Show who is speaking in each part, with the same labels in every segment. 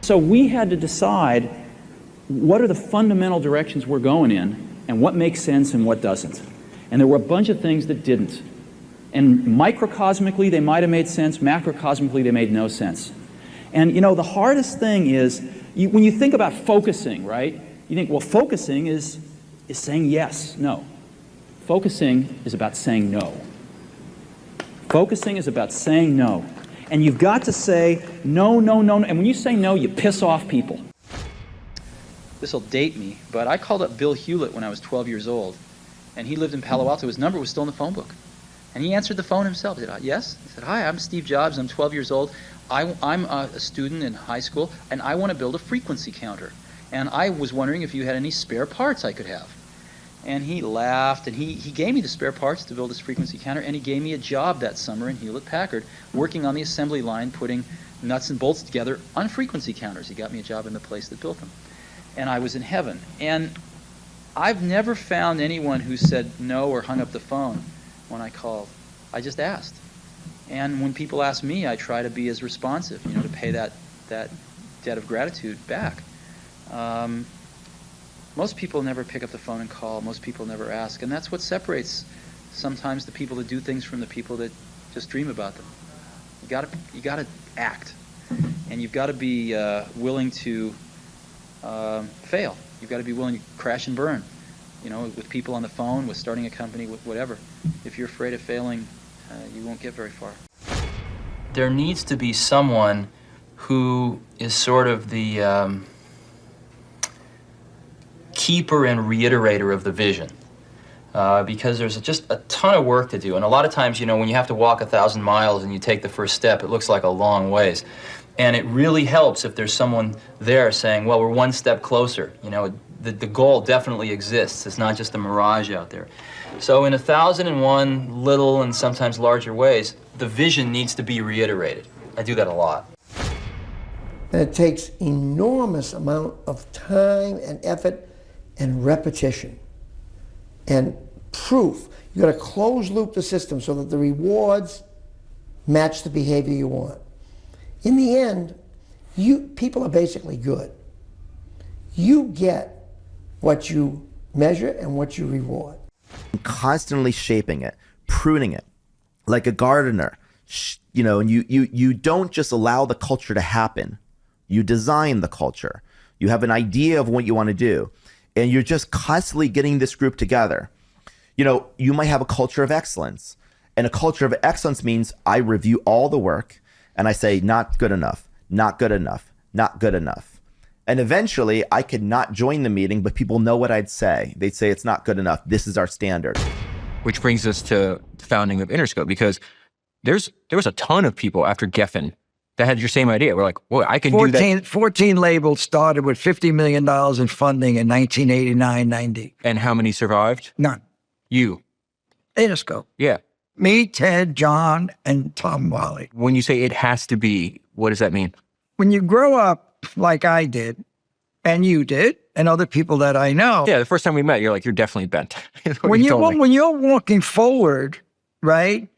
Speaker 1: So we had to decide what are the fundamental directions we're going in and what makes sense and what doesn't. And there were a bunch of things that didn't. And microcosmically they might have made sense, macrocosmically they made no sense. And you know, the hardest thing is, when you think about focusing, right? You think, well, focusing is saying yes, no. Focusing is about saying no. Focusing is about saying no. And you've got to say no, no, no, no. And when you say no, you piss off people. This will date me, but I called up Bill Hewlett when I was 12 years old. And he lived in Palo Alto. His number was still in the phone book. And he answered the phone himself. He said, yes? He said, hi, I'm Steve Jobs. I'm 12 years old. I'm a student in high school, and I want to build a frequency counter. And I was wondering if you had any spare parts I could have. And he laughed, and he gave me the spare parts to build this frequency counter, and he gave me a job that summer in Hewlett-Packard, working on the assembly line, putting nuts and bolts together on frequency counters. He got me a job in the place that built them. And I was in heaven. And I've never found anyone who said no or hung up the phone when I called. I just asked. And when people ask me, I try to be as responsive, you know, to pay that debt of gratitude back. Most people never pick up the phone and call. Most people never ask. And that's what separates sometimes the people that do things from the people that just dream about them. You gotta act. And you've got to be willing to fail. You've got to be willing to crash and burn, you know, with people on the phone, with starting a company, with whatever. If you're afraid of failing, you won't get very far. There needs to be someone who is sort of the keeper and reiterator of the vision, because there's just a ton of work to do. And a lot of times, you know, when you have to walk 1,000 miles and you take the first step, it looks like a long ways. And it really helps if there's someone there saying, well, we're one step closer. You know, the goal definitely exists. It's not just a mirage out there. So in 1,001 little and sometimes larger ways, the vision needs to be reiterated. I do that a lot.
Speaker 2: And it takes enormous amount of time and effort and repetition and proof. You got to close loop the system so that the rewards match the behavior you want. In the end, people are basically good. You get what you measure and what you reward.
Speaker 3: Constantly shaping it, pruning it, like a gardener, you know, and you don't just allow the culture to happen. You design the culture. You have an idea of what you want to do, and you're just constantly getting this group together. You know, you might have a culture of excellence, and a culture of excellence means I review all the work and I say, not good enough, not good enough, not good enough. And eventually I could not join the meeting, but people know what I'd say. They'd say, it's not good enough. This is our standard.
Speaker 4: Which brings us to the founding of Interscope, because there was a ton of people after Geffen that had your same idea. We're like, well, I can do that.
Speaker 5: 14 labels started with $50 million in funding in 1989-90.
Speaker 4: And how many survived?
Speaker 5: None.
Speaker 4: You.
Speaker 5: Interscope.
Speaker 4: Yeah.
Speaker 5: Me, Ted, John, and Tom Wally.
Speaker 4: When you say it has to be, what does that mean?
Speaker 5: When you grow up like I did, and you did, and other people that I know.
Speaker 4: Yeah, the first time we met, you're like, you're definitely bent.
Speaker 5: when you're walking forward, right,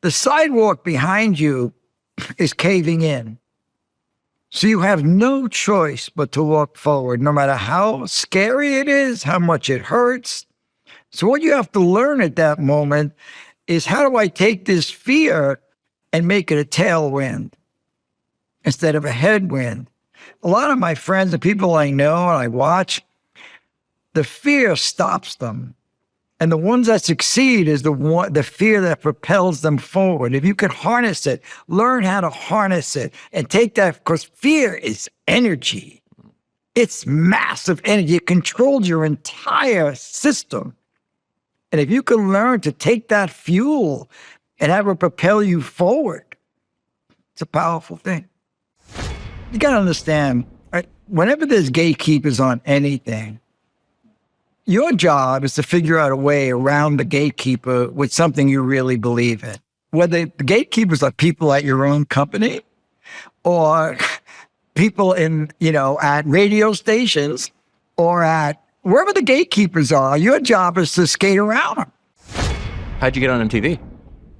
Speaker 5: the sidewalk behind you is caving in. So you have no choice but to walk forward, no matter how scary it is, how much it hurts. So what you have to learn at that moment is, how do I take this fear and make it a tailwind instead of a headwind? A lot of my friends, the people I know and I watch, the fear stops them. And the ones that succeed is the fear that propels them forward. If you can harness it, learn how to harness it and take that, because fear is energy. It's massive energy. It controls your entire system. And if you can learn to take that fuel and have it propel you forward, it's a powerful thing. You got to understand, right? Whenever there's gatekeepers on anything, your job is to figure out a way around the gatekeeper with something you really believe in. Whether the gatekeepers are people at your own company or people in, at radio stations or at wherever the gatekeepers are, your job is to skate around them.
Speaker 4: How'd you get on MTV?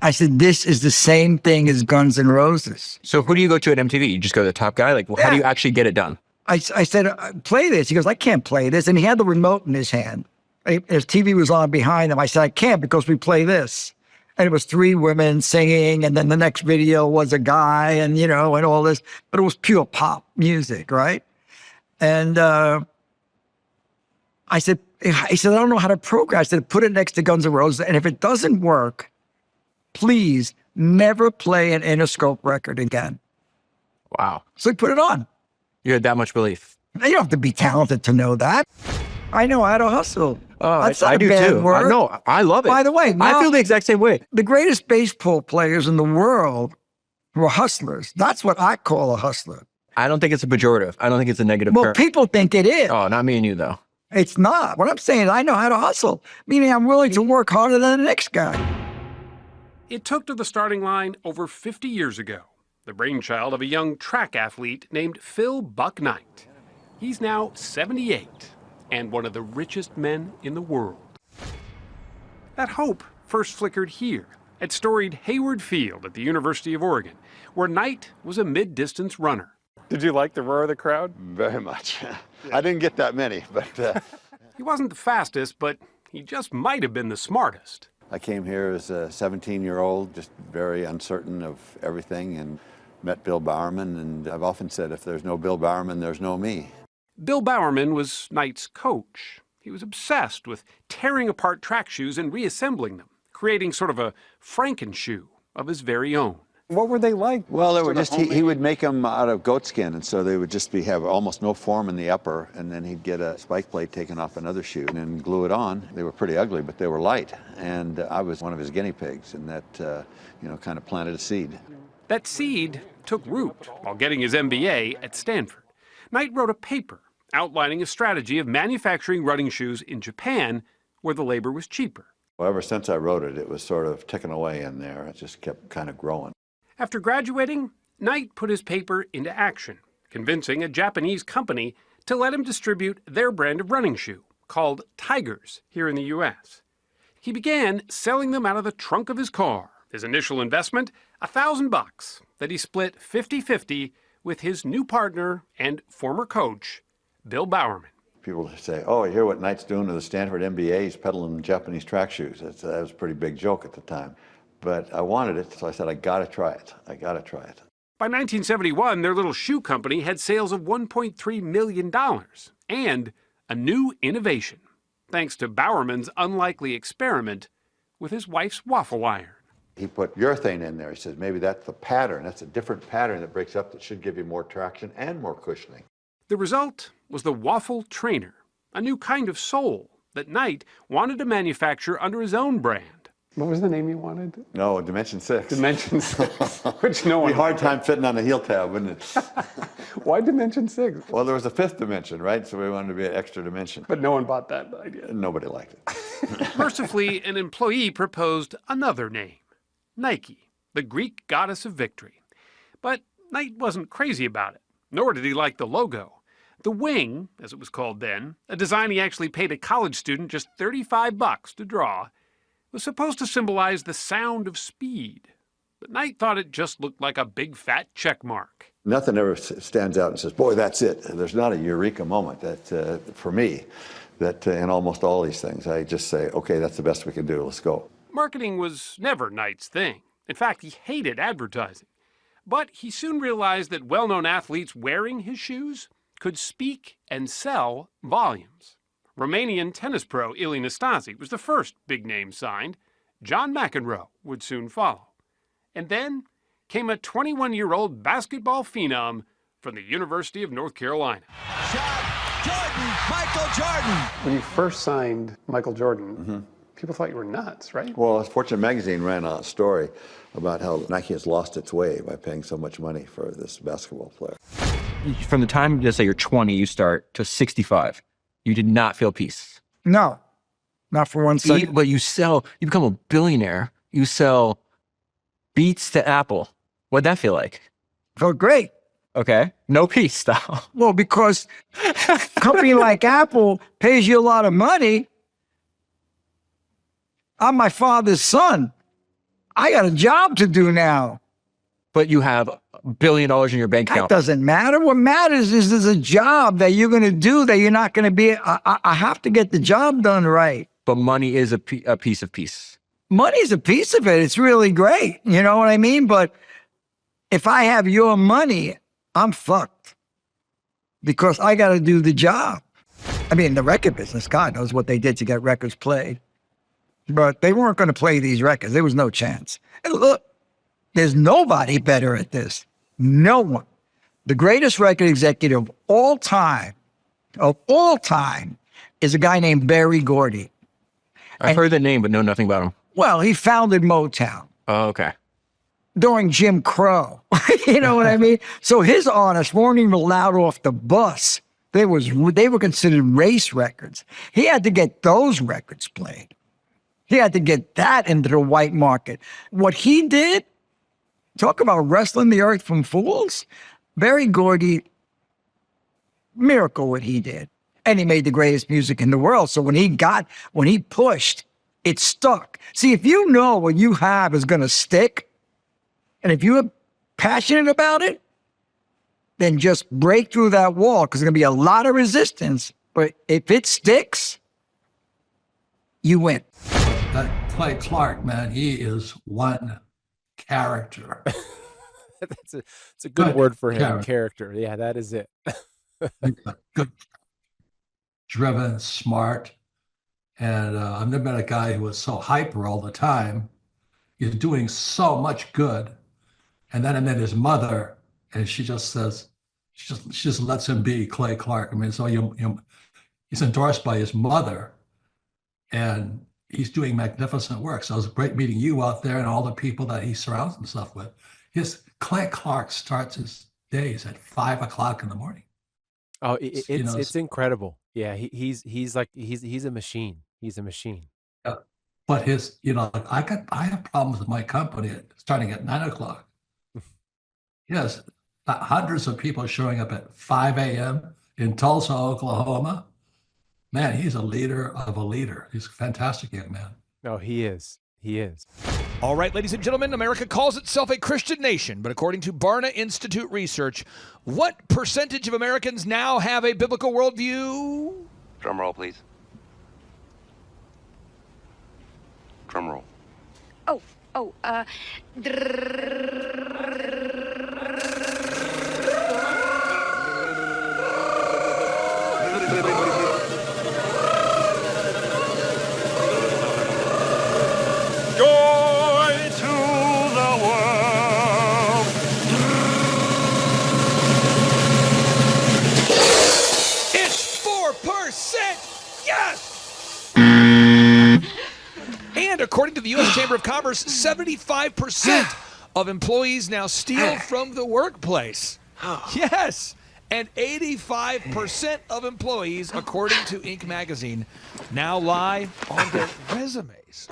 Speaker 5: I said, this is the same thing as Guns N' Roses.
Speaker 4: So who do you go to at MTV? You just go to the top guy? Like, well, how do you actually get it done?
Speaker 5: I said, play this. He goes, I can't play this. And he had the remote in his hand. His TV was on behind him. I said, I can't because we play this. And it was 3 women singing. And then the next video was a guy and, and all this. But it was pure pop music, right? And he said, I don't know how to program. I said, put it next to Guns N' Roses. And if it doesn't work, please never play an Interscope record again.
Speaker 4: Wow.
Speaker 5: So he put it on.
Speaker 4: You had that much belief.
Speaker 5: You don't have to be talented to know that. I know how to hustle.
Speaker 4: Oh,
Speaker 5: That's not
Speaker 4: I
Speaker 5: a
Speaker 4: do
Speaker 5: bad
Speaker 4: too.
Speaker 5: word.
Speaker 4: No, I love it.
Speaker 5: By the way,
Speaker 4: I
Speaker 5: now-
Speaker 4: feel the exact same way.
Speaker 5: The greatest baseball players in the world were hustlers. That's what I call a hustler.
Speaker 4: I don't think it's a pejorative. I don't think it's a negative
Speaker 5: Well,
Speaker 4: term.
Speaker 5: people think it is.
Speaker 4: Oh, not me and you, though.
Speaker 5: It's not. What I'm saying is I know how to hustle, meaning I'm willing to work harder than the next guy.
Speaker 6: It took to the starting line over 50 years ago, the brainchild of a young track athlete named Phil "Buck" Knight. He's now 78 and one of the richest men in the world. That hope first flickered here at storied Hayward Field at the University of Oregon, where Knight was a mid-distance runner. Did you like the roar of the crowd?
Speaker 7: Very much. I didn't get that many, but
Speaker 6: He wasn't the fastest, but he just might have been the smartest.
Speaker 7: I came here as a 17-year-old, just very uncertain of everything, and met Bill Bowerman, and I've often said, if there's no Bill Bowerman, there's no me.
Speaker 6: Bill Bowerman was Knight's coach. He was obsessed with tearing apart track shoes and reassembling them, creating sort of a Frankenshoe of his very own. What were they like?
Speaker 7: Well, they were just, he would make them out of goat skin, and so they would just have almost no form in the upper, and then he'd get a spike plate taken off another shoe and then glue it on. They were pretty ugly, but they were light, and I was one of his guinea pigs, and that, kind of planted a seed.
Speaker 6: That seed took root while getting his MBA at Stanford. Knight wrote a paper outlining a strategy of manufacturing running shoes in Japan, where the labor was cheaper.
Speaker 7: Well, ever since I wrote it, it was sort of ticking away in there. It just kept kind of growing.
Speaker 6: After graduating, Knight put his paper into action, convincing a Japanese company to let him distribute their brand of running shoe, called Tigers, here in the U.S. He began selling them out of the trunk of his car. His initial investment, $1,000, that he split 50-50 with his new partner and former coach, Bill Bowerman.
Speaker 7: People say, oh, you hear what Knight's doing to the Stanford MBA? He's peddling Japanese track shoes. That was a pretty big joke at the time. But I wanted it, so I said, I gotta try it. I gotta try it.
Speaker 6: By 1971, their little shoe company had sales of $1.3 million and a new innovation, thanks to Bowerman's unlikely experiment with his wife's waffle iron.
Speaker 7: He put urethane in there. He says, maybe that's the pattern. That's a different pattern that breaks up that should give you more traction and more cushioning.
Speaker 6: The result was the waffle trainer, a new kind of sole that Knight wanted to manufacture under his own brand.
Speaker 8: What was the name you wanted?
Speaker 7: No, Dimension 6.
Speaker 8: Dimension 6, which no one...
Speaker 7: It'd be a hard time fitting on the heel tab, wouldn't it?
Speaker 8: Why Dimension 6?
Speaker 7: Well, there was a 5th dimension, right? So we wanted to be an extra dimension.
Speaker 8: But no one bought that idea.
Speaker 7: Nobody liked it.
Speaker 6: Mercifully, an employee proposed another name, Nike, the Greek goddess of victory. But Knight wasn't crazy about it, nor did he like the logo. The wing, as it was called then, a design he actually paid a college student just $35 to draw, was supposed to symbolize the sound of speed. But Knight thought it just looked like a big fat check mark.
Speaker 7: Nothing ever stands out and says, boy, that's it. There's not a eureka moment that, for me, that in almost all these things, I just say, okay, that's the best we can do, let's go.
Speaker 6: Marketing was never Knight's thing. In fact, he hated advertising. But he soon realized that well-known athletes wearing his shoes could speak and sell volumes. Romanian tennis pro Ilie Nastase was the first big name signed. John McEnroe would soon follow. And then came a 21-year-old basketball phenom from the University of North Carolina.
Speaker 9: Michael Jordan.
Speaker 8: When you first signed Michael Jordan, people thought you were nuts, right?
Speaker 7: Well, Fortune magazine ran a story about how Nike has lost its way by paying so much money for this basketball player.
Speaker 4: From the time, let's say you're 20, you start to 65. You did not feel peace.
Speaker 5: No, not for one second.
Speaker 4: But you become a billionaire. You sell Beats to Apple. What'd that feel like?
Speaker 5: Felt great.
Speaker 4: Okay. No peace, though.
Speaker 5: Well, because a company like Apple pays you a lot of money. I'm my father's son. I got a job to do now.
Speaker 4: But you have $1 billion in your bank
Speaker 5: That
Speaker 4: account.
Speaker 5: doesn't matter. What matters is there's a job that you're going to do that you're not going to be. I have to get the job done right.
Speaker 4: But money is a piece of peace.
Speaker 5: Money is a piece of it. It's really great. You know what I mean? But if I have your money, I'm fucked because I got to do the job. I mean, the record business, God knows what they did to get records played. But they weren't going to play these records. There was no chance. And look, there's nobody better at this. No one. The greatest record executive of all time, is a guy named Berry Gordy.
Speaker 4: I've heard the name, but know nothing about him.
Speaker 5: Well, he founded Motown
Speaker 4: Oh, okay.
Speaker 5: during Jim Crow. You know what I mean? So his artists weren't even allowed off the bus. They were considered race records. He had to get those records played. He had to get that into the white market. What he did, talk about wrestling the earth from fools. Berry Gordy, miracle what he did. And he made the greatest music in the world. So when he pushed, it stuck. See, if you know what you have is going to stick, and if you're passionate about it, then just break through that wall because there's going to be a lot of resistance. But if it sticks, you win.
Speaker 9: That Clay Clark, man, he is one character.
Speaker 10: It's a good word for him. Character. Yeah, that is it.
Speaker 9: Good, driven, smart. And I've never met a guy who was so hyper all the time. He's doing so much good. And then I met his mother, and she just says, she just lets him be Clay Clark. I mean, so he's endorsed by his mother, and he's doing magnificent work. So it was great meeting you out there and all the people that he surrounds himself with. Clay Clark starts his days at 5 o'clock in the morning.
Speaker 10: Oh, it's incredible. Yeah, he's a machine. He's a machine.
Speaker 9: Yeah. But I have problems with my company starting at 9 o'clock. Yes, hundreds of people showing up at 5 a.m. in Tulsa, Oklahoma. Man, he's a leader of a leader. He's a fantastic young man.
Speaker 10: No, he is. He is.
Speaker 11: All right, ladies and gentlemen, America calls itself a Christian nation, but according to Barna Institute research, what percentage of Americans now have a biblical worldview?
Speaker 12: Drum roll, please. Drum roll.
Speaker 13: Joy to the world.
Speaker 11: It's 4%! Yes! And according to the U.S. Chamber of Commerce, 75% of employees now steal from the workplace. Yes! And 85% of employees, according to Inc. magazine, now lie on their resumes.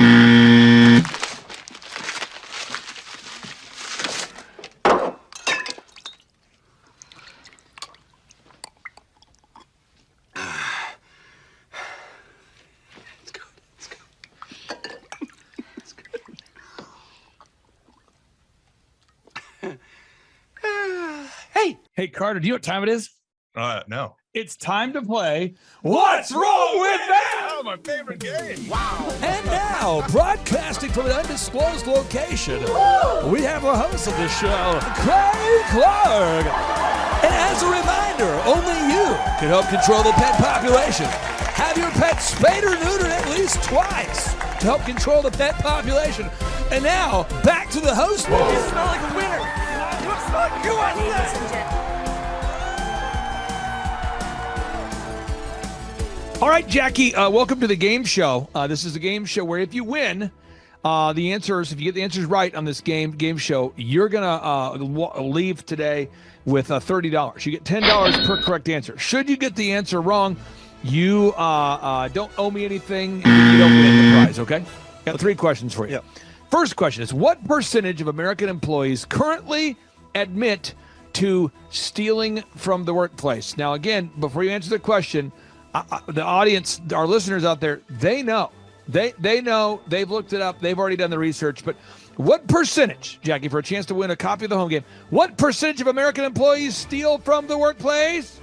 Speaker 14: Hey, Carter, do you know what time it is?
Speaker 15: No.
Speaker 14: It's time to play What's Wrong With That?
Speaker 15: Oh, my favorite game.
Speaker 14: Wow.
Speaker 11: And now, broadcasting from an undisclosed location, we have the host of the show, Clay Clark. And as a reminder, only you can help control the pet population. Have your pet spayed or neutered at least twice to help control the pet population. And now, back to the host.
Speaker 13: You smell like a winner. You smell like you are this.
Speaker 11: All right, Jackie, welcome to the game show. This is a game show where if you win, if you get the answers right on this game show, you're going to leave today with $30. You get $10 per correct answer. Should you get the answer wrong, you don't owe me anything. You don't win the prize, okay? Got 3 questions for you.
Speaker 15: Yep.
Speaker 11: First question is, what percentage of American employees currently admit to stealing from the workplace? Now, again, before you answer the question, the audience, our listeners out there, they know. They know. They've looked it up. They've already done the research. But What percentage, Jackie, for a chance to win a copy of the home game, what percentage of American employees steal from the workplace?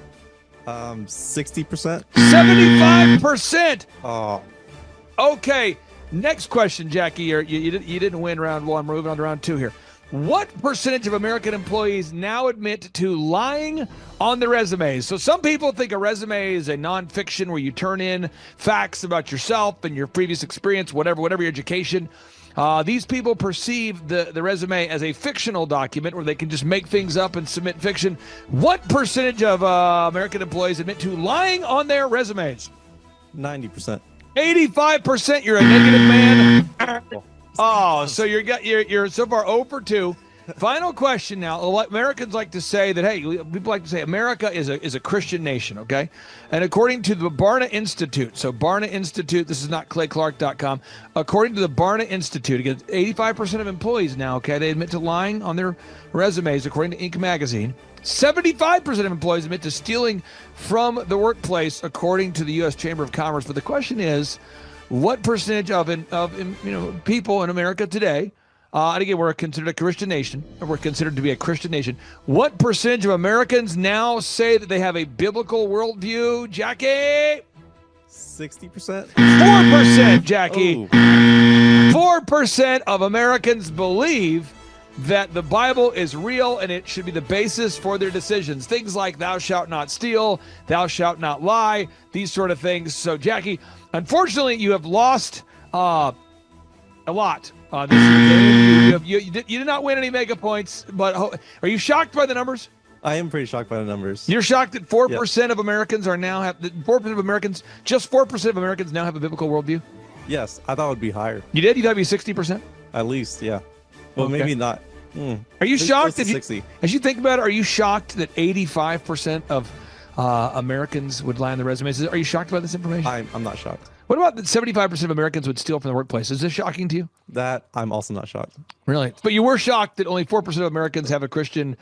Speaker 16: 60%.
Speaker 11: 75%.
Speaker 16: Oh.
Speaker 11: Okay, next question, Jackie. You didn't win round one. We're moving on to round two here. What percentage of American employees now admit to lying on their resumes? So some people think a resume is a nonfiction where you turn in facts about yourself and your previous experience, whatever your education. These people perceive the resume as a fictional document where they can just make things up and submit fiction. What percentage of American employees admit to lying on their resumes?
Speaker 16: 90%.
Speaker 11: 85%. You're a negative man. Oh, so you're so far 0 for 2. Final question now. Americans like to say that, hey, people like to say America is a Christian nation, okay? And according to the Barna Institute, so Barna Institute, this is not clayclark.com. According to the Barna Institute, again, 85% of employees now, okay, they admit to lying on their resumes, according to Inc. magazine. 75% of employees admit to stealing from the workplace, according to the U.S. Chamber of Commerce. But the question is, what percentage of people in America today, and again, we're considered a Christian nation, or we're considered to be a Christian nation. What percentage of Americans now say that they have a biblical worldview, Jackie?
Speaker 16: 60%.
Speaker 11: 4%, Jackie.
Speaker 16: Oh.
Speaker 11: 4% of Americans believe that the Bible is real and it should be the basis for their decisions. Things like thou shalt not steal, thou shalt not lie, these sort of things. So, Jackie, unfortunately, you have lost a lot this game. You did not win any mega points, but are you shocked by the numbers?
Speaker 16: I am pretty shocked by the numbers.
Speaker 11: You're shocked that 4% of Americans are now have 4% of Americans, just 4% of Americans now have a biblical worldview?
Speaker 16: Yes, I thought it would be higher.
Speaker 11: You did? You thought it would be 60%?
Speaker 16: At least, yeah. Well,
Speaker 11: Okay.
Speaker 16: maybe not.
Speaker 11: Are you shocked
Speaker 16: that 60?
Speaker 11: As you think about it, are you shocked that 85% of Americans would lie on their resumes? Are you shocked by this information?
Speaker 16: I'm not shocked.
Speaker 11: What about that 75% of Americans would steal from the workplace? Is this shocking to you?
Speaker 16: That I'm also not shocked.
Speaker 11: Really? But you were shocked that only 4% of Americans have a Christian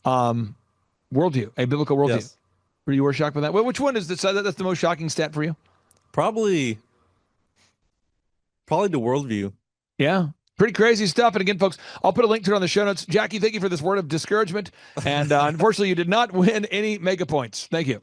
Speaker 11: worldview, a biblical worldview.
Speaker 16: Yes.
Speaker 11: You were shocked by that? Well, which one is that's the most shocking stat for you?
Speaker 16: Probably the worldview.
Speaker 11: Yeah. Pretty crazy stuff. And again, folks, I'll put a link to it on the show notes. Jackie, thank you for this word of discouragement. And unfortunately, you did not win any mega points. Thank you.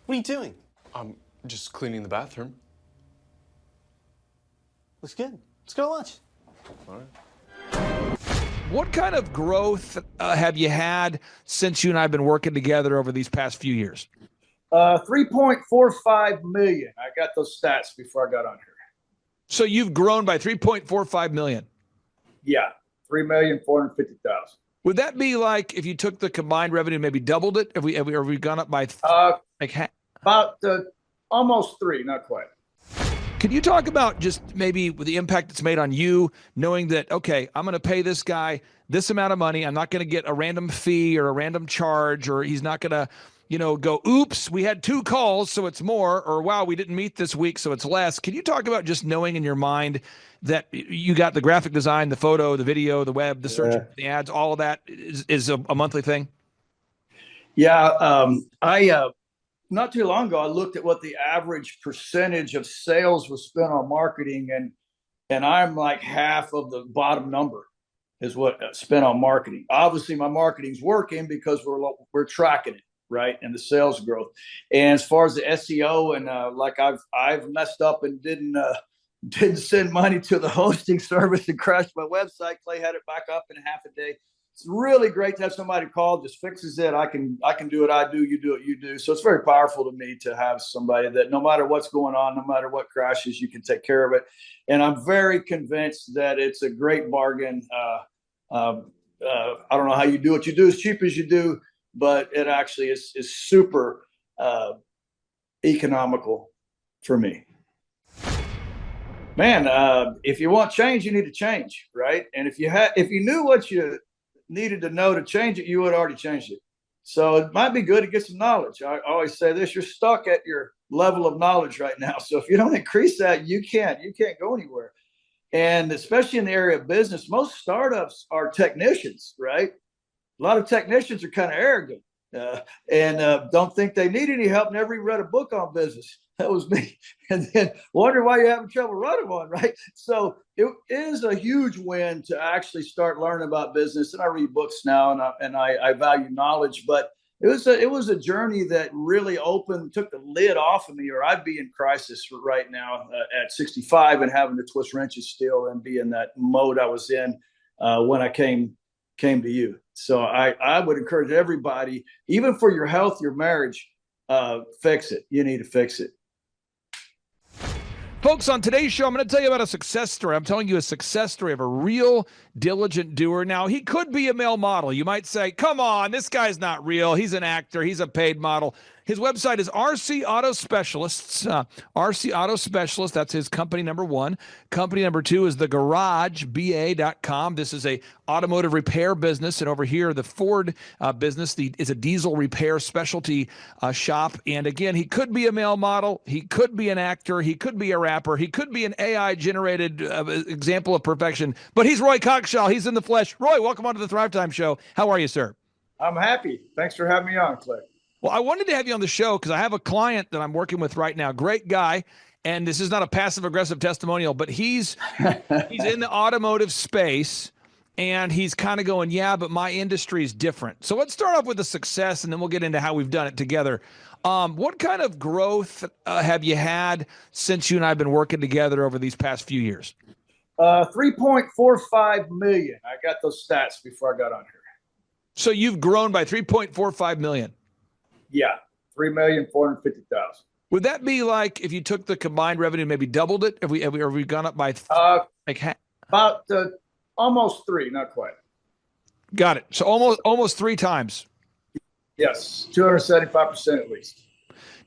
Speaker 17: What are you doing?
Speaker 18: I'm just cleaning the bathroom.
Speaker 17: Looks good. Let's go to lunch.
Speaker 18: All right.
Speaker 11: What kind of growth have you since you and I have been working together over these past few years?
Speaker 19: 3.45 million. I got those stats before I got on here.
Speaker 11: So you've grown by 3.45 million.
Speaker 19: Yeah, 3,450,000.
Speaker 11: Would that be like if you took the combined revenue and maybe doubled it? Have we gone up by
Speaker 19: about almost 3, not quite.
Speaker 11: Could you talk about just maybe the impact it's made on you, knowing that, okay, I'm going to pay this guy this amount of money. I'm not going to get a random fee or a random charge, or he's not going to, go, oops, we had 2 calls, so it's more, or wow, we didn't meet this week, so it's less. Can you talk about just knowing in your mind that you got the graphic design, the photo, the video, the web, the search, the ads, all of that is a monthly thing?
Speaker 19: Yeah, I not too long ago, I looked at what the average percentage of sales was spent on marketing, and I'm like half of the bottom number is what spent on marketing. Obviously, my marketing's working because we're tracking it, right, and the sales growth. And as far as the SEO and I've messed up and didn't send money to the hosting service and crashed my website. Clay had it back up in half a day. It's really great to have somebody call, just fixes it. I can do it. I do. You do it. You do. So it's very powerful to me to have somebody that no matter what's going on, no matter what crashes, you can take care of it. And I'm very convinced that it's a great bargain. I don't know how you do what you do as cheap as you do. but it actually is super economical for me. Man, if you want change, you need to change, right? And if you knew what you needed to know to change it, you would have already changed it. So it might be good to get some knowledge. I always say this: you're stuck at your level of knowledge right now. So if you don't increase that, you can't go anywhere. And especially in the area of business, most startups are technicians, right? A lot of technicians are kind of arrogant and don't think they need any help. Never even read a book on business. That was me. And then wonder why you're having trouble running one, right? So it is a huge win to actually start learning about business. And I read books now, and I value knowledge. But it was a journey that really took the lid off of me, or I'd be in crisis right now at 65 and having to twist wrenches still and be in that mode I was in when I came to you. So I would encourage everybody, even for your health, your marriage, fix it. You need to fix it.
Speaker 11: Folks, on today's show, I'm going to tell you about a success story. I'm telling you a success story of a real diligent doer. Now, he could be a male model. You might say, come on, this guy's not real. He's an actor. He's a paid model. His website is RC Auto Specialists. RC Auto Specialists, that's his company number one. Company number two is thegaragebA.com. This is a automotive repair business. And over here, the Ford business is a diesel repair specialty shop. And again, he could be a male model. He could be an actor. He could be a rapper. He could be an AI-generated example of perfection. But he's Roy Cockshaw. He's in the flesh. Roy, welcome onto the Thrivetime Show. How are you, sir?
Speaker 19: I'm happy. Thanks for having me on, Clay.
Speaker 11: Well, I wanted to have you on the show because I have a client that I'm working with right now. Great guy. And this is not a passive-aggressive testimonial, but he's in the automotive space, and he's kind of going, yeah, but my industry is different. So let's start off with the success, and then we'll get into how we've done it together. What kind of growth have you had since you and I have been working together over these past few years?
Speaker 19: 3.45 million. I got those stats before I got on here.
Speaker 11: So you've grown by 3.45 million.
Speaker 19: Yeah, 3,450,000.
Speaker 11: Would that be like if you took the combined revenue, maybe doubled it? Have we gone up by
Speaker 19: about almost three, not quite.
Speaker 11: Got it. So almost three times.
Speaker 19: Yes, 275% at least.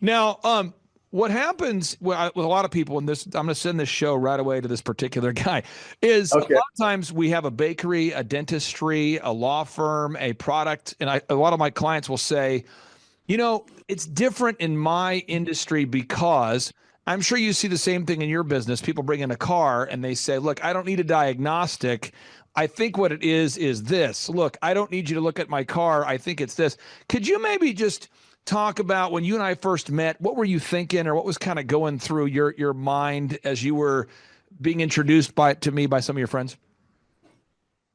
Speaker 11: Now, what happens with a lot of people, and this, I'm going to send this show right away to this particular guy, is okay. A lot of times we have a bakery, a dentistry, a law firm, a product, and a lot of my clients will say, you know, it's different in my industry because I'm sure you see the same thing in your business. People bring in a car and they say, look, I don't need a diagnostic. I think what it is this. Look, I don't need you to look at my car. I think it's this. Could you maybe just talk about when you and I first met, what were you thinking, or what was kind of going through your mind as you were being introduced to me by some of your friends?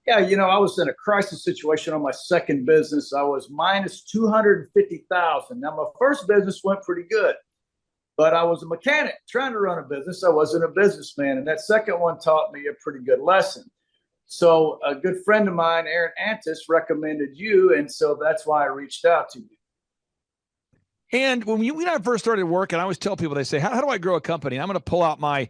Speaker 19: Yeah, you know, I was in a crisis situation on my second business. I was minus 250,000. Now, my first business went pretty good, but I was a mechanic trying to run a business. I wasn't a businessman, and that second one taught me a pretty good lesson. So a good friend of mine, Aaron Antis, recommended you, and so that's why I reached out to you.
Speaker 11: And when we and I first started working, I always tell people, they say, how do I grow a company? And I'm going to pull out my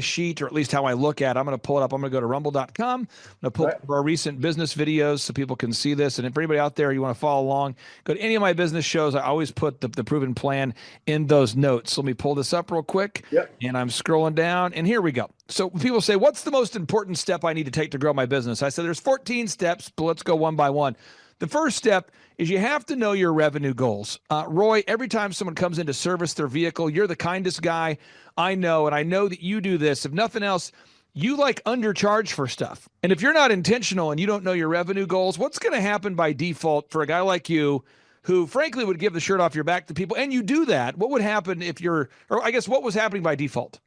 Speaker 11: sheet, or at least how I look at it. I'm going to pull it up. I'm going to go to rumble.com. I'm going to pull up our recent business videos so people can see this. And if anybody out there, you want to follow along, go to any of my business shows. I always put the proven plan in those notes. So let me pull this up real quick.
Speaker 19: Yep.
Speaker 11: And I'm scrolling down, and here we go. So people say, what's the most important step I need to take to grow my business? I said, there's 14 steps, but let's go one by one. The first step is you have to know your revenue goals. Roy, every time someone comes in to service their vehicle, you're the kindest guy I know, and I know that you do this. If nothing else, you like undercharge for stuff. And if you're not intentional and you don't know your revenue goals, what's going to happen by default for a guy like you who frankly would give the shirt off your back to people, and you do that? What would happen if or I guess what was happening by default?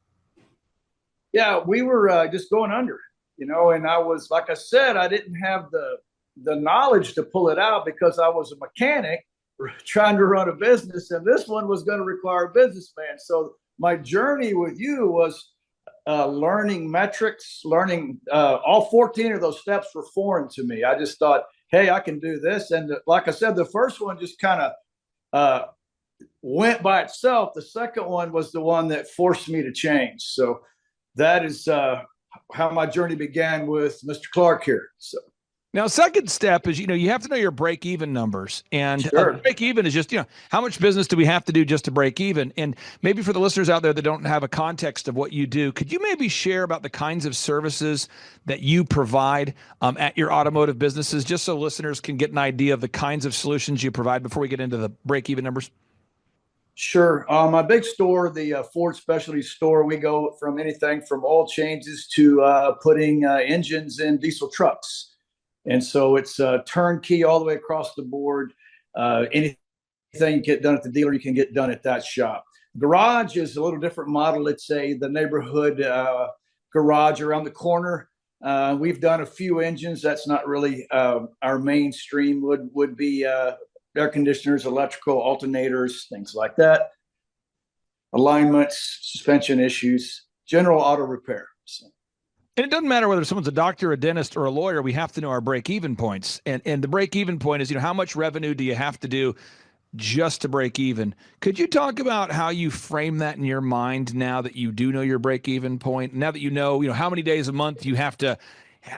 Speaker 19: Yeah, we were just going under, you know, and I was, like I said, I didn't have the knowledge to pull it out because I was a mechanic trying to run a business, and this one was going to require a businessman. So my journey with you was learning metrics, learning all 14 of those steps were foreign to me. I just thought, hey, I can do this. And like I said, the first one just kind of went by itself. The second one was the one that forced me to change. So that is how my journey began with Mr. Clark here. So.
Speaker 11: Now, second step is, you have to know your break-even numbers. And
Speaker 19: Sure.
Speaker 11: break-even is just, how much business do we have to do just to break even? And maybe for the listeners out there that don't have a context of what you do, could you maybe share about the kinds of services that you provide at your automotive businesses, just so listeners can get an idea of the kinds of solutions you provide before we get into the break-even numbers?
Speaker 19: Sure. My big store, the Ford Specialty Store, we go from anything from oil changes to putting engines in diesel trucks. And so it's turnkey all the way across the board. Anything you get done at the dealer, you can get done at that shop. Garage is a little different model. It's the neighborhood garage around the corner. We've done a few engines. That's not really our mainstream. Would be air conditioners, electrical alternators, things like that. Alignments, suspension issues, general auto repair. So.
Speaker 11: And it doesn't matter whether someone's a doctor, a dentist, or a lawyer. We have to know our break-even points. And the break-even point is, how much revenue do you have to do just to break even? Could you talk about how you frame that in your mind now that you do know your break-even point? Now that you know how many days a month you have to,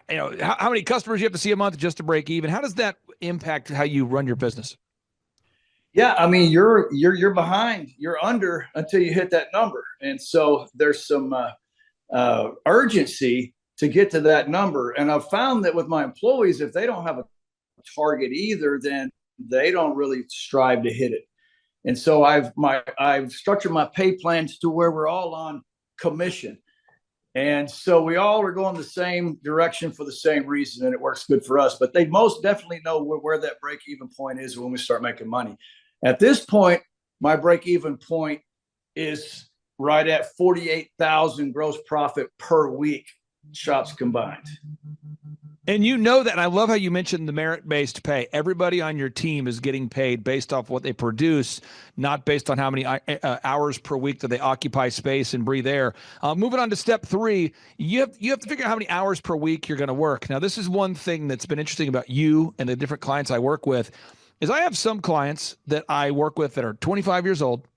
Speaker 11: how many customers you have to see a month just to break even? How does that impact how you run your business?
Speaker 19: Yeah, I mean, you're behind, you're under until you hit that number, and so there's some urgency to get to that number. And I've found that with my employees, if they don't have a target either, then they don't really strive to hit it. And so I've structured my pay plans to where we're all on commission. And so we all are going the same direction for the same reason, and it works good for us. But they most definitely know where that break-even point is when we start making money. At this point, my break-even point is right at 48,000 gross profit per week, shops combined.
Speaker 11: And you know that, and I love how you mentioned the merit-based pay. Everybody on your team is getting paid based off what they produce, not based on how many hours per week that they occupy space and breathe air. Moving on to step 3, you have to figure out how many hours per week you're going to work. Now, this is one thing that's been interesting about you and the different clients I work with, is I have some clients that I work with that are 25 years old,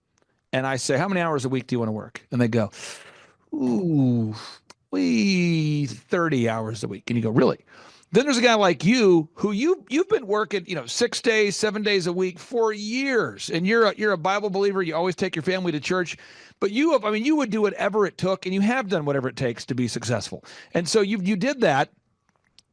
Speaker 11: and I say, how many hours a week do you want to work? And they go, ooh, 30 hours a week. And you go, really? Then there's a guy like you who you've been working, 6 days, 7 days a week for years, and you're a Bible believer. You always take your family to church, but you would do whatever it took, and you have done whatever it takes to be successful. And so you did that.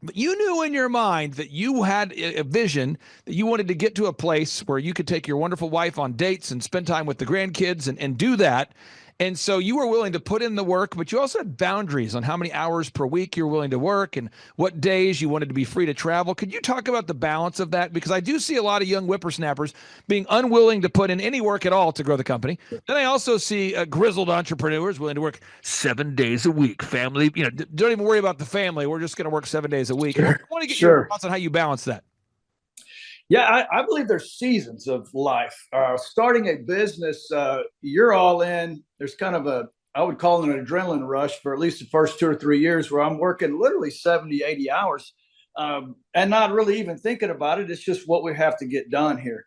Speaker 11: But you knew in your mind that you had a vision that you wanted to get to a place where you could take your wonderful wife on dates and spend time with the grandkids and do that. And so you were willing to put in the work, but you also had boundaries on how many hours per week you're willing to work and what days you wanted to be free to travel. Could you talk about the balance of that? Because I do see a lot of young whippersnappers being unwilling to put in any work at all to grow the company. Then I also see grizzled entrepreneurs willing to work 7 days a week. Family, don't even worry about the family. We're just going to work 7 days a week. Sure. I want to get your thoughts on how you balance that.
Speaker 19: Yeah, I believe there's seasons of life. Starting a business, you're all in. There's kind of I would call it an adrenaline rush for at least the first 2 or 3 years where I'm working literally 70, 80 hours and not really even thinking about it. It's just what we have to get done here.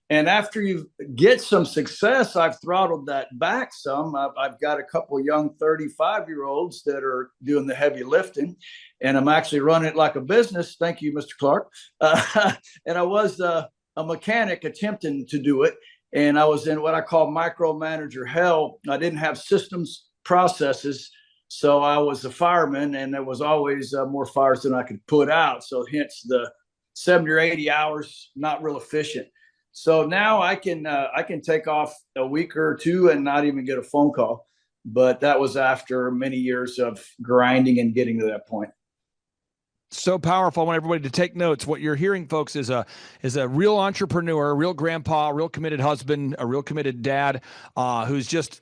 Speaker 19: And after you get some success, I've throttled that back some. I've got a couple of young 35-year-olds that are doing the heavy lifting, and I'm actually running it like a business. Thank you, Mr. Clark. And I was a mechanic attempting to do it, and I was in what I call micromanager hell. I didn't have systems, processes, so I was a fireman, and there was always more fires than I could put out. So hence the 70 or 80 hours, not real efficient. So now I can take off a week or two and not even get a phone call. But that was after many years of grinding and getting to that point.
Speaker 11: So powerful. I want everybody to take notes. What you're hearing, folks, is a real entrepreneur, a real grandpa, a real committed husband, a real committed dad, who's just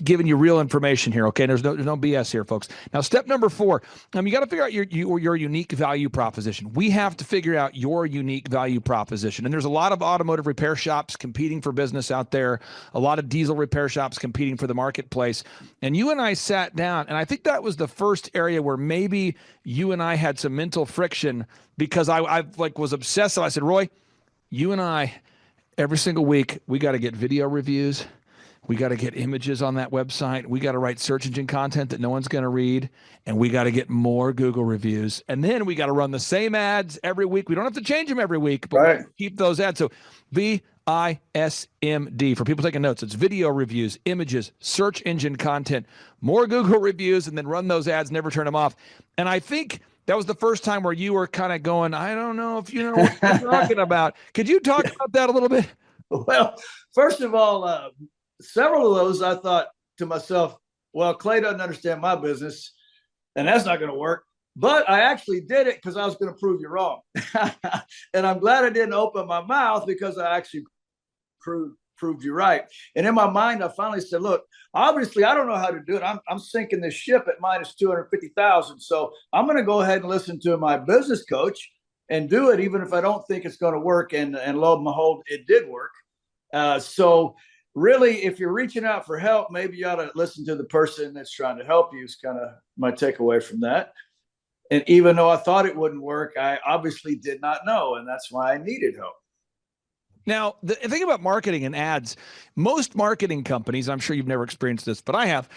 Speaker 11: giving you real information here. Okay, there's no BS here, folks. Now, step number 4. You got to figure out your unique value proposition. We have to figure out your unique value proposition. And there's a lot of automotive repair shops competing for business out there. A lot of diesel repair shops competing for the marketplace. And you and I sat down, and I think that was the first area where maybe you and I had some mental friction, because I was obsessive. I said, Roy, you and I, every single week, we got to get video reviews. We got to get images on that website. We got to write search engine content that no one's going to read. And we got to get more Google reviews. And then we got to run the same ads every week. We don't have to change them every week, but we keep those ads. So VISMD, for people taking notes, it's video reviews, images, search engine content, more Google reviews, and then run those ads, never turn them off. And I think that was the first time where you were kind of going, I don't know if you know what you're talking about. Could you talk about that a little bit?
Speaker 19: Well, first of all, several of those I thought to myself, well, Clay doesn't understand my business, and that's not going to work. But I actually did it because I was going to prove you wrong. And I'm glad I didn't open my mouth, because I actually proved you right. And in my mind, I finally said, look, obviously I don't know how to do it. I'm sinking this ship at minus 250,000. So I'm going to go ahead and listen to my business coach and do it, even if I don't think it's going to work. And lo and behold, it did work. So really, if you're reaching out for help, maybe you ought to listen to the person that's trying to help you, is kind of my takeaway from that. And even though I thought it wouldn't work, I obviously did not know. And that's why I needed help.
Speaker 11: Now, the thing about marketing and ads, most marketing companies, I'm sure you've never experienced this, but I have,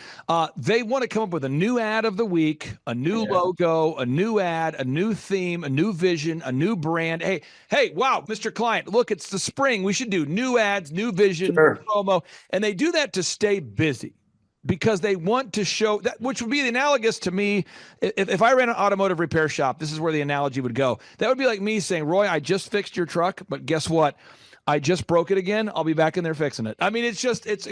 Speaker 11: they want to come up with a new ad of the week, a new logo, a new ad, a new theme, a new vision, a new brand. Hey, wow, Mr. Client, look, it's the spring. We should do new ads, new vision, new promo. And they do that to stay busy, because they want to show that, which would be the analogous to me. If I ran an automotive repair shop, this is where the analogy would go. That would be like me saying, Roy, I just fixed your truck, but guess what? I just broke it again. I'll be back in there fixing it. I mean, it's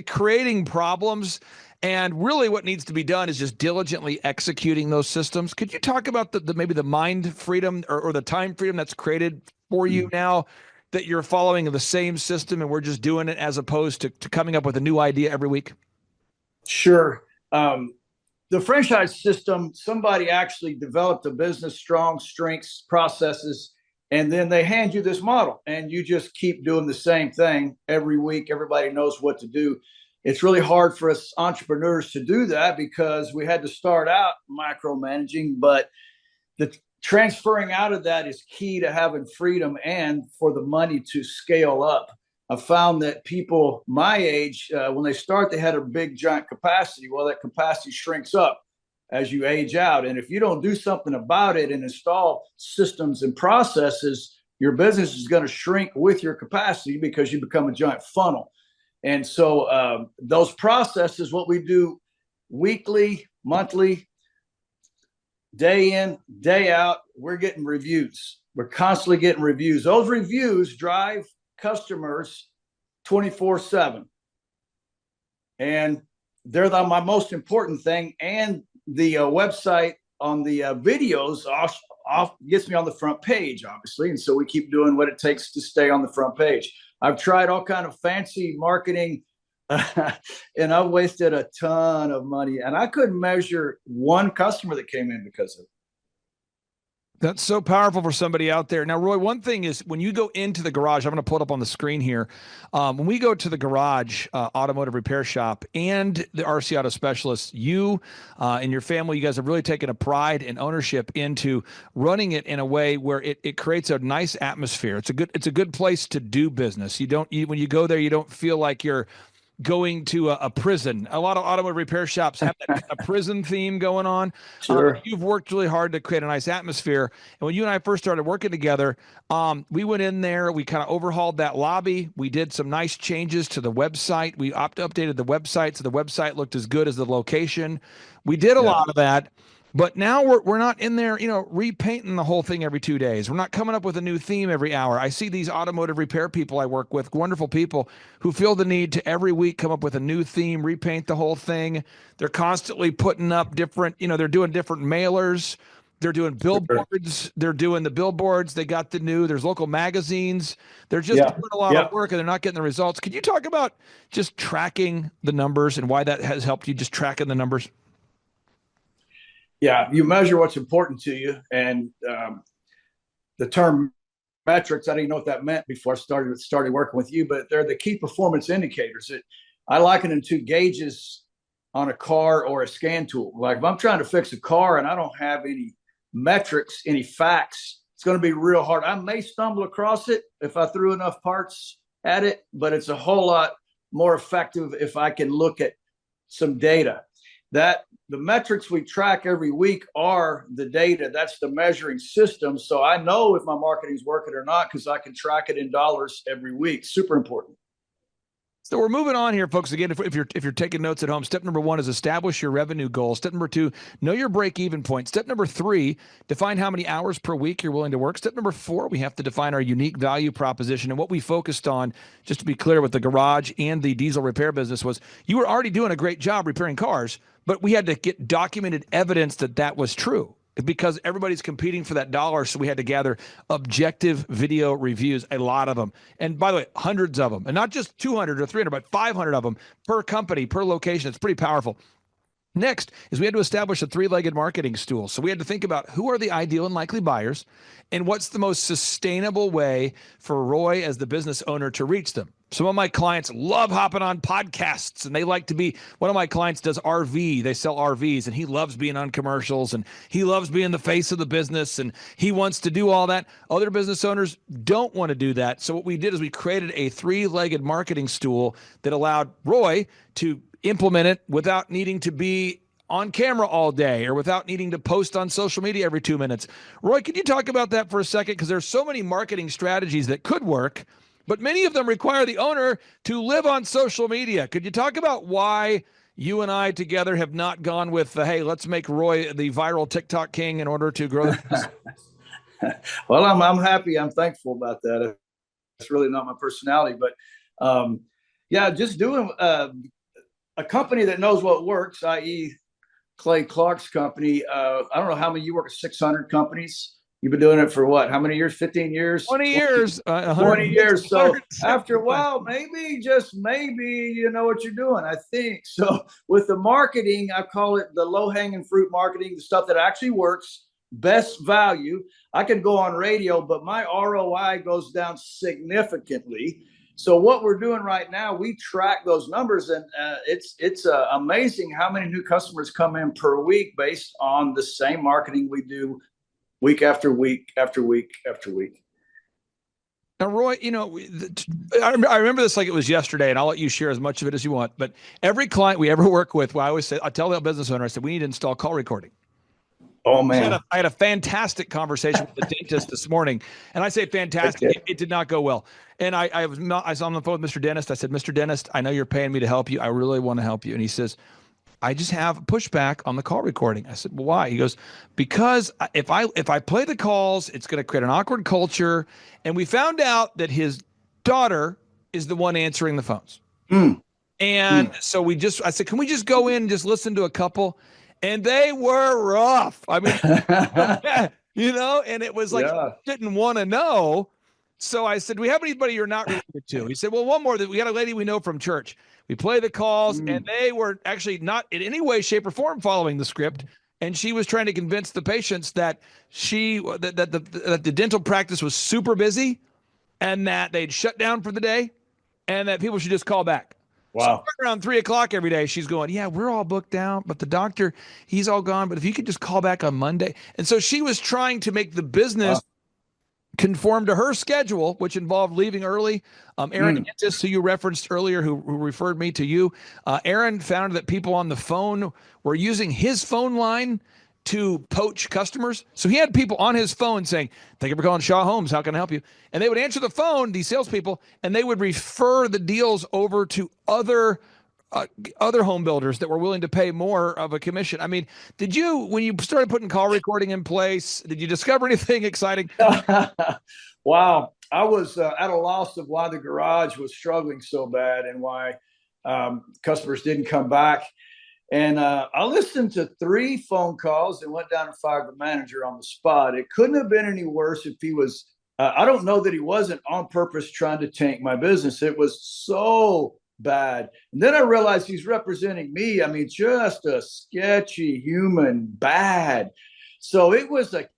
Speaker 11: creating problems. And really what needs to be done is just diligently executing those systems. Could you talk about maybe the mind freedom or the time freedom that's created for you now, that you're following the same system and we're just doing it, as opposed to coming up with a new idea every week?
Speaker 19: Sure. The franchise system, somebody actually developed a business, strong strengths, processes, and then they hand you this model, and you just keep doing the same thing every week. Everybody knows what to do. It's really hard for us entrepreneurs to do that, because we had to start out micromanaging, but the transferring out of that is key to having freedom and for the money to scale up. I found that people my age, when they start, they had a big, giant capacity. Well, that capacity shrinks up as you age out. And if you don't do something about it and install systems and processes, your business is going to shrink with your capacity, because you become a giant funnel. And so those processes, what we do weekly, monthly, day in, day out, we're getting reviews. We're constantly getting reviews. Those reviews drive customers 24/7. And they're my most important thing. And the website on the videos gets me on the front page, obviously. And so we keep doing what it takes to stay on the front page. I've tried all kind of fancy marketing and I've wasted a ton of money. And I couldn't measure one customer that came in because of it.
Speaker 11: That's so powerful for somebody out there. Now, Roy, one thing is, when you go into the garage, I'm going to pull it up on the screen here. When we go to the garage automotive repair shop and the RC Auto Specialists, you and your family, you guys have really taken a pride and ownership into running it in a way where it creates a nice atmosphere. It's a good place to do business. When you go there, you don't feel like you're going to a prison. A lot of automotive repair shops have that kind of prison theme going on.
Speaker 19: Sure.
Speaker 11: You've worked really hard to create a nice atmosphere. And when you and I first started working together, we went in there, we kind of overhauled that lobby. We did some nice changes to the website. We updated the website so the website looked as good as the location. We did a lot of that. But now we're not in there, repainting the whole thing every 2 days. We're not coming up with a new theme every hour. I see these automotive repair people I work with, wonderful people, who feel the need to every week come up with a new theme, repaint the whole thing. They're constantly putting up different, they're doing different mailers. They're doing billboards. They're doing the billboards. They got there's local magazines. They're just doing a lot of work, and they're not getting the results. Could you talk about just tracking the numbers and why that has helped you, just tracking the numbers?
Speaker 19: Yeah, you measure what's important to you. And the term metrics, I didn't know what that meant before I started working with you, but they're the key performance indicators. I liken them to gauges on a car or a scan tool. Like if I'm trying to fix a car and I don't have any metrics, any facts, it's going to be real hard. I may stumble across it if I threw enough parts at it, but it's a whole lot more effective if I can look at some data. That the metrics we track every week are the data. That's the measuring system. So I know if my marketing's working or not because I can track it in dollars every week. Super important.
Speaker 11: So we're moving on here, folks. Again, if you're taking notes at home, step number 1 is establish your revenue goal. Step number 2, know your break-even point. Step number 3, define how many hours per week you're willing to work. Step number 4, we have to define our unique value proposition. And what we focused on, just to be clear, with the garage and the diesel repair business was you were already doing a great job repairing cars, but we had to get documented evidence that that was true, because everybody's competing for that dollar. So we had to gather objective video reviews, a lot of them. And by the way, hundreds of them, and not just 200 or 300, but 500 of them per company, per location. It's pretty powerful. Next is we had to establish a 3-legged marketing stool. So we had to think about who are the ideal and likely buyers and what's the most sustainable way for Roy as the business owner to reach them. Some of my clients love hopping on podcasts, and they like to be, one of my clients does RV. They sell RVs, and he loves being on commercials, and he loves being the face of the business, and he wants to do all that. Other business owners don't want to do that. So what we did is we created a 3-legged marketing stool that allowed Roy to implement it without needing to be on camera all day or without needing to post on social media every 2 minutes. Roy, could you talk about that for a second? Because there's so many marketing strategies that could work, but many of them require the owner to live on social media. Could you talk about why you and I together have not gone with, hey, let's make Roy the viral TikTok king in order to grow the business?
Speaker 19: Well, I'm happy. I'm thankful about that. It's really not my personality, but yeah, just doing a company that knows what works, i.e. Clay Clark's company. I don't know how many, you work at 600 companies. You've been doing it for what? How many years? 15 years?
Speaker 11: 20 years.
Speaker 19: 20 years. So after a while, maybe, just maybe, you know what you're doing, I think. So with the marketing, I call it the low-hanging fruit marketing, the stuff that actually works, best value. I can go on radio, but my ROI goes down significantly. So what we're doing right now, we track those numbers, and it's amazing how many new customers come in per week based on the same marketing we do week after week after week after week.
Speaker 11: Now, Roy, you know, I remember this like it was yesterday, and I'll let you share as much of it as you want. But every client we ever work with, well, I always say, I tell the business owner, I said, we need to install call recording.
Speaker 19: Oh, man.
Speaker 11: I had a fantastic conversation with the dentist this morning, and I say fantastic. It did not go well. And I was on the phone with Mr. Dentist. I said, Mr. Dentist, I know you're paying me to help you. I really want to help you. And he says, I just have pushback on the call recording. I said, well, why? He goes, because if I play the calls, it's going to create an awkward culture. And we found out that his daughter is the one answering the phones. And so I said, can we just go in and just listen to a couple? And they were rough. I mean, you know, and it was like, didn't want to know. So I said, do we have anybody you're not related to? He said, well, one more. We got a lady we know from church. We play the calls, and they were actually not in any way, shape, or form following the script. And she was trying to convince the patients that the dental practice was super busy and that they'd shut down for the day and that people should just call back.
Speaker 19: Wow.
Speaker 11: So around 3:00 every day, she's going, yeah, we're all booked out, but the doctor, he's all gone. But if you could just call back on Monday. And so she was trying to make the business conform to her schedule, which involved leaving early. Aaron Antis, who you referenced earlier, who referred me to you, Aaron found that people on the phone were using his phone line to poach customers. So he had people on his phone saying, thank you for calling Shaw Homes. How can I help you? And they would answer the phone, these salespeople, and they would refer the deals over to other home builders that were willing to pay more of a commission. I mean, when you started putting call recording in place, did you discover anything exciting?
Speaker 19: Wow. I was at a loss of why the garage was struggling so bad and why customers didn't come back. And I listened to 3 phone calls and went down and fired the manager on the spot. It couldn't have been any worse if he was, I don't know that he wasn't on purpose trying to tank my business. It was so bad. And then I realized he's representing me. I mean, just a sketchy human, bad. So it was a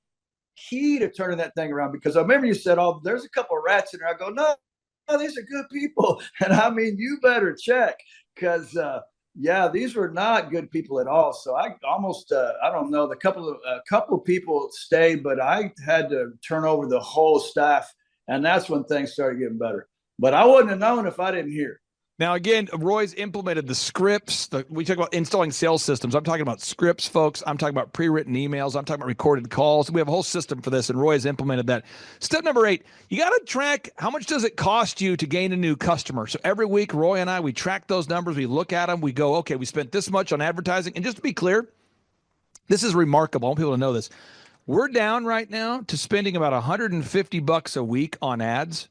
Speaker 19: key to turning that thing around, because I remember you said, oh, there's a couple of rats in there. I go, no, these are good people. And I mean, you better check, because yeah, these were not good people at all. So I almost, I don't know, a couple of people stayed, but I had to turn over the whole staff. And that's when things started getting better. But I wouldn't have known if I didn't hear.
Speaker 11: Now, again, Roy's implemented the scripts. We talk about installing sales systems. I'm talking about scripts, folks. I'm talking about pre-written emails. I'm talking about recorded calls. We have a whole system for this, and Roy has implemented that. Step number 8, you got to track how much does it cost you to gain a new customer. So every week, Roy and I, we track those numbers. We look at them. We go, okay, we spent this much on advertising. And just to be clear, this is remarkable. I want people to know this. We're down right now to spending about $150 a week on ads,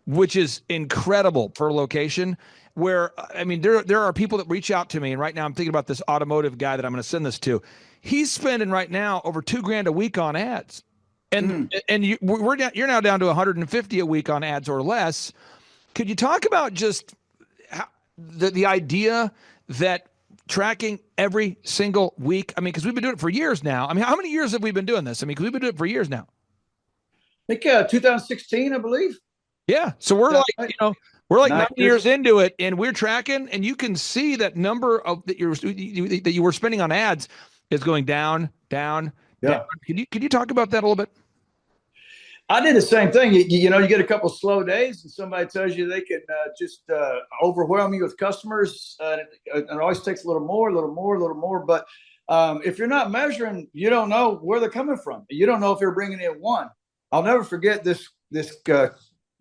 Speaker 11: which is incredible per location. Where, I mean, there are people that reach out to me, and right now I'm thinking about this automotive guy that I'm going to send this to. He's spending right now over $2,000 a week on ads, and you're now down to 150 a week on ads or less. Could you talk about just the idea that tracking every single week? I mean, because we've been doing it for years now. I mean, how many years have we been doing this? I mean, because we've been doing it for years now.
Speaker 19: I think 2016, I believe.
Speaker 11: Yeah. So we're we're like 9 years into it, and we're tracking, and you can see that number of that you were spending on ads is going down. Down. Can you talk about that a little bit?
Speaker 19: I did the same thing. You get a couple of slow days, and somebody tells you they can just overwhelm you with customers. It always takes a little more. But if you're not measuring, you don't know where they're coming from. You don't know if you're bringing in one. I'll never forget this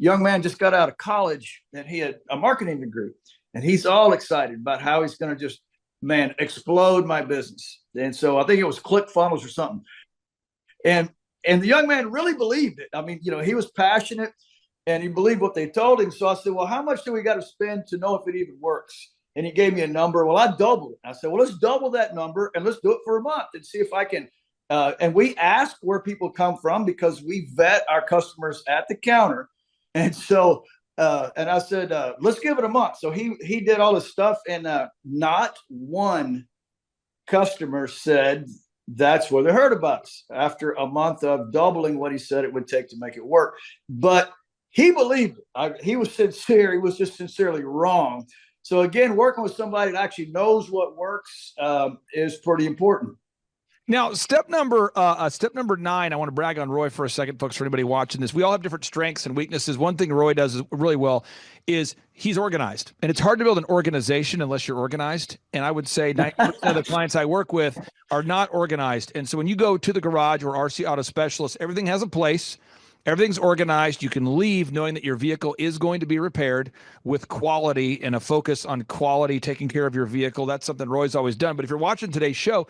Speaker 19: young man just got out of college, and he had a marketing degree, and he's all excited about how he's going to just, explode my business. And so I think it was ClickFunnels or something. And the young man really believed it. I mean, he was passionate, and he believed what they told him. So I said, well, how much do we got to spend to know if it even works? And he gave me a number. Well, I doubled it. I said, well, let's double that number, and let's do it for a month and see if I can. And we ask where people come from, because we vet our customers at the counter. And so, and I said, let's give it a month. So he did all this stuff, and not one customer said that's where they heard about us after a month of doubling what he said it would take to make it work. But he believed it. He was sincere. He was just sincerely wrong. So again, working with somebody that actually knows what works is pretty important.
Speaker 11: Now, step number 9, I want to brag on Roy for a second, folks, for anybody watching this. We all have different strengths and weaknesses. One thing Roy does really well is he's organized. And it's hard to build an organization unless you're organized. And I would say 90% of the clients I work with are not organized. And so when you go to the garage or RC Auto Specialist, everything has a place. Everything's organized. You can leave knowing that your vehicle is going to be repaired with quality and a focus on quality, taking care of your vehicle. That's something Roy's always done. But if you're watching today's show,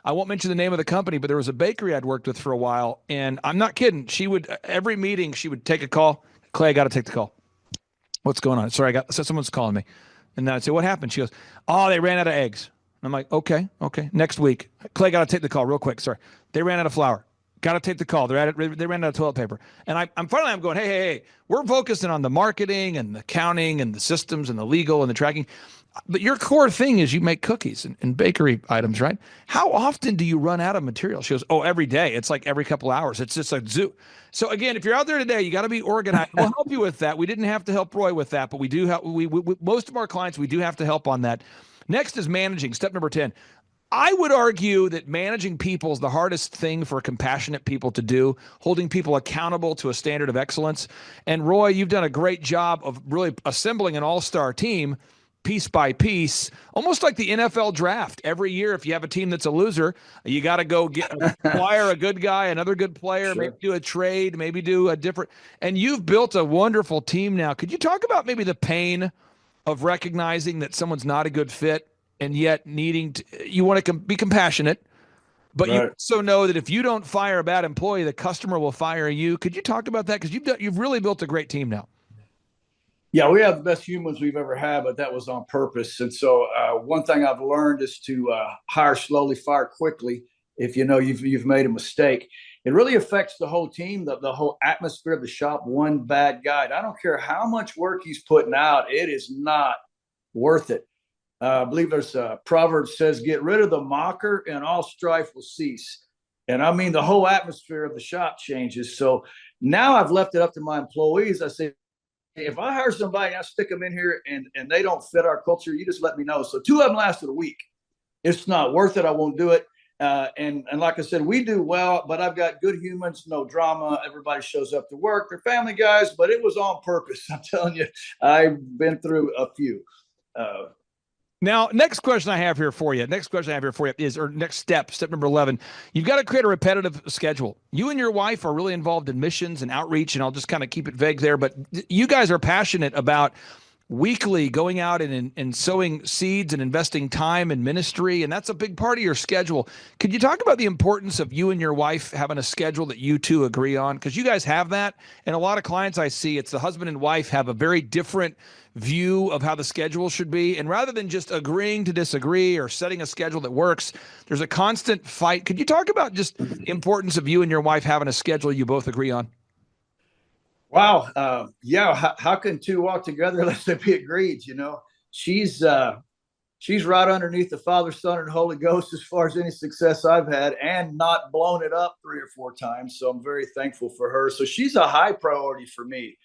Speaker 11: I won't mention the name of the company, but there was a bakery I'd worked with for a while, and I'm not kidding. She would, every meeting, she would take a call. Clay, I got to take the call. What's going on? Sorry, someone's calling me. And then I'd say, what happened? She goes, oh, they ran out of eggs. And I'm like, okay. Next week. Clay, got to take the call real quick. Sorry. They ran out of flour. Got to take the call. They ran out of toilet paper. And I'm going, hey, we're focusing on the marketing and the accounting and the systems and the legal and the tracking. But your core thing is you make cookies and bakery items, right? How often do you run out of material? She goes, oh, every day. It's like every couple hours. It's just like zoo. So again, if you're out there today, you got to be organized. We'll help you with that. We didn't have to help Roy with that, but we do have, we most of our clients, we do have to help on that. Next is managing. Step number 10. I would argue that managing people is the hardest thing for compassionate people to do, holding people accountable to a standard of excellence. And Roy, you've done a great job of really assembling an all-star team piece by piece, almost like the NFL draft. Every year, if you have a team that's a loser, you got to go acquire a good guy, another good player, maybe do a trade, maybe do a different. And you've built a wonderful team now. Could you talk about maybe the pain of recognizing that someone's not a good fit and yet needing to, you want to be compassionate, but you also know that if you don't fire a bad employee, the customer will fire you. Could you talk about that? Because you've really built a great team now.
Speaker 19: Yeah, we have the best humans we've ever had, but that was on purpose. And so one thing I've learned is to hire slowly, fire quickly. If you know you've made a mistake, it really affects the whole team, the whole atmosphere of the shop. One bad guy, I don't care how much work he's putting out, it is not worth it. I believe there's a proverb says, get rid of the mocker and all strife will cease. And I mean, the whole atmosphere of the shop changes. So now I've left it up to my employees. I say, if I hire somebody, I stick them in here and they don't fit our culture, you just let me know. So 2 of them lasted a week. It's not worth it. I won't do it. And like I said, we do well, but I've got good humans, no drama. Everybody shows up to work. They're family guys, but it was on purpose. I'm telling you, I've been through a few.
Speaker 11: Now, next question I have here for you. Is, or next step number 11. You've got to create a repetitive schedule. You and your wife are really involved in missions and outreach, and I'll just kind of keep it vague there, but you guys are passionate about weekly going out and sowing seeds and investing time in ministry, and that's a big part of your schedule. Could you talk about the importance of you and your wife having a schedule that you two agree on? Because you guys have that, and a lot of clients I see, it's the husband and wife have a very different view of how the schedule should be, and rather than just agreeing to disagree or setting a schedule that works, there's a constant fight. Could you talk about just the importance of you and your wife having a schedule you both agree on?
Speaker 19: Wow. Yeah. How can two walk together unless they be agreed? You know, she's right underneath the Father, Son, and Holy Ghost as far as any success I've had, and not blown it up 3 or 4 times. So I'm very thankful for her. So she's a high priority for me.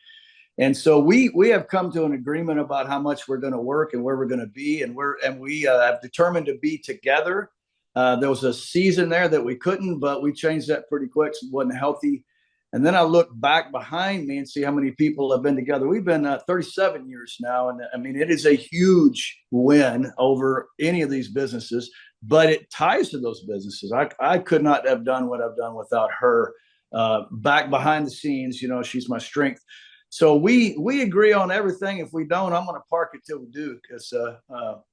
Speaker 19: And so we have come to an agreement about how much we're going to work and where we're going to be, and we have determined to be together. There was a season there that we couldn't, but we changed that pretty quick. So it wasn't healthy. And then I look back behind me and see how many people have been together. We've been 37 years now. And I mean, it is a huge win over any of these businesses, but it ties to those businesses. I could not have done what I've done without her back behind the scenes. You know, she's my strength. So we agree on everything. If we don't, I'm going to park it till we do, because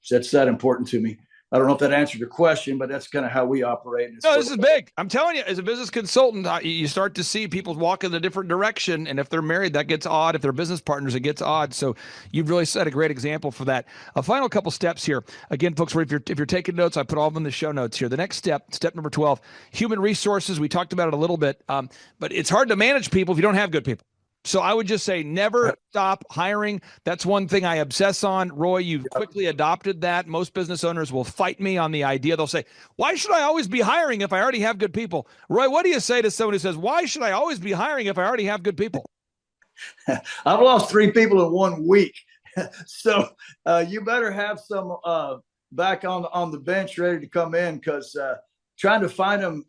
Speaker 19: that's that important to me. I don't know if that answered your question, but that's kind of how we operate.
Speaker 11: No, this is big. I'm telling you, as a business consultant, you start to see people walk in a different direction. And if they're married, that gets odd. If they're business partners, it gets odd. So you've really set a great example for that. A final couple steps here. Again, folks, if you're taking notes, I put all of them in the show notes here. The next step number 12, human resources. We talked about it a little bit, but it's hard to manage people if you don't have good people. So I would just say never stop hiring. That's one thing I obsess on. Roy, you've quickly adopted that. Most business owners will fight me on the idea. They'll say, why should I always be hiring if I already have good people? Roy, what do you say to someone who says, why should I always be hiring if I already have good people?
Speaker 19: I've lost 3 people in 1 week. So you better have some back on the bench ready to come in, because trying to find them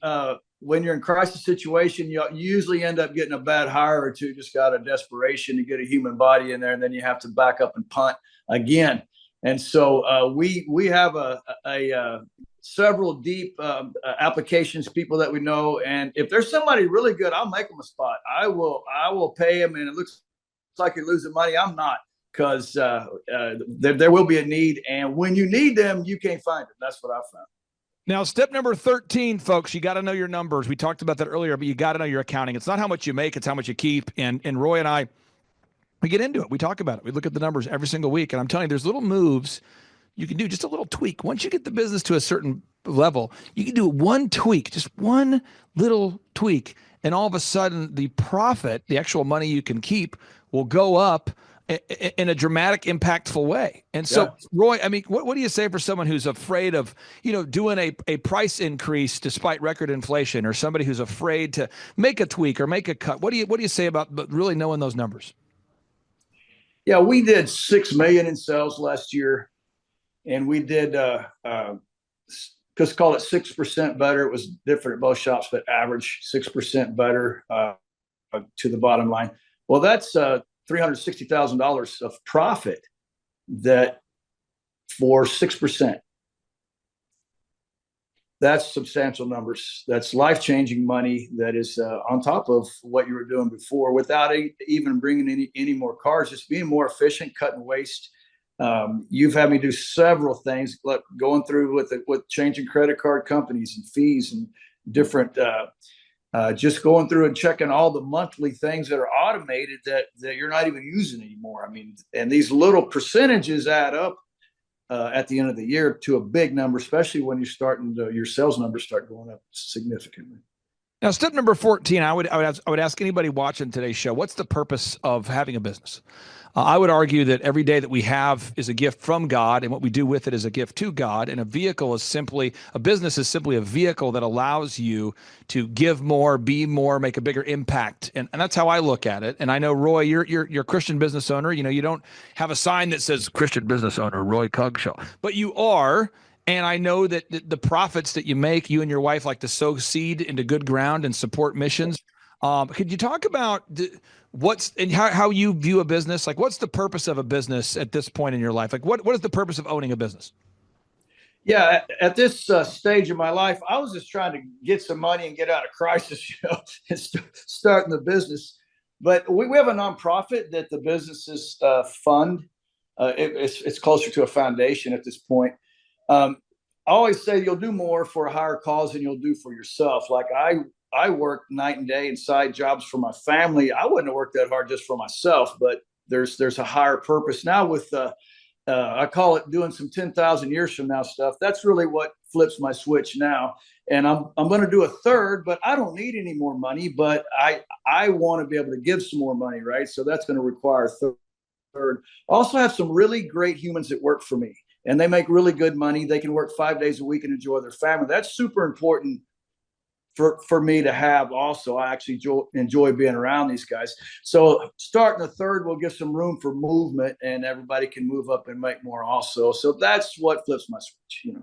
Speaker 19: when you're in crisis situation, you usually end up getting a bad hire or two, just out of desperation to get a human body in there, and then you have to back up and punt again. And so we have a several deep applications, people that we know, and if there's somebody really good, I'll make them a spot. I will pay them, and it looks like you're losing money. I'm not, because there will be a need, and when you need them, you can't find them. That's what I found.
Speaker 11: Now, step number 13, folks, you got to know your numbers. We talked about that earlier, but you got to know your accounting. It's not how much you make, it's how much you keep. And Roy and I, we get into it. We talk about it. We look at the numbers every single week. And I'm telling you, there's little moves you can do, just a little tweak. Once you get the business to a certain level, you can do one tweak, just one little tweak. And all of a sudden, the profit, the actual money you can keep, will go up in a dramatic, impactful way. And so, Roy, I mean, what do you say for someone who's afraid of, doing a price increase despite record inflation, or somebody who's afraid to make a tweak or make a cut? What do you say about really knowing those numbers?
Speaker 19: Yeah, we did $6 million in sales last year, and we did just call it 6% better. It was different at both shops, but average 6% better to the bottom line. Well, that's $360,000 of profit that for 6%. That's substantial numbers. That's life-changing money that is on top of what you were doing before, without even bringing any more cars, just being more efficient, cutting waste. You've had me do several things, like going through with changing credit card companies and fees and different just going through and checking all the monthly things that are automated that you're not even using anymore. I mean, and these little percentages add up at the end of the year to a big number, especially when you're starting your sales numbers start going up significantly.
Speaker 11: Now, step number 14, I would ask anybody watching today's show, what's the purpose of having a business? I would argue that every day that we have is a gift from God, and what we do with it is a gift to God. And a business is simply a vehicle that allows you to give more, be more, make a bigger impact. And that's how I look at it. And I know, Roy, you're a Christian business owner. You don't have a sign that says Christian business owner, Roy Cogshaw, but you are. And I know that the profits that you make, you and your wife like to sow seed into good ground and support missions. Could you talk about how you view a business? Like, what's the purpose of a business at this point in your life? Like, what is the purpose of owning a business?
Speaker 19: Yeah, at this stage of my life, I was just trying to get some money and get out of crisis, and starting the business. But we have a nonprofit that the businesses fund. It's closer to a foundation at this point. I always say you'll do more for a higher cause than you'll do for yourself. Like I work night and day and side jobs for my family. I wouldn't have worked that hard just for myself, but there's a higher purpose now with I call it doing some 10,000 years from now stuff. That's really what flips my switch now. And I'm going to do a third, but I don't need any more money, but I want to be able to give some more money. Right. So that's going to require a third. I also have some really great humans that work for me, and they make really good money. They can work 5 days a week and enjoy their family. That's super important for me to have. Also, I actually enjoy being around these guys. So starting a third will give some room for movement, and everybody can move up and make more also. So that's what flips my switch,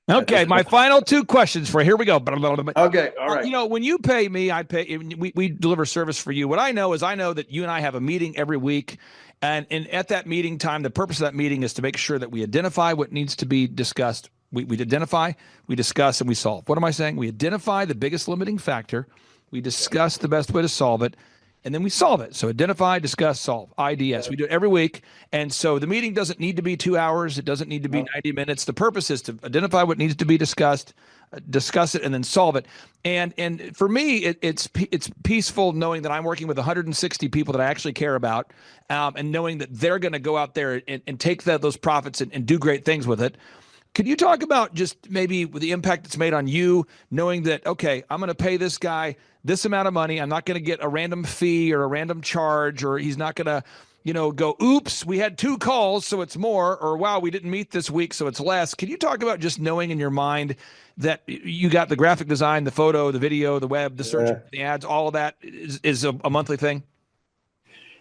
Speaker 11: Okay, my final two questions for you. Here we go.
Speaker 19: Okay, all right.
Speaker 11: When you pay me, I pay. We deliver service for you. What I know that you and I have a meeting every week, and at that meeting time, the purpose of that meeting is to make sure that we identify what needs to be discussed. We identify, we discuss, and we solve. What am I saying? We identify the biggest limiting factor, we discuss the best way to solve it, and then we solve it. So identify, discuss, solve, IDS. We do it every week. And so the meeting doesn't need to be 2 hours. It doesn't need to be 90 minutes. The purpose is to identify what needs to be discussed, discuss it, and then solve it. And for me, it's peaceful knowing that I'm working with 160 people that I actually care about, and knowing that they're going to go out there and take those profits and do great things with it. Could you talk about just maybe the impact it's made on you, knowing that, okay, I'm going to pay this guy this amount of money. I'm not going to get a random fee or a random charge, or he's not going to, go, oops, we had 2 calls, so it's more, or wow, we didn't meet this week, so it's less. Can you talk about just knowing in your mind that you got the graphic design, the photo, the video, the web, the search, the ads, all of that is a monthly thing?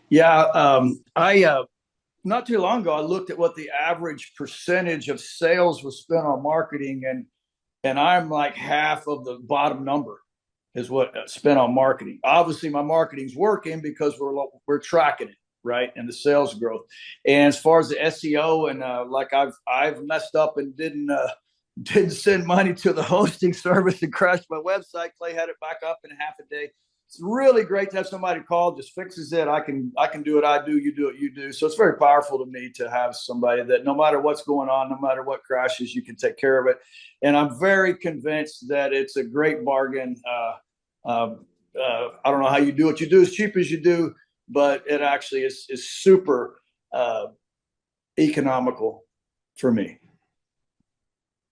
Speaker 19: Yeah. Not too long ago, I looked at what the average percentage of sales was spent on marketing, and I'm like half of the bottom number is what spent on marketing. Obviously, my marketing's working because we're tracking it, right, and the sales growth. And as far as the SEO, and I've messed up and didn't send money to the hosting service and crashed my website. Clay had it back up in half a day. It's really great to have somebody call, just fixes it. I can do it. I do. You do it. You do. So it's very powerful to me to have somebody that no matter what's going on, no matter what crashes, you can take care of it. And I'm very convinced that it's a great bargain. I don't know how you do what you do as cheap as you do, but it actually is super economical for me.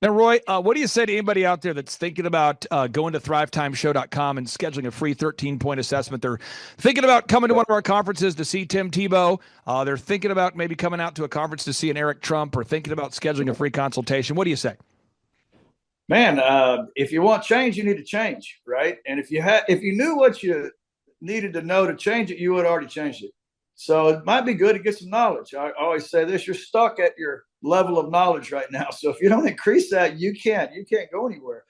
Speaker 11: Now, Roy, what do you say to anybody out there that's thinking about going to thrivetimeshow.com and scheduling a free 13-point assessment? They're thinking about coming to one of our conferences to see Tim Tebow. They're thinking about maybe coming out to a conference to see an Eric Trump, or thinking about scheduling a free consultation. What do you say?
Speaker 19: Man, if you want change, you need to change, right? And if you knew what you needed to know to change it, you would have already changed it. So it might be good to get some knowledge. I always say this: you're stuck at your level of knowledge right now. So if you don't increase that, you can't go anywhere.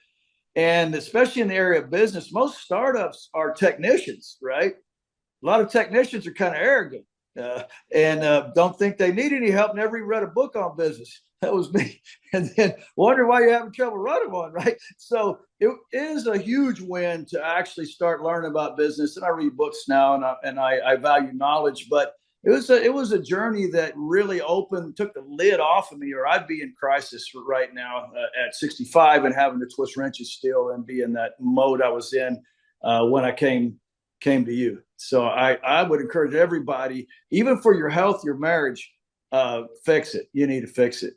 Speaker 19: And especially in the area of business, most startups are technicians, right? A lot of technicians are kind of arrogant and don't think they need any help. Never even read a book on business. That was me. And then wonder why you're having trouble running one, right? So it is a huge win to actually start learning about business. And I read books now, and I value knowledge, but it was a journey that really took the lid off of me, or I'd be in crisis right now at 65 and having to twist wrenches still and be in that mode I was in when I came to you. So I would encourage everybody, even for your health, your marriage, fix it. You need to fix it.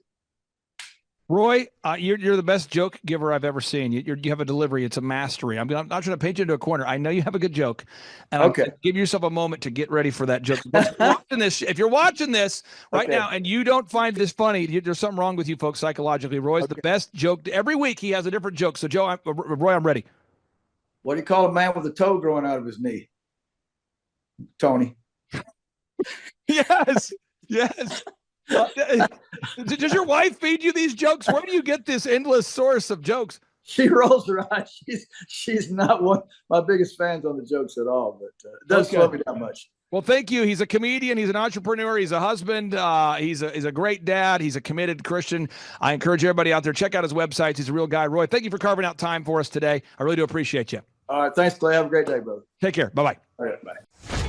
Speaker 11: Roy, you're the best joke giver I've ever seen. You have a delivery. It's a mastery. I'm not trying to paint you into a corner. I know you have a good joke. And okay. Give yourself a moment to get ready for that joke. If you're watching this right now and you don't find this funny, there's something wrong with you folks psychologically. Roy's the best joke. Every week he has a different joke. So, Roy, I'm ready.
Speaker 19: What do you call a man with a toe growing out of his knee? Tony.
Speaker 11: Yes. Does your wife feed you these jokes? Where do you get this endless source of jokes?
Speaker 19: She rolls her eyes. She's not one of my biggest fans on the jokes at all, but it doesn't slow me down much.
Speaker 11: Well, thank you. He's a comedian. He's an entrepreneur. He's a husband. He's a great dad. He's a committed Christian. I encourage everybody out there, check out his websites. He's a real guy. Roy, thank you for carving out time for us today. I really do appreciate you.
Speaker 19: All right. Thanks, Clay. Have a great day, brother.
Speaker 11: Take care. Bye-bye.
Speaker 19: All right. Bye.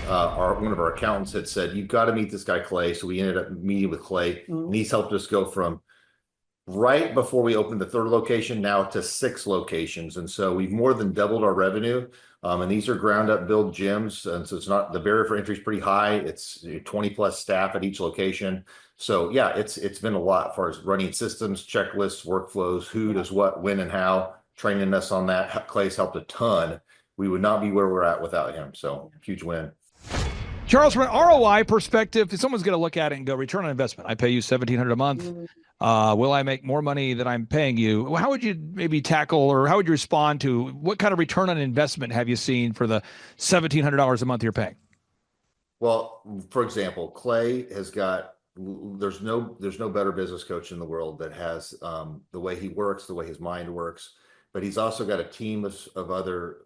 Speaker 20: One of our accountants had said, you've got to meet this guy, Clay. So we ended up meeting with Clay, and he's helped us go from right before we opened the third location now to 6 locations. And so we've more than doubled our revenue. And these are ground up build gyms. And so it's not, the barrier for entry is pretty high. It's 20 plus staff at each location. So yeah, it's been a lot as far as running systems, checklists, workflows, who does what, when and how, training us on that. Clay's helped a ton. We would not be where we're at without him. So huge win.
Speaker 11: Charles, from an ROI perspective, if someone's going to look at it and go, return on investment, I pay you $1,700 a month. Will I make more money than I'm paying you? How would you maybe tackle, or how would you respond to what kind of return on investment have you seen for the $1,700 a month you're paying?
Speaker 20: Well, for example, Clay has got, there's no better business coach in the world that has the way he works, the way his mind works. But he's also got a team of other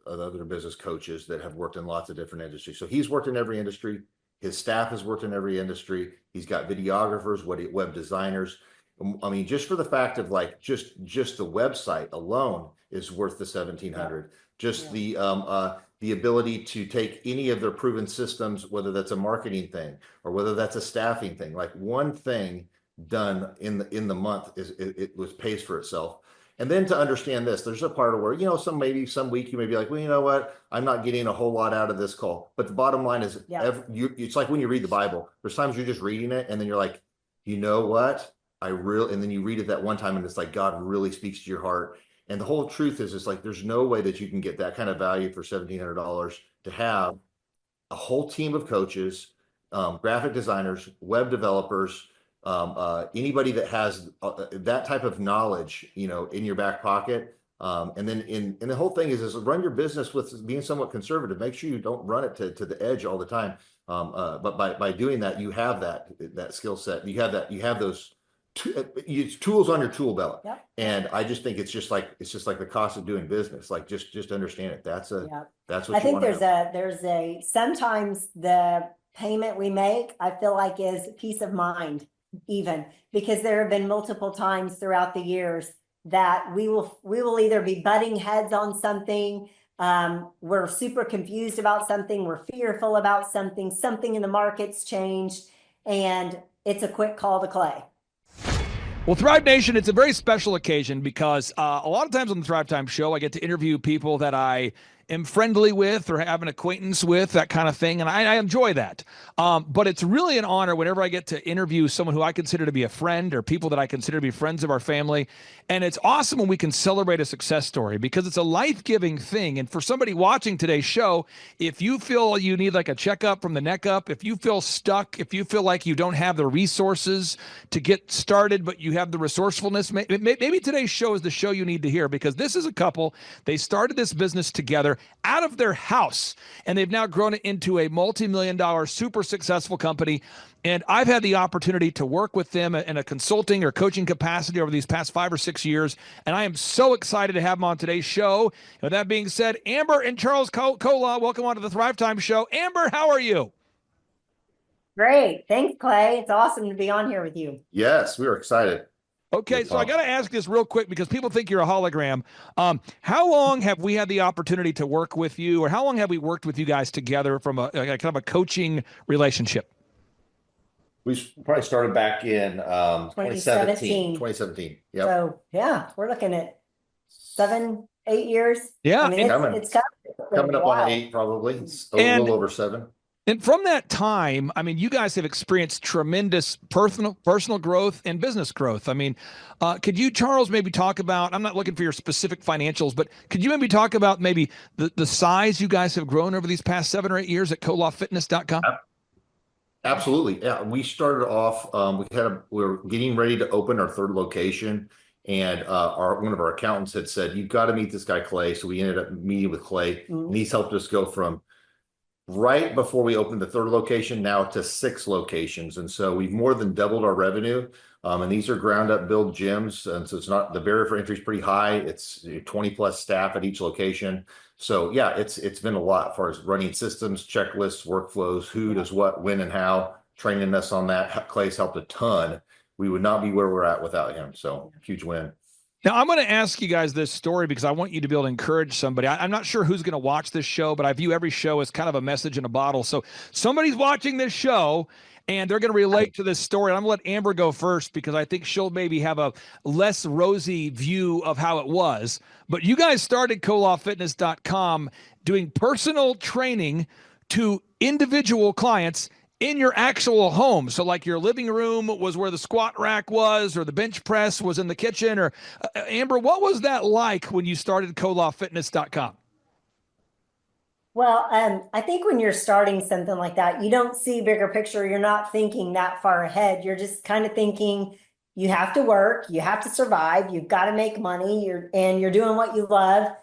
Speaker 20: business coaches that have worked in lots of different industries. So he's worked in every industry. His staff has worked in every industry. He's got videographers, web designers. I mean, just for the fact of like just the website alone is worth the $1,700. Just the ability to take any of their proven systems, whether that's a marketing thing or whether that's a staffing thing, like one thing done in the month it pays for itself. And then to understand this, there's a part of where, some week you may be like, well, you know what? I'm not getting a whole lot out of this call. But the bottom line is, it's like when you read the Bible, there's times you're just reading it and then you're like, you know what? And then you read it that one time and it's like, God really speaks to your heart. And the whole truth is, it's like, there's no way that you can get that kind of value for $1,700 to have a whole team of coaches, graphic designers, web developers, anybody that has that type of knowledge, in your back pocket. And the whole thing is run your business with being somewhat conservative. Make sure you don't run it to the edge all the time. But by doing that, you have that skill set. You have those tools on your tool belt. Yep. And I just think it's just like the cost of doing business. Like just understand it. That's what
Speaker 21: I think there's sometimes the payment we make, I feel like, is peace of mind, even because there have been multiple times throughout the years that we will either be butting heads on something. We're super confused about something. We're fearful about something in the market's changed, and it's a quick call to Clay.
Speaker 11: Well, Thrive Nation, it's a very special occasion because a lot of times on the Thrivetime show, I get to interview people that I am friendly with or have an acquaintance with, that kind of thing, and I enjoy that. But it's really an honor whenever I get to interview someone who I consider to be a friend or people that I consider to be friends of our family. And it's awesome when we can celebrate a success story because it's a life-giving thing. And for somebody watching today's show, if you feel you need like a checkup from the neck up, if you feel stuck, if you feel like you don't have the resources to get started, but you have the resourcefulness, maybe today's show is the show you need to hear, because this is a couple. They started this business together out of their house, and they've now grown it into a multi-million-dollar, super successful company. And I've had the opportunity to work with them in a consulting or coaching capacity over these past 5 or 6 years, and I am so excited to have them on today's show. And with that being said, Amber and Charles Cola, welcome on to the Thrivetime show. Amber, how are you?
Speaker 21: Great. Thanks, Clay. It's awesome to be on here with you.
Speaker 20: Yes, we are excited.
Speaker 11: Okay, so I got to ask this real quick because people think you're a hologram. How long have we had the opportunity to work with you, or how long have we worked with you guys together from a kind of a coaching relationship?
Speaker 20: We probably started back in 2017. 2017. Yep.
Speaker 21: So yeah, we're looking at 7-8 years.
Speaker 11: Yeah,
Speaker 21: I mean, it's
Speaker 20: coming up on 8 probably. It's a little over 7.
Speaker 11: And from that time, I mean, you guys have experienced tremendous personal growth and business growth. I mean, could you, Charles, maybe talk about, I'm not looking for your specific financials, but could you maybe talk about maybe the size you guys have grown over these past 7 or 8 years at colafitness.com?
Speaker 20: Absolutely. Yeah. We started off, we were getting ready to open our 3rd location, and one of our accountants had said, you've got to meet this guy, Clay. So we ended up meeting with Clay, and he's helped us go from right before we opened the third location, now to 6 locations. And so we've more than doubled our revenue. And these are ground up build gyms. And so it's not, the barrier for entry is pretty high. It's 20 plus staff at each location. So yeah, it's been a lot as far as running systems, checklists, workflows, who does what, when and how, training us on that. Clay's helped a ton. We would not be where we're at without him. So huge win.
Speaker 11: Now, I'm going to ask you guys this story because I want you to be able to encourage somebody. I'm not sure who's going to watch this show, but I view every show as kind of a message in a bottle. So somebody's watching this show and they're going to relate to this story. I'm going to let Amber go first because I think she'll maybe have a less rosy view of how it was. But you guys started kolawfitness.com doing personal training to individual clients in your actual home. So like your living room was where the squat rack was, or the bench press was in the kitchen, or Amber, what was that like when you started kolawfitness.com?
Speaker 21: Well, I think when you're starting something like that, you don't see bigger picture. You're not thinking that far ahead. You're just kind of thinking you have to work, you have to survive, you've got to make money, you're doing what you love.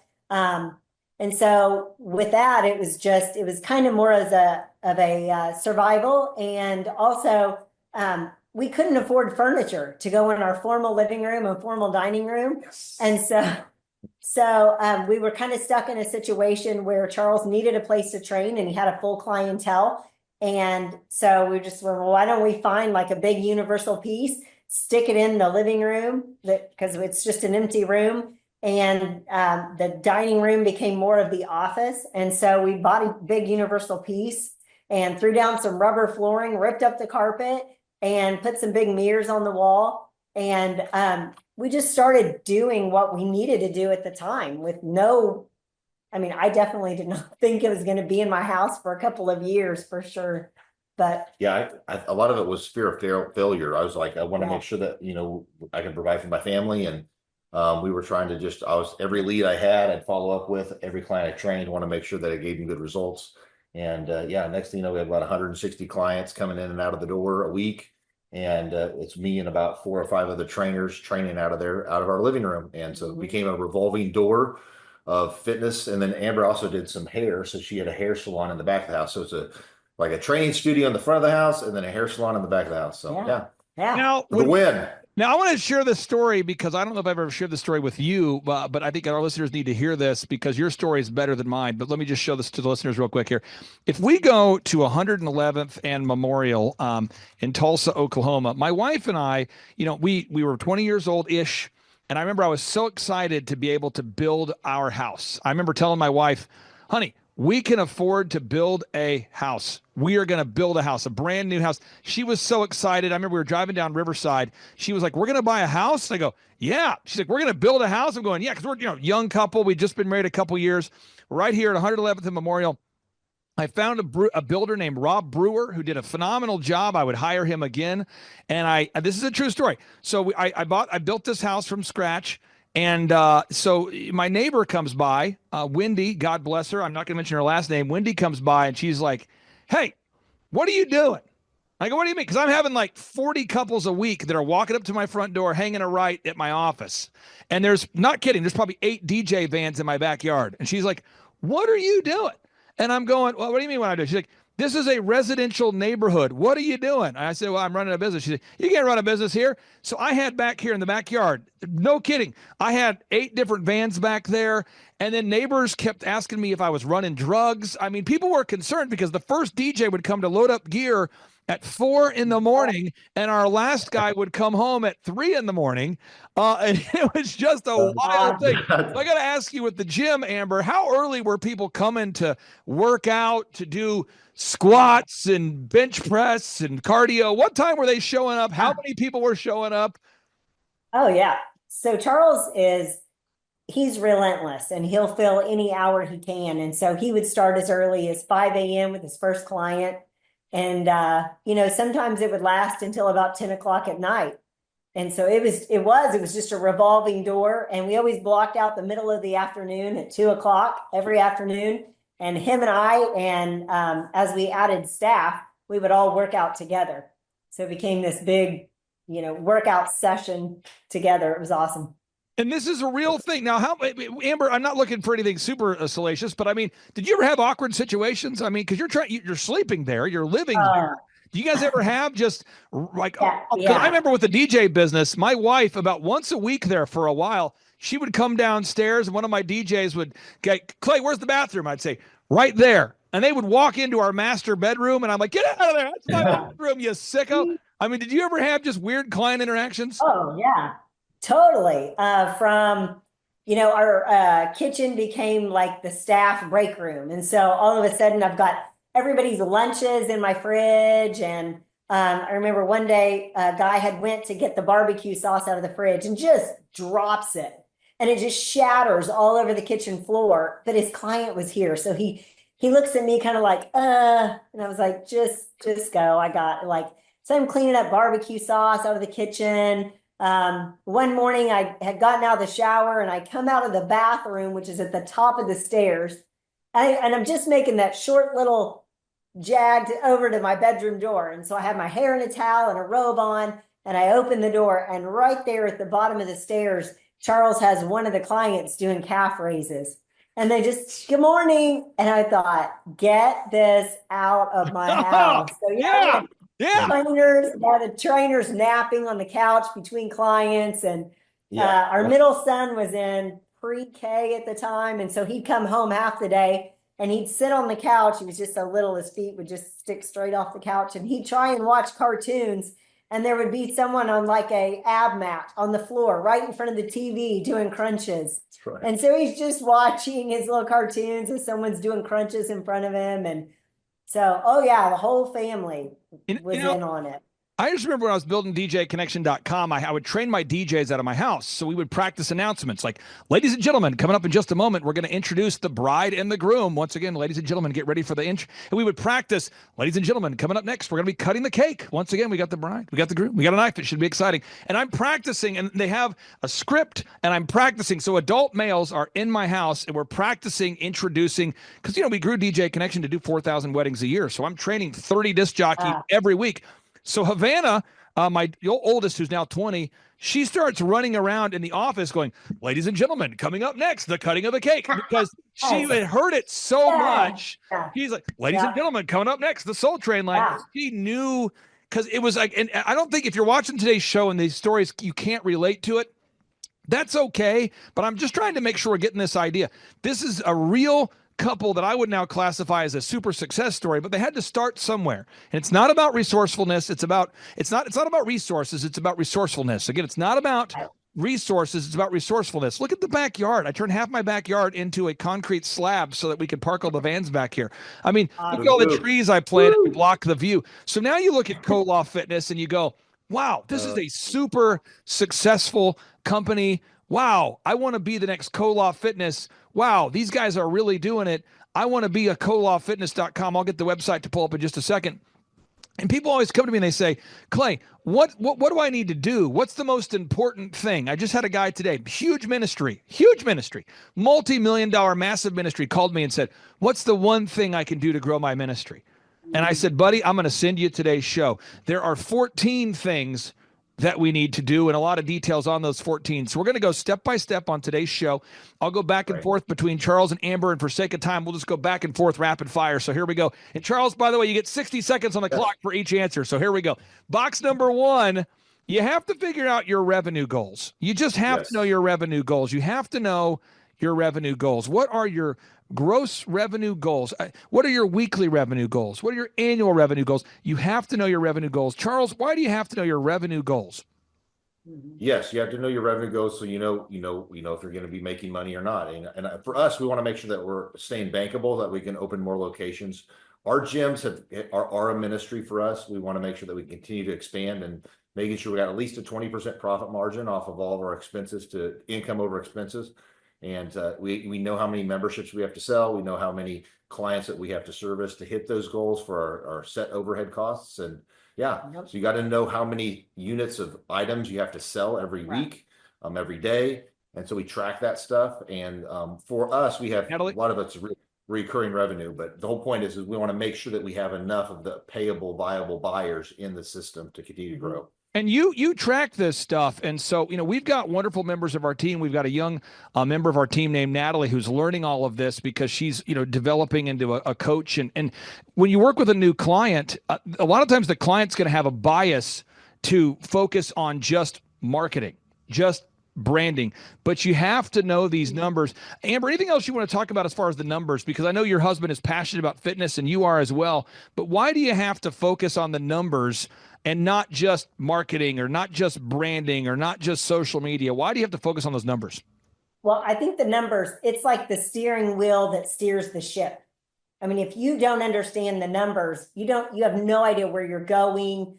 Speaker 21: And so with that, it was kind of more as a survival. And also, we couldn't afford furniture to go in our formal living room and formal dining room. Yes. And so we were kind of stuck in a situation where Charles needed a place to train and he had a full clientele. And so we just were, well, why don't we find like a big universal piece, stick it in the living room because it's just an empty room. And the dining room became more of the office. And so we bought a big universal piece and threw down some rubber flooring, ripped up the carpet, and put some big mirrors on the wall. And we just started doing what we needed to do at the time with I definitely did not think it was going to be in my house for a couple of years for sure. But
Speaker 20: yeah, a lot of it was fear of failure. I was like, I want to make sure that, I can provide for my family. And we were trying to every lead I had, I'd follow up with every client I trained, want to make sure that I gave them good results. And next thing you know, we have about 160 clients coming in and out of the door a week. And it's me and about 4 or 5 other trainers training out of our living room. And so it became a revolving door of fitness. And then Amber also did some hair. So she had a hair salon in the back of the house. So it's like a training studio in the front of the house and then a hair salon in the back of the house. So yeah.
Speaker 11: Now,
Speaker 20: the win.
Speaker 11: Now, I want to share this story because I don't know if I've ever shared this story with you, but I think our listeners need to hear this because your story is better than mine. But let me just show this to the listeners real quick here. If we go to 111th and Memorial in Tulsa, Oklahoma, my wife and I, we were 20 years old-ish, and I remember I was so excited to be able to build our house. I remember telling my wife, honey, we can afford to build a house. We are going to build a house, a brand new house. She was so excited. I remember we were driving down Riverside. She was like, we're going to buy a house? I go, yeah. She's like, we're going to build a house? I'm going, yeah, because we're young couple. We'd just been married a couple years. Right here at 111th and Memorial, I found a builder named Rob Brewer who did a phenomenal job. I would hire him again. And this is a true story. So I built this house from scratch. And so my neighbor comes by, Wendy, God bless her. I'm not going to mention her last name. Wendy comes by and she's like, hey, what are you doing? I go, what do you mean? Because I'm having like 40 couples a week that are walking up to my front door, hanging a right at my office. And there's probably 8 DJ vans in my backyard. And she's like, what are you doing? And I'm going, well, what do you mean what I do? She's like, this is a residential neighborhood. What are you doing? And I said, well, I'm running a business. She said, you can't run a business here. So I had back here in the backyard, no kidding, I had 8 different vans back there. And then neighbors kept asking me if I was running drugs. I mean, people were concerned because the first DJ would come to load up gear at 4 in the morning, and our last guy would come home at 3 in the morning. And it was just a wild thing. So I got to ask you with the gym, Amber, how early were people coming to work out, to do squats and bench press and cardio? What time were they showing up? How many people were showing up?
Speaker 21: Oh, yeah. So Charles he's relentless and he'll fill any hour he can. And so he would start as early as 5 a.m. with his first client. And, sometimes it would last until about 10 o'clock at night. And so it was just a revolving door. And we always blocked out the middle of the afternoon at 2 o'clock every afternoon. And him and I, and as we added staff, we would all work out together. So it became this big, workout session together. It was awesome.
Speaker 11: And this is a real thing. Now, Amber, I'm not looking for anything super salacious, but I mean, did you ever have awkward situations? I mean, because you're sleeping there, you're living there. Do you guys ever have just like, because I remember with the DJ business, my wife about once a week there for a while, she would come downstairs and one of my DJs would get, Clay, where's the bathroom? I'd say, right there. And they would walk into our master bedroom and I'm like, get out of there. That's my bathroom, you sicko. I mean, did you ever have just weird client interactions?
Speaker 21: Oh, yeah, totally. From, our kitchen became like the staff break room. And so all of a sudden I've got everybody's lunches in my fridge. And I remember one day a guy had went to get the barbecue sauce out of the fridge and just drops it. And it just shatters all over the kitchen floor. But his client was here. So he looks at me kind of like, and I was like, just go. I got like, so I'm cleaning up barbecue sauce out of the kitchen. One morning I had gotten out of the shower and I come out of the bathroom, which is at the top of the stairs. And I'm just making that short little jag over to my bedroom door. And so I have my hair in a towel and a robe on, and I open the door, and right there at the bottom of the stairs, Charles has one of the clients doing calf raises. And they just, good morning. And I thought, get this out of my house. So the trainers napping on the couch between clients. And our middle son was in pre-K at the time. And so he'd come home half the day and he'd sit on the couch. He was just so little, his feet would just stick straight off the couch. And he'd try and watch cartoons. And there would be someone on like a ab mat on the floor right in front of the TV doing crunches. That's right. And so he's just watching his little cartoons as someone's doing crunches in front of him. And so, the whole family was in on it.
Speaker 11: I just remember when I was building DJConnection.com, I would train my DJs out of my house. So we would practice announcements like, ladies and gentlemen, coming up in just a moment, we're going to introduce the bride and the groom. Once again, ladies and gentlemen, get ready for the intro. And we would practice, ladies and gentlemen, coming up next, we're going to be cutting the cake. Once again, we got the bride, we got the groom, we got a knife. It should be exciting. And I'm practicing, and they have a script, and I'm practicing. So adult males are in my house, and we're practicing introducing, because, we grew DJ Connection to do 4,000 weddings a year. So I'm training 30 disc jockeys every week. So Havana, my oldest, who's now 20, she starts running around in the office going, ladies and gentlemen, coming up next, the cutting of the cake, because she had heard it so much. She's like, ladies and gentlemen, coming up next, the Soul Train line. She knew, because it was like, and I don't think if you're watching today's show and these stories, you can't relate to it. That's okay. But I'm just trying to make sure we're getting this idea. This is a real couple that I would now classify as a super success story, but they had to start somewhere. And it's not about resourcefulness. It's not about resources. It's about resourcefulness. Again, it's not about resources. It's about resourcefulness. Look at the backyard. I turned half my backyard into a concrete slab so that we could park all the vans back here. I mean, look at all the trees I planted to block the view. So now you look at Co-Law Fitness and you go, wow, this is a super successful company. Wow, I want to be the next Co-Law Fitness. Wow, these guys are really doing it. I want to be a colawfitness.com. I'll get the website to pull up in just a second. And people always come to me and they say, Clay, what do I need to do? What's the most important thing? I just had a guy today, huge ministry, multi-million-dollar, massive ministry, called me and said, what's the one thing I can do to grow my ministry? And I said, buddy, I'm going to send you today's show. There are 14 things that we need to do, and a lot of details on those 14. So we're going to go step by step on today's show. I'll go back and forth between Charles and Amber, and for sake of time, we'll just go back and forth rapid fire. So here we go. And Charles, by the way, you get 60 seconds on the clock for each answer. So here we go. Box number one, you have to figure out your revenue goals. You just have to know your revenue goals. You have to know your revenue goals. What are your gross revenue goals? What are your weekly revenue goals? What are your annual revenue goals? You have to know your revenue goals. Charles, why do you have to know your revenue goals?
Speaker 20: Yes, you have to know your revenue goals so you know if you're going to be making money or not. And for us, we want to make sure that we're staying bankable, that we can open more locations. Our gyms are a ministry for us. We want to make sure that we continue to expand and making sure we got at least a 20% profit margin off of all of our expenses to income over expenses. And we know how many memberships we have to sell. We know how many clients that we have to service to hit those goals for our set overhead costs. And so you got to know how many units of items you have to sell every week, every day. And so we track that stuff. And for us, we have a lot of it's recurring revenue. But the whole point is we want to make sure that we have enough of the payable, viable buyers in the system to continue to grow.
Speaker 11: And you track this stuff, and so we've got wonderful members of our team. We've got a young member of our team named Natalie who's learning all of this because she's developing into a coach. And when you work with a new client, a lot of times the client's going to have a bias to focus on just marketing, just branding, but you have to know these numbers. Amber, anything else you want to talk about as far as the numbers? Because I know your husband is passionate about fitness and you are as well, but why do you have to focus on the numbers and not just marketing or not just branding or not just social media? Why do you have to focus on those numbers?
Speaker 21: Well, I think the numbers, it's like the steering wheel that steers the ship. I mean, if you don't understand the numbers, you have no idea where you're going.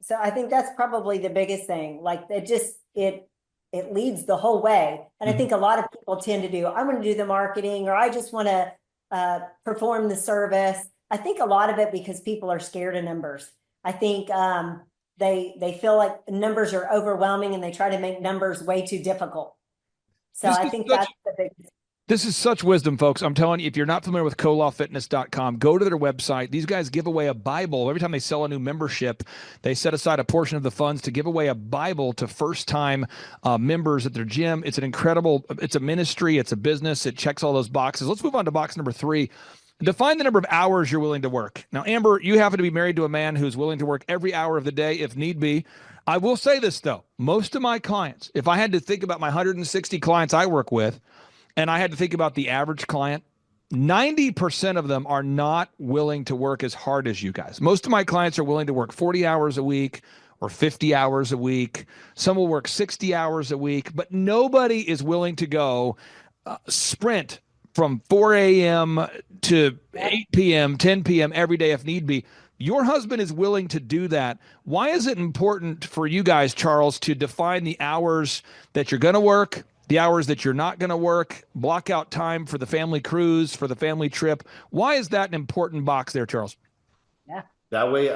Speaker 21: So I think that's probably the biggest thing. Like it leads the whole way. And I think a lot of people tend to do, I want to do the marketing, or I just want to perform the service. I think a lot of it because people are scared of numbers. I think they feel like numbers are overwhelming and they try to make numbers way too difficult. So I think that's the biggest.
Speaker 11: This is such wisdom, folks. I'm telling you, if you're not familiar with colawfitness.com, go to their website. These guys give away a Bible. Every time they sell a new membership, they set aside a portion of the funds to give away a Bible to first-time members at their gym. It's it's a ministry, it's a business. It checks all those boxes. Let's move on to box number 3. Define the number of hours you're willing to work. Now, Amber, you happen to be married to a man who's willing to work every hour of the day if need be. I will say this, though. Most of my clients, if I had to think about my 160 clients I work with, and I had to think about the average client, 90% of them are not willing to work as hard as you guys. Most of my clients are willing to work 40 hours a week or 50 hours a week. Some will work 60 hours a week, but nobody is willing to go sprint from 4 a.m. to 8 p.m., 10 p.m. every day if need be. Your husband is willing to do that. Why is it important for you guys, Charles, to define the hours that you're going to work, the hours that you're not going to work, block out time for the family cruise, for the family trip? Why is that an important box there, Charles?
Speaker 21: Yeah.
Speaker 20: That way,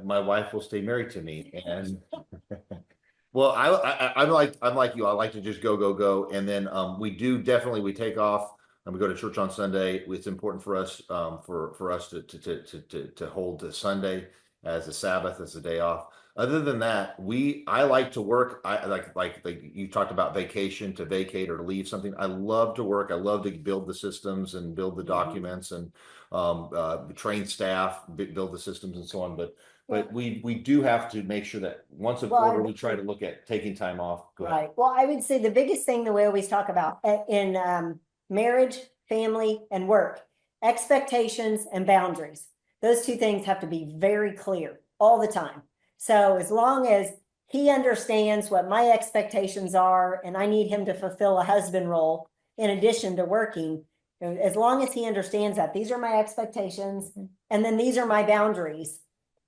Speaker 20: my wife will stay married to me. And well, I'm like you. I like to just go, and then we take off and we go to church on Sunday. It's important for us to hold the Sunday as a Sabbath, as a day off. Other than that, I like to work. I like you talked about vacation, to vacate or to leave something. I love to work. I love to build the systems and build the documents and train staff, build the systems and so on. But we do have to make sure that once a quarter we try to look at taking time off. Go ahead.
Speaker 21: Right. Well, I would say the biggest thing that we always talk about in marriage, family, and work, expectations and boundaries. Those two things have to be very clear all the time. So as long as he understands what my expectations are and I need him to fulfill a husband role in addition to working, as long as he understands that these are my expectations and then these are my boundaries.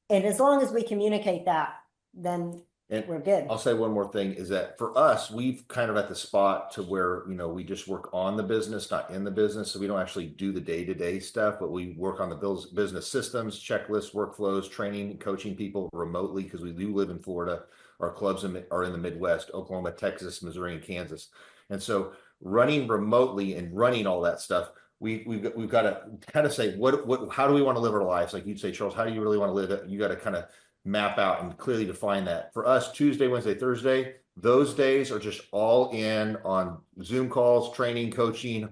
Speaker 21: And as long as we communicate that, then we're good.
Speaker 20: I'll say one more thing is that for us, we've kind of at the spot to where, we just work on the business, not in the business. So we don't actually do the day-to-day stuff, but we work on the business systems, checklists, workflows, training, coaching people remotely because we do live in Florida. Our clubs are in the Midwest, Oklahoma, Texas, Missouri, and Kansas. And so running remotely and running all that stuff, we've got to kind of say, how do we want to live our lives? Like you'd say, Charles, how do you really want to live it? You got to kind of map out and clearly define that. For us, Tuesday, Wednesday, Thursday, those days are just all in on Zoom calls, training, coaching,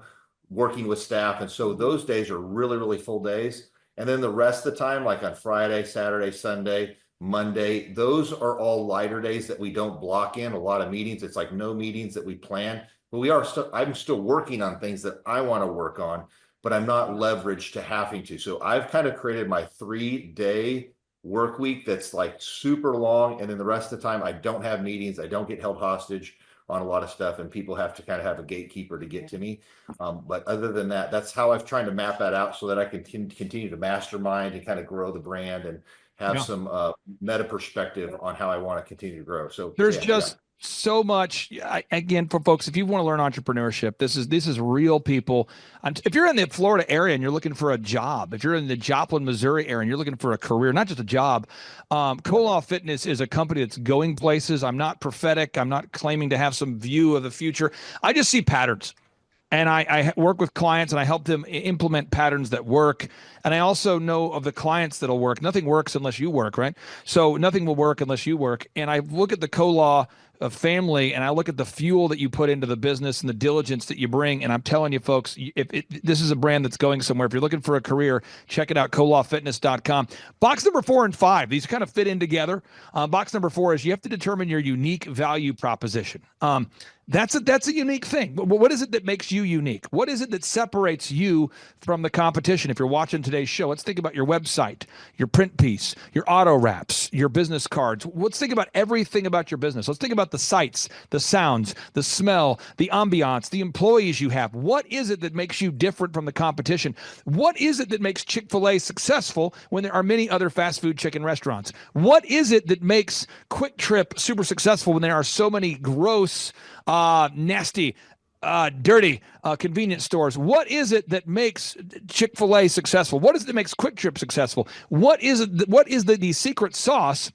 Speaker 20: working with staff. And so those days are really, really full days. And then the rest of the time, like on Friday, Saturday, Sunday, Monday, those are all lighter days that we don't block in a lot of meetings. It's like no meetings that we plan, but I'm still working on things that I want to work on, but I'm not leveraged to having to. So I've kind of created my 3-day work week that's like super long, and then the rest of the time I don't have meetings, I don't get held hostage on a lot of stuff, and people have to kind of have a gatekeeper to get to me. But other than that, that's how I've tried to map that out so that I can continue to mastermind and kind of grow the brand and have some meta perspective on how I want to continue to grow. So
Speaker 11: there's so much. Again, for folks, if you want to learn entrepreneurship, this is real people. If you're in the Florida area and you're looking for a job, if you're in the Joplin, Missouri area and you're looking for a career, not just a job, Kolaw Fitness is a company that's going places. I'm not prophetic. I'm not claiming to have some view of the future. I just see patterns. And I work with clients and I help them implement patterns that work. And I also know of the clients that'll work. Nothing works unless you work, right? So nothing will work unless you work. And I look at the Kolaw of family and I look at the fuel that you put into the business and the diligence that you bring. And I'm telling you, folks, this is a brand that's going somewhere. If you're looking for a career, check it out, kolawfitness.com. Box number 4 and 5, these kind of fit in together. Box number 4 is you have to determine your unique value proposition. That's a unique thing. What is it that makes you unique? What is it that separates you from the competition? If you're watching today's show, let's think about your website, your print piece, your auto wraps, your business cards. Let's think about everything about your business. Let's think about the sights, the sounds, the smell, the ambiance, the employees you have. What is it that makes you different from the competition? What is it that makes Chick-fil-A successful when there are many other fast food chicken restaurants? What is it that makes Quick Trip super successful when there are so many gross, nasty, dirty convenience stores? What is it that makes Chick-fil-A successful? What is it that makes Quick Trip successful? What is it? What is the secret sauce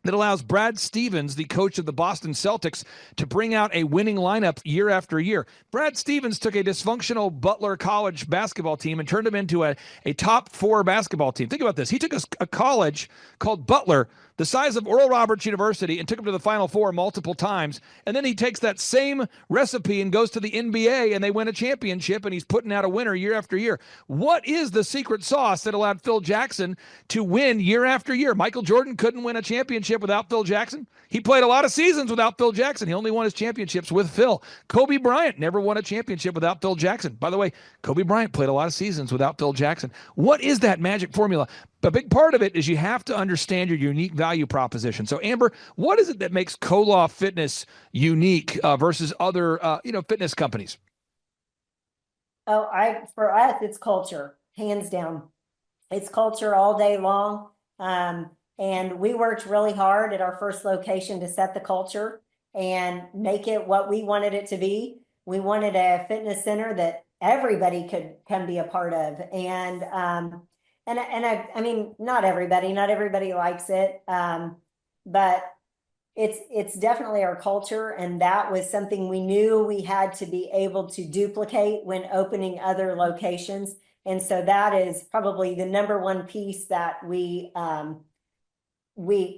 Speaker 11: that allows Brad Stevens, the coach of the Boston Celtics, to bring out a winning lineup year after year? Brad Stevens took a dysfunctional Butler College basketball team and turned them into a top 4 basketball team. Think about this. He took a college called Butler, the size of Oral Roberts University, and took them to the Final Four multiple times. And then he takes that same recipe and goes to the NBA, and they win a championship, and he's putting out a winner year after year. What is the secret sauce that allowed Phil Jackson to win year after year? Michael Jordan couldn't win a championship without Phil Jackson. He played a lot of seasons without Phil Jackson. He only won his championships with Phil. Kobe Bryant never won a championship without Phil Jackson. By the way, Kobe Bryant played a lot of seasons without Phil Jackson. What is that magic formula? A big part of it is you have to understand your unique value proposition. So, Amber, what is it that makes Kolaw Fitness unique versus other, fitness companies?
Speaker 21: Oh, for us, it's culture, hands down. It's culture all day long. And we worked really hard at our first location to set the culture and make it what we wanted it to be. We wanted a fitness center that everybody could come be a part of. And I mean, not everybody likes it. But it's definitely our culture. And that was something we knew we had to be able to duplicate when opening other locations. And so that is probably the number one piece that we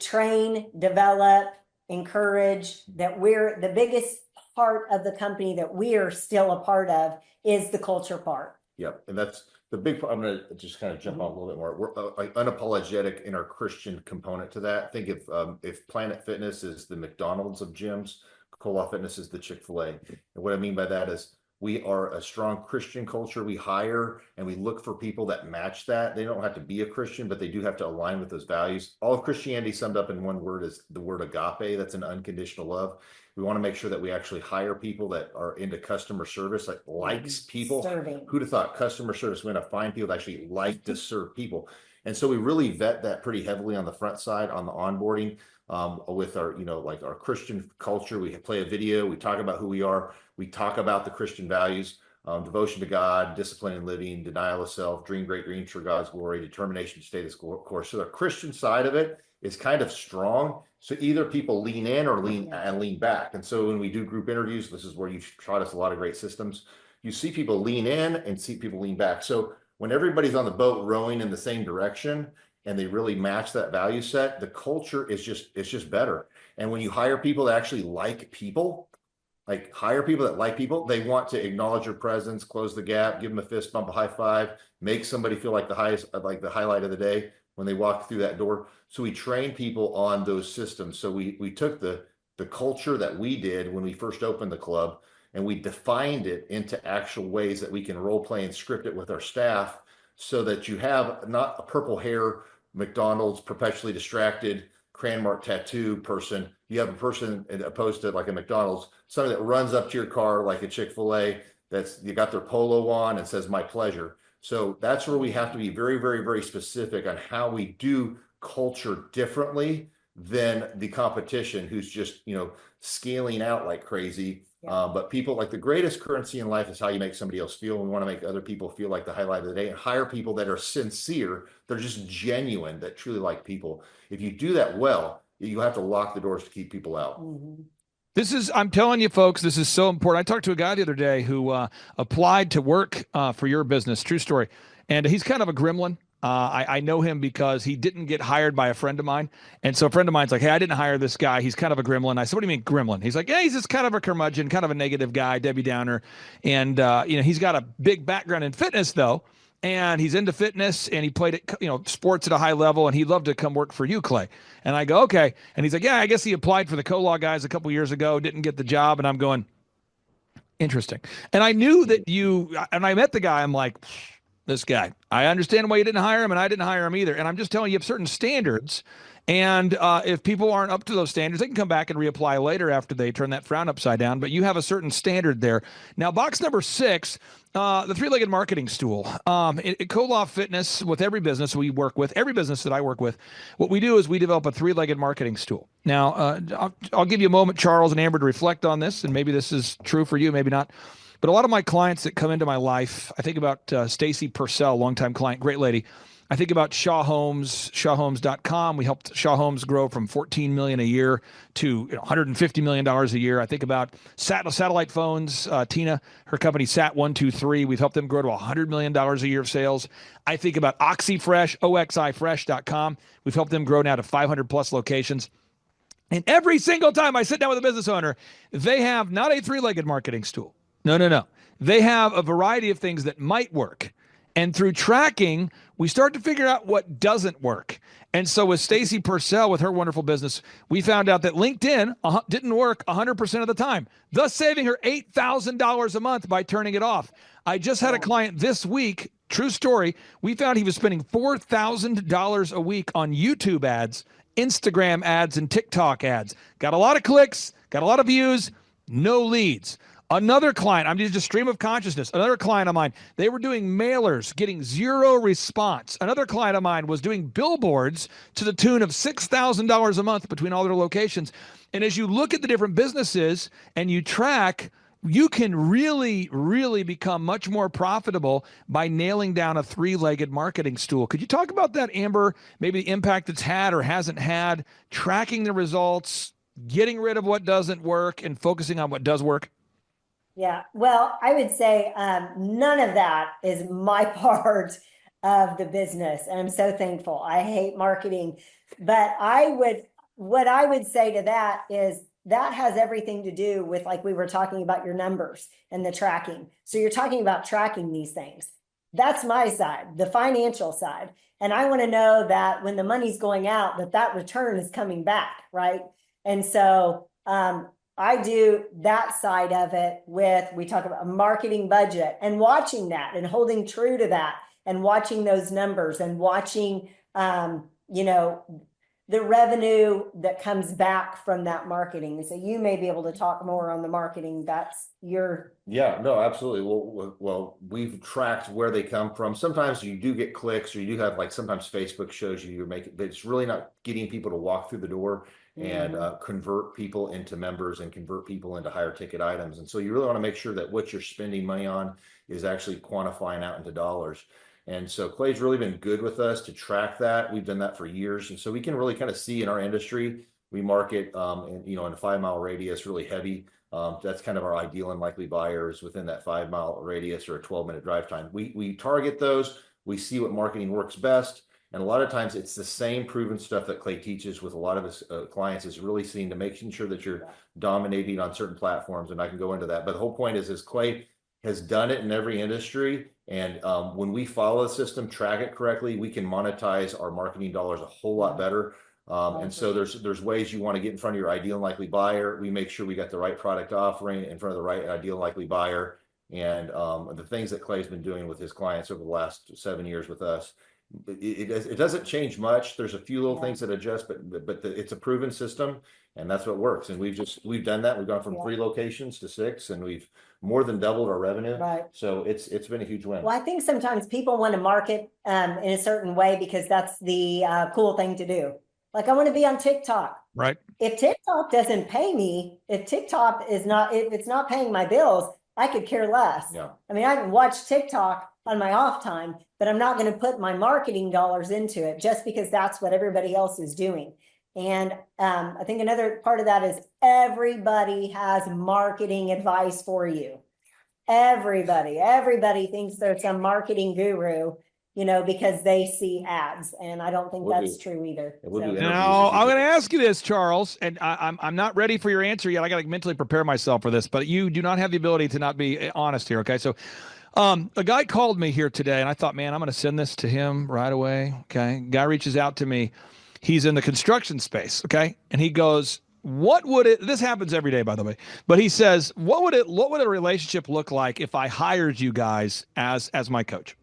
Speaker 21: train, develop, encourage, that we're the biggest part of the company that we are still a part of is the culture part.
Speaker 20: Yep. And that's the big part. I'm going to just kind of jump on a little bit more. We're unapologetic in our Christian component to that. Think if Planet Fitness is the McDonald's of gyms, Kolaw Fitness is the Chick-fil-A. And what I mean by that is we are a strong Christian culture. We hire and we look for people that match that. They don't have to be a Christian, but they do have to align with those values. All of Christianity summed up in one word is the word agape. That's an unconditional love. We want to make sure that we actually hire people that are into customer service, like likes people.
Speaker 21: Serving.
Speaker 20: Who'd have thought customer service? We're going to find people that actually like to serve people. And so we really vet that pretty heavily on the front side, on the onboarding, with our, like our Christian culture. We play a video, we talk about who we are, we talk about the Christian values, devotion to God, discipline in living, denial of self, dream great dreams for God's glory, determination to stay the course. So the Christian side of it is kind of strong. So either people lean in or lean back. And so when we do group interviews, this is where you've taught us a lot of great systems. You see people lean in and see people lean back. So when everybody's on the boat rowing in the same direction and they really match that value set, the culture is just better. And when you hire people that actually like people, they want to acknowledge your presence, close the gap, give them a fist bump, a high five, make somebody feel like the highlight of the day when they walk through that door. So we train people on those systems. So we took the culture that we did when we first opened the club and we defined it into actual ways that we can role play and script it with our staff so that you have not a purple hair, McDonald's, perpetually distracted, crayon mark tattoo person. You have a person opposed to like a McDonald's, somebody that runs up to your car like a Chick-fil-A that's you got their polo on and says, "My pleasure." So that's where we have to be very, very, very specific on how we do culture differently than the competition who's just, scaling out like crazy. But people, like the greatest currency in life is how you make somebody else feel. We want to make other people feel like the highlight of the day and hire people that are sincere. They're just genuine, that truly like people. If you do that well, you have to lock the doors to keep people out.
Speaker 21: Mm-hmm.
Speaker 11: I'm telling you, folks, this is so important. I talked to a guy the other day who applied to work for your business, true story. And he's kind of a gremlin. I know him because he didn't get hired by a friend of mine. And so a friend of mine's like, hey, I didn't hire this guy. He's kind of a gremlin. I said, what do you mean gremlin? He's like, yeah, he's just kind of a curmudgeon, kind of a negative guy, Debbie Downer. And, he's got a big background in fitness, though. And he's into fitness and he played at, sports at a high level, and he'd love to come work for you, Clay. And I go, okay. And he's like, yeah, I guess he applied for the co-law guys a couple years ago, didn't get the job. And I'm going, interesting. And I knew that and I met the guy. I'm like, this guy, I understand why you didn't hire him, and I didn't hire him either. And I'm just telling you, have certain standards. And if people aren't up to those standards, they can come back and reapply later after they turn that frown upside down. But you have a certain standard there. Now, box number 6, the three-legged marketing stool. At Co-Law Fitness, with every business we work with, every business that I work with, what we do is we develop a three-legged marketing stool. Now, I'll give you a moment, Charles and Amber, to reflect on this, and maybe this is true for you, maybe not. But a lot of my clients that come into my life, I think about Stacy Purcell, longtime client, great lady. I think about Shaw Homes, shawhomes.com. We helped Shaw Homes grow from $14 million a year to $150 million a year. I think about satellite phones. Tina, her company Sat123. We've helped them grow to $100 million a year of sales. I think about OxyFresh, oxifresh.com. We've helped them grow now to 500 plus locations. And every single time I sit down with a business owner, they have not a three-legged marketing stool. No. They have a variety of things that might work. And through tracking, we start to figure out what doesn't work. And so with Stacy Purcell, with her wonderful business, we found out that LinkedIn didn't work 100% of the time, thus saving her $8,000 a month by turning it off. I just had a client this week, true story, we found he was spending $4,000 a week on YouTube ads, Instagram ads, and TikTok ads. Got a lot of clicks, got a lot of views, no leads. Another client, I'm just stream of consciousness. Another client of mine, they were doing mailers, getting zero response. Another client of mine was doing billboards to the tune of $6,000 a month between all their locations. And as you look at the different businesses and you track, you can really, really become much more profitable by nailing down a three-legged marketing stool. Could you talk about that, Amber? Maybe the impact it's had or hasn't had, tracking the results, getting rid of what doesn't work and focusing on what does work?
Speaker 21: Yeah, well, I would say none of that is my part of the business. And I'm so thankful. I hate marketing. But what I would say to that is that has everything to do with, like we were talking about, your numbers and the tracking. So you're talking about tracking these things. That's my side, the financial side. And I want to know that when the money's going out, that return is coming back, right? And so I do that side of it we talk about a marketing budget and watching that and holding true to that and watching those numbers and watching, the revenue that comes back from that marketing. So you may be able to talk more on the marketing. That's your.
Speaker 20: Yeah, no, absolutely. Well, we've tracked where they come from. Sometimes you do get clicks, or you do have, like, sometimes Facebook shows you're making, but it's really not getting people to walk through the door and convert people into members and convert people into higher ticket items. And so you really want to make sure that what you're spending money on is actually quantifying out into dollars. And so Clay's really been good with us to track that. We've done that for years. And so we can really kind of see in our industry, we market, in a 5-mile radius, really heavy. That's kind of our ideal and likely buyers within that 5-mile radius or a 12-minute drive time. We target those. We see what marketing works best. And a lot of times it's the same proven stuff that Clay teaches with a lot of his clients, is really seeing to making sure that you're dominating on certain platforms. And I can go into that. But the whole point is Clay has done it in every industry. And when we follow the system, track it correctly, we can monetize our marketing dollars a whole lot better. And so there's ways you want to get in front of your ideal and likely buyer. We make sure we got the right product offering in front of the right ideal and likely buyer. And the things that Clay's been doing with his clients over the last 7 years with us, it doesn't change much. There's a few little things that adjust, but it's a proven system, and that's what works. And we've done that. We've gone from 3 locations to 6, and we've more than doubled our revenue.
Speaker 21: Right.
Speaker 20: So it's been a huge win.
Speaker 21: Well, I think sometimes people want to market in a certain way because that's the cool thing to do. Like, I want to be on TikTok.
Speaker 11: Right.
Speaker 21: If TikTok doesn't pay me, if it's not paying my bills, I could care less.
Speaker 20: Yeah.
Speaker 21: I mean, I can watch TikTok on my off time, but I'm not going to put my marketing dollars into it just because that's what everybody else is doing. And I think another part of that is everybody has marketing advice for you. Everybody thinks they're some marketing guru, because they see ads. And I don't think that's true either.
Speaker 11: Now, I'm going to ask you this, Charles, and I'm not ready for your answer yet. I got to mentally prepare myself for this, but you do not have the ability to not be honest here. Okay. So, a guy called me here today and I thought, man, I'm going to send this to him right away. Okay. Guy reaches out to me. He's in the construction space. Okay. And he goes, this happens every day, by the way, but he says, what would a relationship look like if I hired you guys as my coach?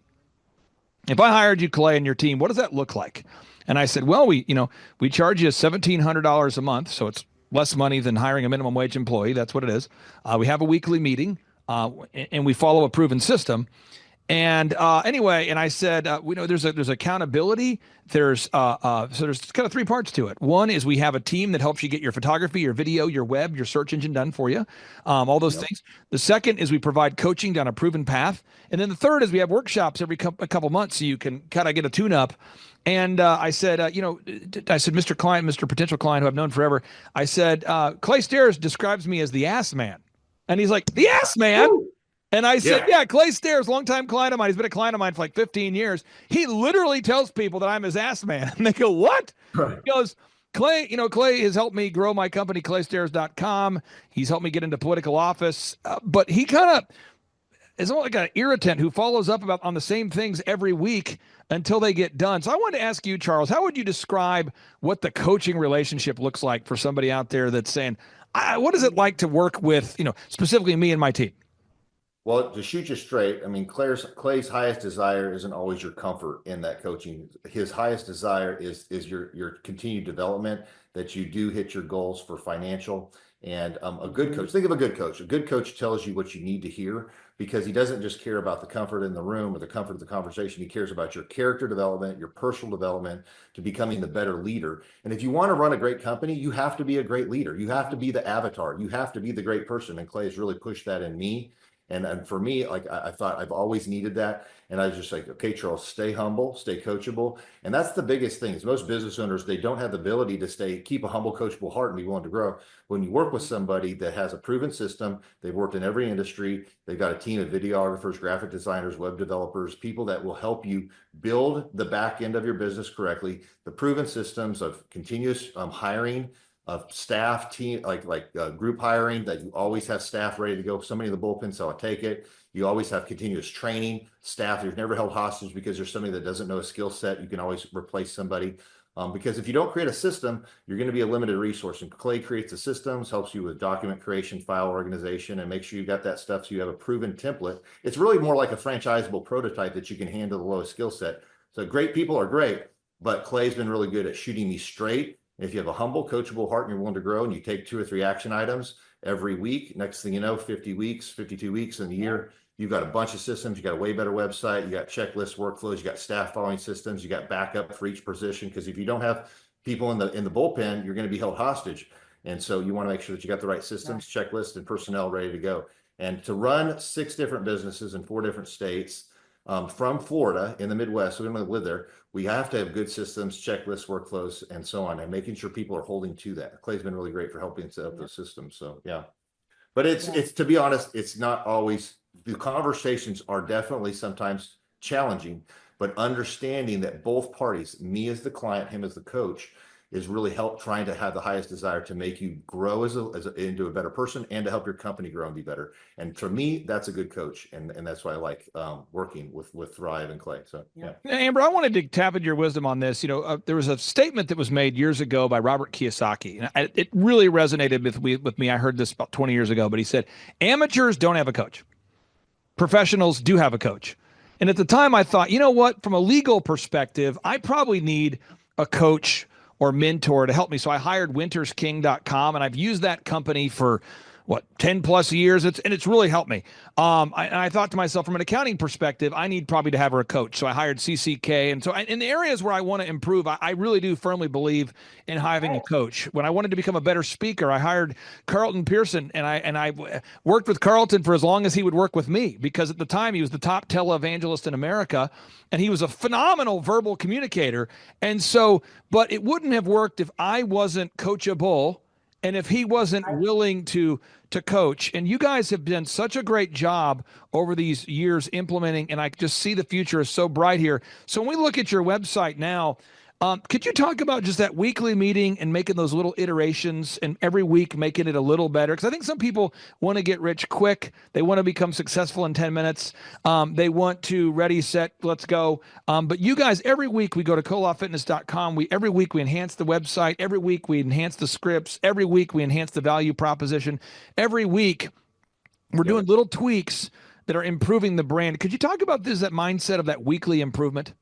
Speaker 11: If I hired you, Clay, and your team, what does that look like? And I said, well, we charge you $1,700 a month. So it's less money than hiring a minimum wage employee. That's what it is. We have a weekly meeting and we follow a proven system. And anyway, and I said, there's accountability. There's kind of three parts to it. One is we have a team that helps you get your photography, your video, your web, your search engine done for you, all those things. The second is we provide coaching down a proven path. And then the third is we have workshops every couple months so you can kind of get a tune-up. And I said, Mr. Client, Mr. Potential Client, who I've known forever, I said, Clay Stairs describes me as the ass man. And he's like, the ass man? Ooh. And I said, yeah, Clay Stairs, longtime client of mine. He's been a client of mine for like 15 years. He literally tells people that I'm his ass man. And they go, what? Right. He goes, Clay has helped me grow my company, claystairs.com. He's helped me get into political office. But he kind of is like an irritant who follows up on the same things every week until they get done. So I wanted to ask you, Charles, how would you describe what the coaching relationship looks like for somebody out there that's saying, what is it like to work with, specifically me and my team?
Speaker 20: Well, to shoot you straight, I mean, Clay's highest desire isn't always your comfort in that coaching. His highest desire is your continued development, that you do hit your goals for financial. And a good coach, think of a good coach. A good coach tells you what you need to hear, because he doesn't just care about the comfort in the room or the comfort of the conversation. He cares about your character development, your personal development, to becoming the better leader. And if you want to run a great company, you have to be a great leader. You have to be the avatar. You have to be the great person. And Clay has really pushed that in me. And for me, like I thought I've always needed that. And I was just like, okay, Charles, stay humble, stay coachable. And that's the biggest thing is most business owners, they don't have the ability to keep a humble, coachable heart and be willing to grow. When you work with somebody that has a proven system, they've worked in every industry, they've got a team of videographers, graphic designers, web developers, people that will help you build the back end of your business correctly, the proven systems of continuous hiring, of staff team, like group hiring, that you always have staff ready to go. Somebody in the bullpen, so I'll take it. You always have continuous training, staff. You're never held hostage because there's somebody that doesn't know a skill set. You can always replace somebody. Because if you don't create a system, you're going to be a limited resource. And Clay creates the systems, helps you with document creation, file organization, and make sure you got that stuff so you have a proven template. It's really more like a franchisable prototype that you can handle the lowest skill set. So great people are great, but Clay's been really good at shooting me straight. If you have a humble, coachable heart and you're willing to grow and you take 2 or 3 action items every week, next thing you know, 50 weeks, 52 weeks in the year, you've got a bunch of systems, you got a way better website, you got checklists, workflows, you got staff following systems, you got backup for each position. Because if you don't have people in the bullpen, you're going to be held hostage. And so you want to make sure that you got the right systems, checklists, and personnel ready to go. And to run 6 different businesses in 4 different states, from Florida in the Midwest, so we don't live there, we have to have good systems, checklists, workflows, and so on, and making sure people are holding to that. Clay's been really great for helping set up those systems. So yeah, but it's to be honest, it's not always. The conversations are definitely sometimes challenging, but understanding that both parties, me as the client, him as the coach, is really trying to have the highest desire to make you grow into a better person and to help your company grow and be better. And for me, that's a good coach. And that's why I like working with Thrive and Clay. So, yeah.
Speaker 11: Amber, I wanted to tap into your wisdom on this. There was a statement that was made years ago by Robert Kiyosaki. And it really resonated with me. I heard this about 20 years ago, but he said, amateurs don't have a coach. Professionals do have a coach. And at the time I thought, you know what, from a legal perspective, I probably need a coach or mentor to help me. So I hired wintersking.com, and I've used that company for 10 plus years. It's really helped me. I thought to myself, from an accounting perspective, I need probably to have her a coach. So I hired CCK. And so in the areas where I want to improve, I really do firmly believe in having a coach. When I wanted to become a better speaker, I hired Carlton Pearson, and I worked with Carlton for as long as he would work with me, because at the time he was the top televangelist in America, and he was a phenomenal verbal communicator. And so, but it wouldn't have worked if I wasn't coachable and if he wasn't willing to coach. And you guys have done such a great job over these years implementing, and I just see the future is so bright here. So when we look at your website now, could you talk about just that weekly meeting and making those little iterations, and every week making it a little better? Because I think some people want to get rich quick. They want to become successful in 10 minutes. They want to ready, set, let's go. But you guys, every week we go to koloffitness.com. Every week we enhance the website. Every week we enhance the scripts. Every week we enhance the value proposition. Every week we're doing little tweaks that are improving the brand. Could you talk about this, that mindset of that weekly improvement?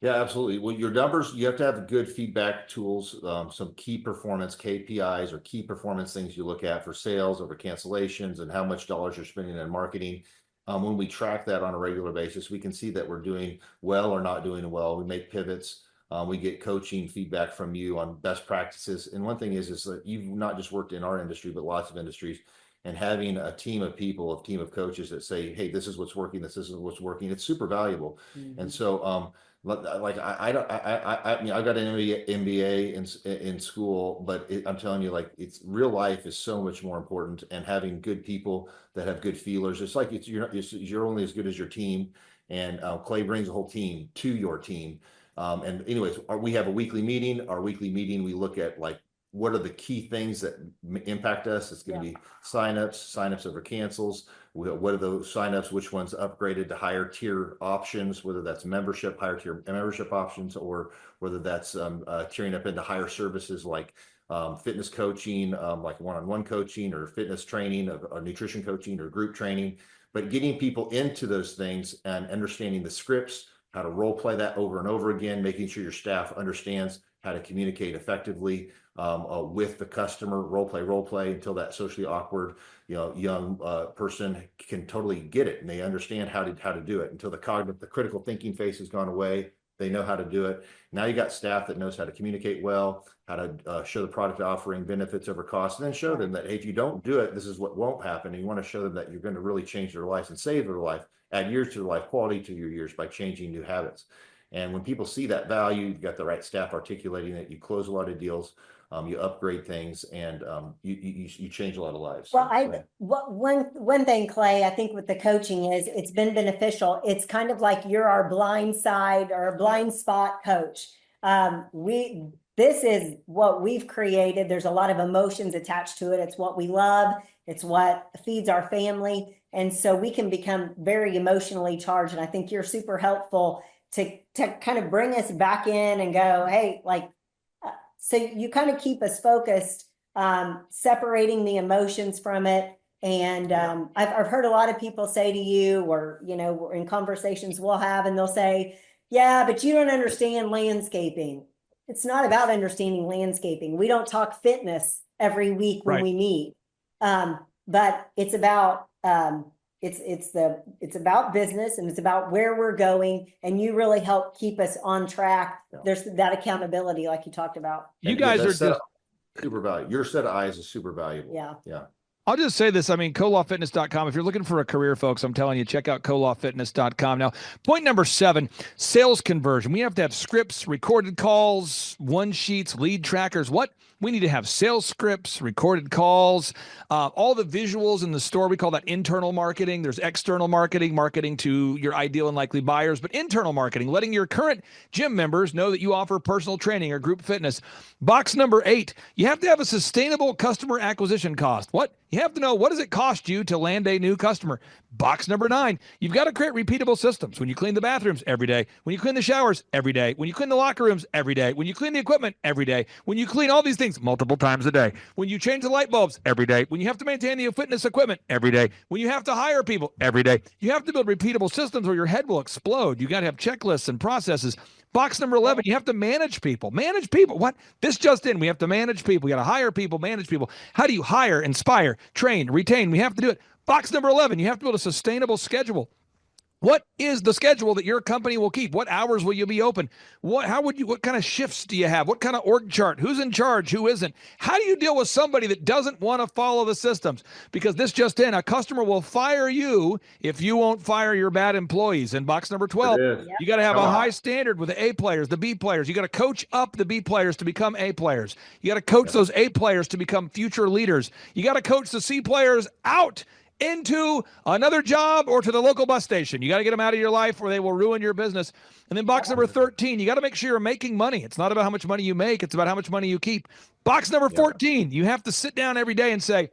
Speaker 20: Yeah, absolutely. Well, your numbers, you have to have good feedback tools, some key performance KPIs or key performance things you look at for sales over cancellations and how much dollars you're spending on marketing. When we track that on a regular basis, we can see that we're doing well or not doing well. We make pivots. We get coaching feedback from you on best practices. And one thing is that you've not just worked in our industry, but lots of industries. And having a team of people, a team of coaches that say, hey, this is what's working, this isn't what's working, it's super valuable. And so, like I mean, I got an MBA in school, but I'm telling you, like, it's real life is so much more important, and having good people that have good feelers. It's like you're only as good as your team, and Clay brings a whole team to your team. And anyways, we have a weekly meeting. Our weekly meeting, we look at, like, what are the key things that impact us? It's going to be signups over cancels. What are those signups? Which ones upgraded to higher tier options, whether that's higher tier membership options, or whether that's tiering up into higher services like fitness coaching, like one-on-one coaching, or fitness training, or nutrition coaching, or group training. But getting people into those things and understanding the scripts, how to role play that over and over again, making sure your staff understands how to communicate effectively with the customer, role play until that socially awkward, young person can totally get it, and they understand how to do it, until the critical thinking phase has gone away. They know how to do it. Now you got staff that knows how to communicate well, how to show the product offering, benefits over cost, and then show them that, hey, if you don't do it, this is what won't happen. And you want to show them that you're going to really change their lives and save their life, add years to their life, quality to your years by changing new habits. And when people see that value, you've got the right staff articulating it, you close a lot of deals, you upgrade things, and you change a lot of lives.
Speaker 21: Well, one thing, Clay, I think with the coaching is it's been beneficial. It's kind of like you're our blind side or a blind spot coach. This is what we've created. There's a lot of emotions attached to it. It's what we love. It's what feeds our family. And so we can become very emotionally charged. And I think you're super helpful to kind of bring us back in and go, hey, like, so you kind of keep us focused, separating the emotions from it. And I've heard a lot of people say to you, or, in conversations we'll have, and they'll say, yeah, but you don't understand landscaping. It's not about understanding landscaping. We don't talk fitness every week when we meet. But it's about, it's about business, and it's about where we're going, and you really help keep us on track. There's that accountability, like you talked about.
Speaker 11: You guys are just
Speaker 20: super valuable. Your set of eyes is super valuable.
Speaker 21: Yeah.
Speaker 20: I'll
Speaker 11: just say this. I mean, koloffitness.com. If you're looking for a career, folks, I'm telling you, check out koloffitness.com. Now, point number 7, sales conversion. We have to have scripts, recorded calls, one sheets, lead trackers. What? We need to have sales scripts, recorded calls, all the visuals in the store. We call that internal marketing. There's external marketing, marketing to your ideal and likely buyers, but internal marketing, letting your current gym members know that you offer personal training or group fitness. Box number 8, you have to have a sustainable customer acquisition cost. What? You have to know, what does it cost you to land a new customer? Box number 9, you've got to create repeatable systems. When you clean the bathrooms every day, when you clean the showers every day, when you clean the locker rooms every day, when you clean the equipment every day, when you clean all these things things multiple times a day. When you change the light bulbs every day. When you have to maintain the fitness equipment every day. When you have to hire people every day. You have to build repeatable systems or your head will explode. You got to have checklists and processes. Box number 11, you have to manage people. Manage people. What? This just in. We have to manage people. We got to hire people, manage people. How do you hire, inspire, train, retain? We have to do it. Box number 11, you have to build a sustainable schedule. What is the schedule that your company will keep? What hours will you be open? What kind of shifts do you have? What kind of org chart? Who's in charge? Who isn't? How do you deal with somebody that doesn't want to follow the systems? Because this just in, a customer will fire you if you won't fire your bad employees. In box number 12, you got to have a high standard with the A players, the B players. You got to coach up the B players to become A players. You got to coach those A players to become future leaders. You got to coach the C players out into another job or to the local bus station. You got to get them out of your life or they will ruin your business. And then box number 13, you got to make sure you're making money. It's not about how much money you make. It's about how much money you keep. Box number 14, you have to sit down every day and say,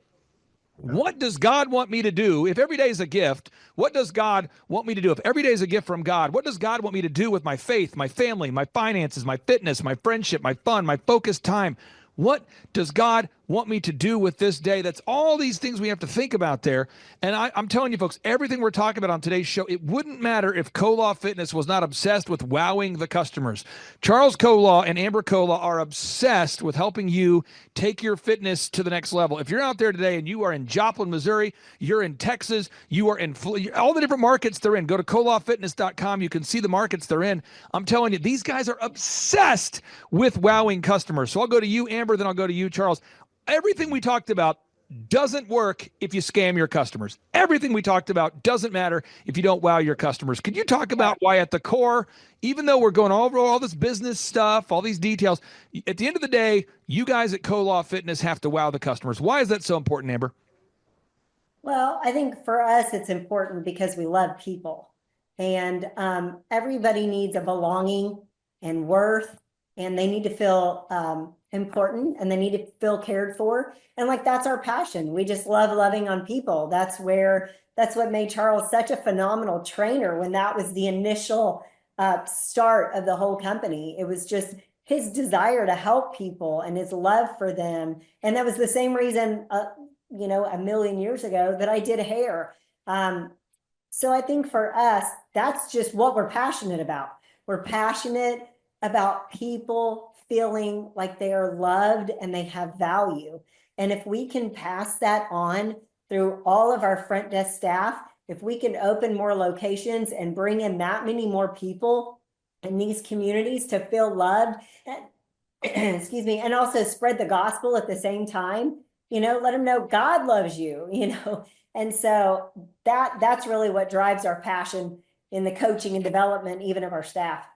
Speaker 11: what does God want me to do? If every day is a gift, what does God want me to do? If every day is a gift from God, what does God want me to do with my faith, my family, my finances, my fitness, my friendship, my fun, my focused time? What does God want me to do with this day? That's all these things we have to think about there. And I'm telling you, folks, everything we're talking about on today's show, it wouldn't matter if Kolaw Fitness was not obsessed with wowing the customers. Charles Kolaw and Amber Kolaw are obsessed with helping you take your fitness to the next level. If you're out there today and you are in Joplin, Missouri, you're in Texas, you are in all the different markets they're in, go to kolawfitness.com. You can see the markets they're in. I'm telling you, these guys are obsessed with wowing customers. So I'll go to you, Amber, then I'll go to you, Charles. Everything we talked about doesn't work if you scam your customers. Everything we talked about doesn't matter if you don't wow your customers. Could you talk about why at the core, even though we're going over all this business stuff, all these details, at the end of the day, you guys at Kolaw Fitness have to wow the customers. Why is that so important, Amber?
Speaker 21: Well, I think for us, it's important because we love people. And everybody needs a belonging and worth, and they need to feel important, and they need to feel cared for. And like, that's our passion. We just love loving on people. That's what made Charles such a phenomenal trainer when that was the initial start of the whole company. It was just his desire to help people and his love for them. And that was the same reason, a million years ago that I did hair. So I think for us, that's just what we're passionate about. We're passionate about people feeling like they are loved and they have value. And if we can pass that on through all of our front desk staff, if we can open more locations and bring in that many more people in these communities to feel loved, excuse me, and also spread the gospel at the same time, let them know God loves you, And so that's really what drives our passion in the coaching and development, even of our staff.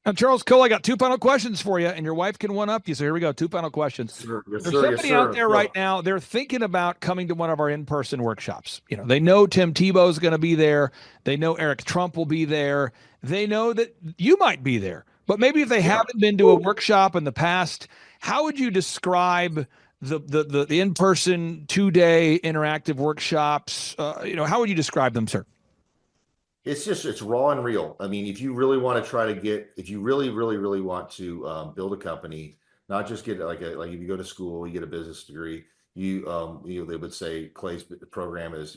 Speaker 11: Now, Charles Cole, I got two final questions for you, and your wife can one-up you. So here we go, two final questions. There's somebody out there right now, they're thinking about coming to one of our in-person workshops. They know Tim Tebow is going to be there. They know Eric Trump will be there. They know that you might be there. But maybe if they haven't been to a workshop in the past, how would you describe the in-person 2-day interactive workshops? How would you describe them, sir?
Speaker 20: It's raw and real. I mean, if you really want to if you really, really, really want to build a company, not just get like if you go to school, you get a business degree, they would say Clay's program is,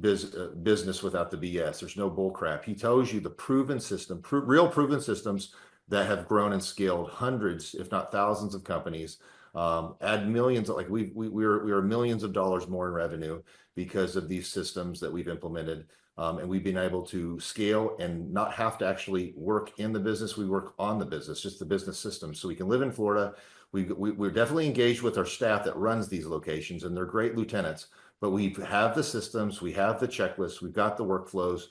Speaker 20: business without the BS. There's no bull crap. He tells you the proven system, real proven systems that have grown and scaled hundreds, if not thousands of companies, add millions, we are millions of dollars more in revenue because of these systems that we've implemented. And we've been able to scale and not have to actually work in the business. We work on the business, just the business system. So we can live in Florida. We're definitely engaged with our staff that runs these locations, and they're great lieutenants. But we have the systems, we have the checklists, we've got the workflows,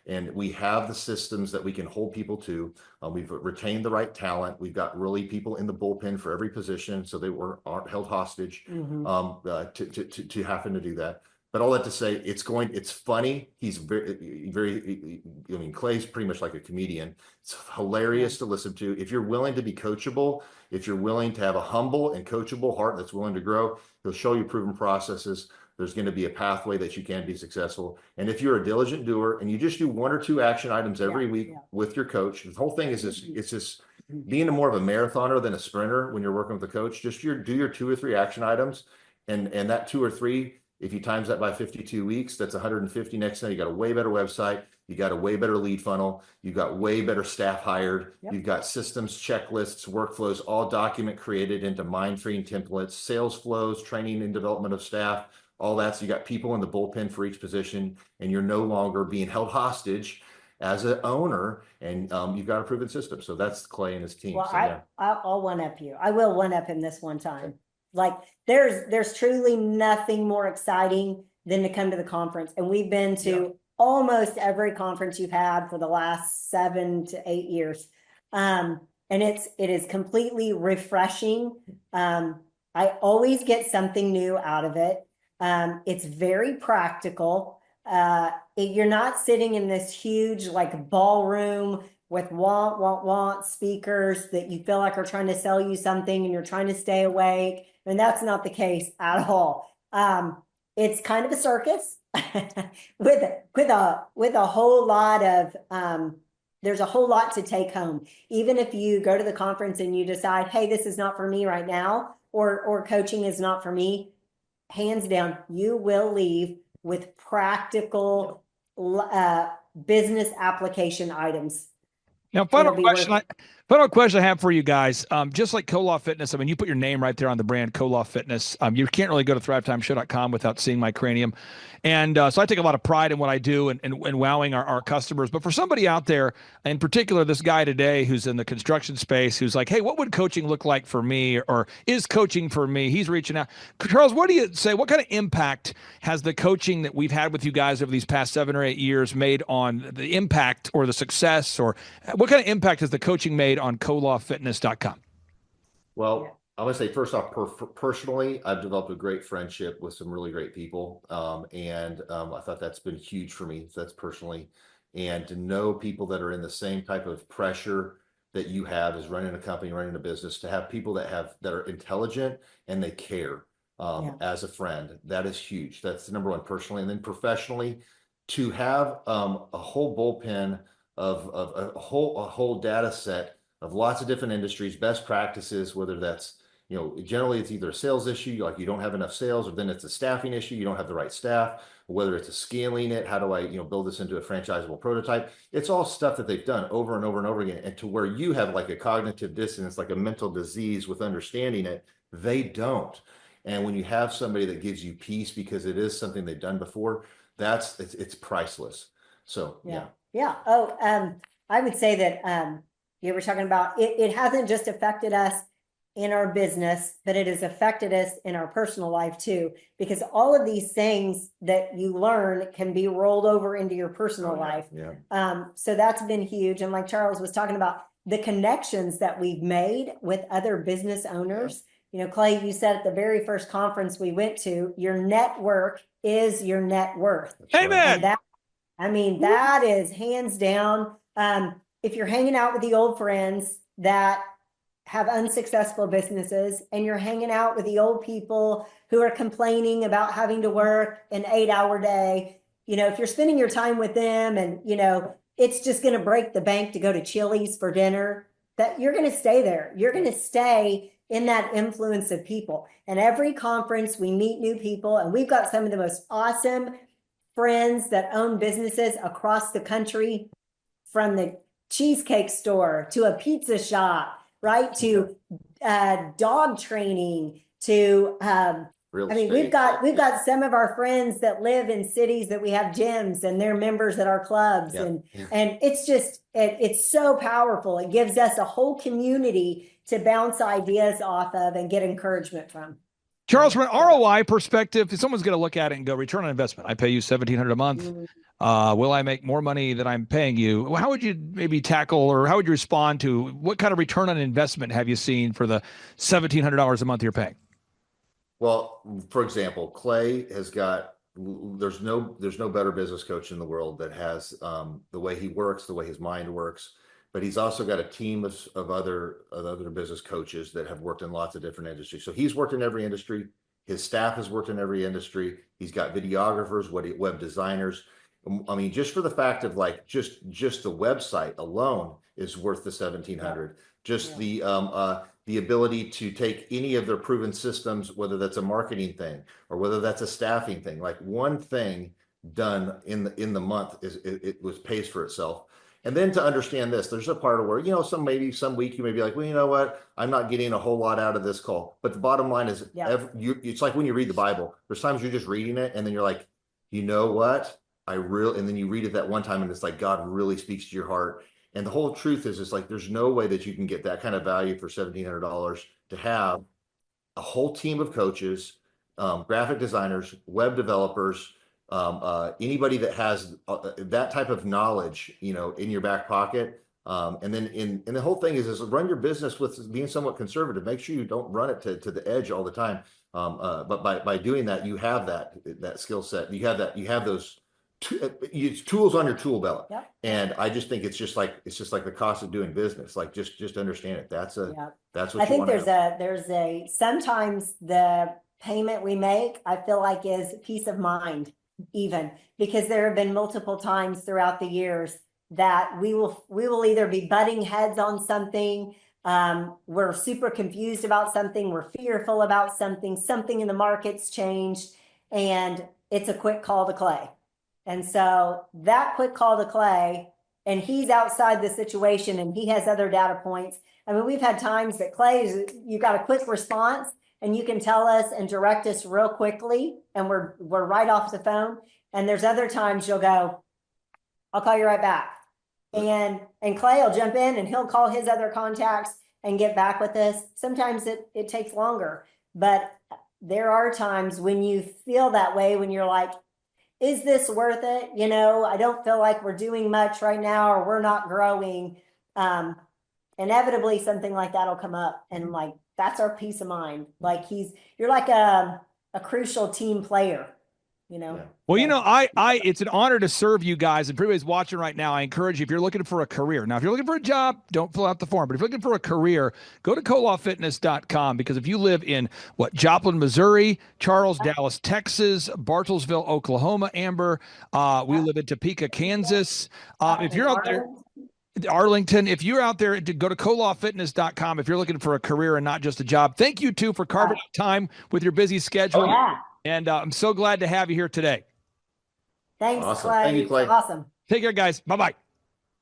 Speaker 20: and we have the systems that we can hold people to. We've retained the right talent. We've got really people in the bullpen for every position, so they aren't held hostage to happen to do that. But all that to say, it's funny. He's very, Clay's pretty much like a comedian. It's hilarious to listen to. If you're willing to be coachable, if you're willing to have a humble and coachable heart that's willing to grow, he'll show you proven processes. There's going to be a pathway that you can be successful. And if you're a diligent doer and you just do 1 or 2 action items every week with your coach, the whole thing is this, being more of a marathoner than a sprinter when you're working with a coach. Just do your 2 or 3 action items, and that 2 or 3, if you times that by 52 weeks, that's 150. Next time, you got a way better website. You got a way better lead funnel. You got way better staff hired.
Speaker 21: Yep.
Speaker 20: You've got systems, checklists, workflows, all document created into mind-freeing templates, sales flows, training and development of staff, all that. So you got people in the bullpen for each position, and you're no longer being held hostage as an owner, and you've got a proven system. So that's Clay and his team.
Speaker 21: Well,
Speaker 20: So, yeah.
Speaker 21: I'll one up you. I will one up him this one time. Like there's truly nothing more exciting than to come to the conference. And we've been to almost every conference you've had for the last 7 to 8 years. And it is completely refreshing. I always get something new out of it. It's very practical. You're not sitting in this huge like ballroom with want speakers that you feel like are trying to sell you something and you're trying to stay awake. And that's not the case at all. It's kind of a circus with a whole lot of, there's a whole lot to take home. Even if you go to the conference and you decide, hey, this is not for me right now, or coaching is not for me, hands down, you will leave with practical business application items.
Speaker 11: Now, final question I have for you guys. Just like Koloff Fitness, I mean, you put your name right there on the brand Koloff Fitness. You can't really go to thrivetimeshow.com without seeing my cranium. And so I take a lot of pride in what I do and wowing our customers. But for somebody out there, in particular, this guy today who's in the construction space, who's like, hey, what would coaching look like for me? Or is coaching for me? He's reaching out. Charles, what do you say? What kind of impact has the coaching that we've had with you guys over these past 7 or 8 years made on the impact or the success? Or what kind of impact has the coaching made on KoloffFitness.com?
Speaker 20: Well, I want to say first off, personally, I've developed a great friendship with some really great people. And I thought that's been huge for me. That's personally. And to know people that are in the same type of pressure that you have as running a company, running a business, to have people that are intelligent and they care as a friend, that is huge. That's the number one personally. And then professionally, to have a whole bullpen of a whole data set of lots of different industries, best practices, whether that's, generally it's either a sales issue, like you don't have enough sales, or then it's a staffing issue, you don't have the right staff, or whether it's a scaling it, how do I, build this into a franchisable prototype? It's all stuff that they've done over and over and over again. And to where you have like a cognitive dissonance, like a mental disease with understanding it, they don't. And when you have somebody that gives you peace because it is something they've done before, it's priceless. So, yeah.
Speaker 21: Yeah. Oh, I would say that you were talking about it hasn't just affected us in our business, but it has affected us in our personal life too, because all of these things that you learn can be rolled over into your personal life.
Speaker 20: Yeah.
Speaker 21: So that's been huge. And like Charles was talking about, the connections that we've made with other business owners. Clay, you said at the very first conference we went to, your network is your net worth.
Speaker 11: Amen.
Speaker 21: That is hands down. If you're hanging out with the old friends that have unsuccessful businesses, and you're hanging out with the old people who are complaining about having to work an 8-hour day, if you're spending your time with them and, it's just going to break the bank to go to Chili's for dinner, that you're going to stay there. You're going to stay in that influence of people. And every conference we meet new people, and we've got some of the most awesome friends that own businesses across the country, from the cheesecake store to a pizza shop, right? To dog training, to we've got some of our friends that live in cities that we have gyms and they're members at our clubs. And it's just it's so powerful. It gives us a whole community to bounce ideas off of and get encouragement from.
Speaker 11: Charles, from an ROI perspective, if someone's going to look at it and go, return on investment, I pay you $1,700 a month. Will I make more money than I'm paying you? How would you maybe tackle, or how would you respond to, what kind of return on investment have you seen for the $1,700 a month you're paying?
Speaker 20: Well, for example, Clay has got, there's no better business coach in the world that has the way he works, the way his mind works. But he's also got a team of other business coaches that have worked in lots of different industries. So he's worked in every industry. His staff has worked in every industry. He's got videographers, web designers. I mean, just for the fact of like just the website alone is worth the 1,700. Just the ability to take any of their proven systems, whether that's a marketing thing or whether that's a staffing thing, like one thing done in the month it was pays for itself. And then to understand this, there's a part of where, you know, some week you may be like, well, you know what, I'm not getting a whole lot out of this call. But the bottom line is, it's like when you read the Bible, there's times you're just reading it and then you're like, you know what, and then you read it that one time and it's like God really speaks to your heart. And the whole truth is, it's like there's no way that you can get that kind of value for $1,700 to have a whole team of coaches, graphic designers, web developers, anybody that has that type of knowledge, you know, in your back pocket. And then and the whole thing is run your business with being somewhat conservative. Make sure you don't run it to the edge all the time. But by doing that, you have that skill set. You have those tools on your tool belt.
Speaker 21: Yep.
Speaker 20: And I just think it's just like the cost of doing business. Like just understand it. That's what
Speaker 21: I think there's a sometimes the payment we make, I feel like, is peace of mind, even because there have been multiple times throughout the years that we will either be butting heads on something, we're super confused about something, we're fearful about something in the market's changed, and it's a quick call to Clay. And so that quick call to Clay, and he's outside the situation and he has other data points. I mean, we've had times that Clay, you got a quick response and you can tell us and direct us real quickly and we're right off the phone. And there's other times you'll go, I'll call you right back. And Clay will jump in and he'll call his other contacts and get back with us. Sometimes it takes longer, but there are times when you feel that way, when you're like, is this worth it? You know, I don't feel like we're doing much right now, or we're not growing. Inevitably something like that will come up, and like, that's our peace of mind. Like you're like a crucial team player, you know?
Speaker 11: Well, you know, it's an honor to serve you guys, and for everybody's watching right now, I encourage you, if you're looking for a career. Now, if you're looking for a job, don't fill out the form, but if you're looking for a career, go to colawfitness.com, because if you live in Joplin, Missouri, Charles, Dallas, Texas, Bartlesville, Oklahoma, Amber, we live in Topeka, Kansas. If you're out there, Arlington, if you're out there, to go to colawfitness.com if you're looking for a career and not just a job. Thank you two for carving out time with your busy schedule. And I'm so glad to have you here today.
Speaker 21: Thanks,
Speaker 20: awesome.
Speaker 21: Clay.
Speaker 20: Thank you, Clay.
Speaker 21: Awesome.
Speaker 11: Take care, guys. Bye-bye.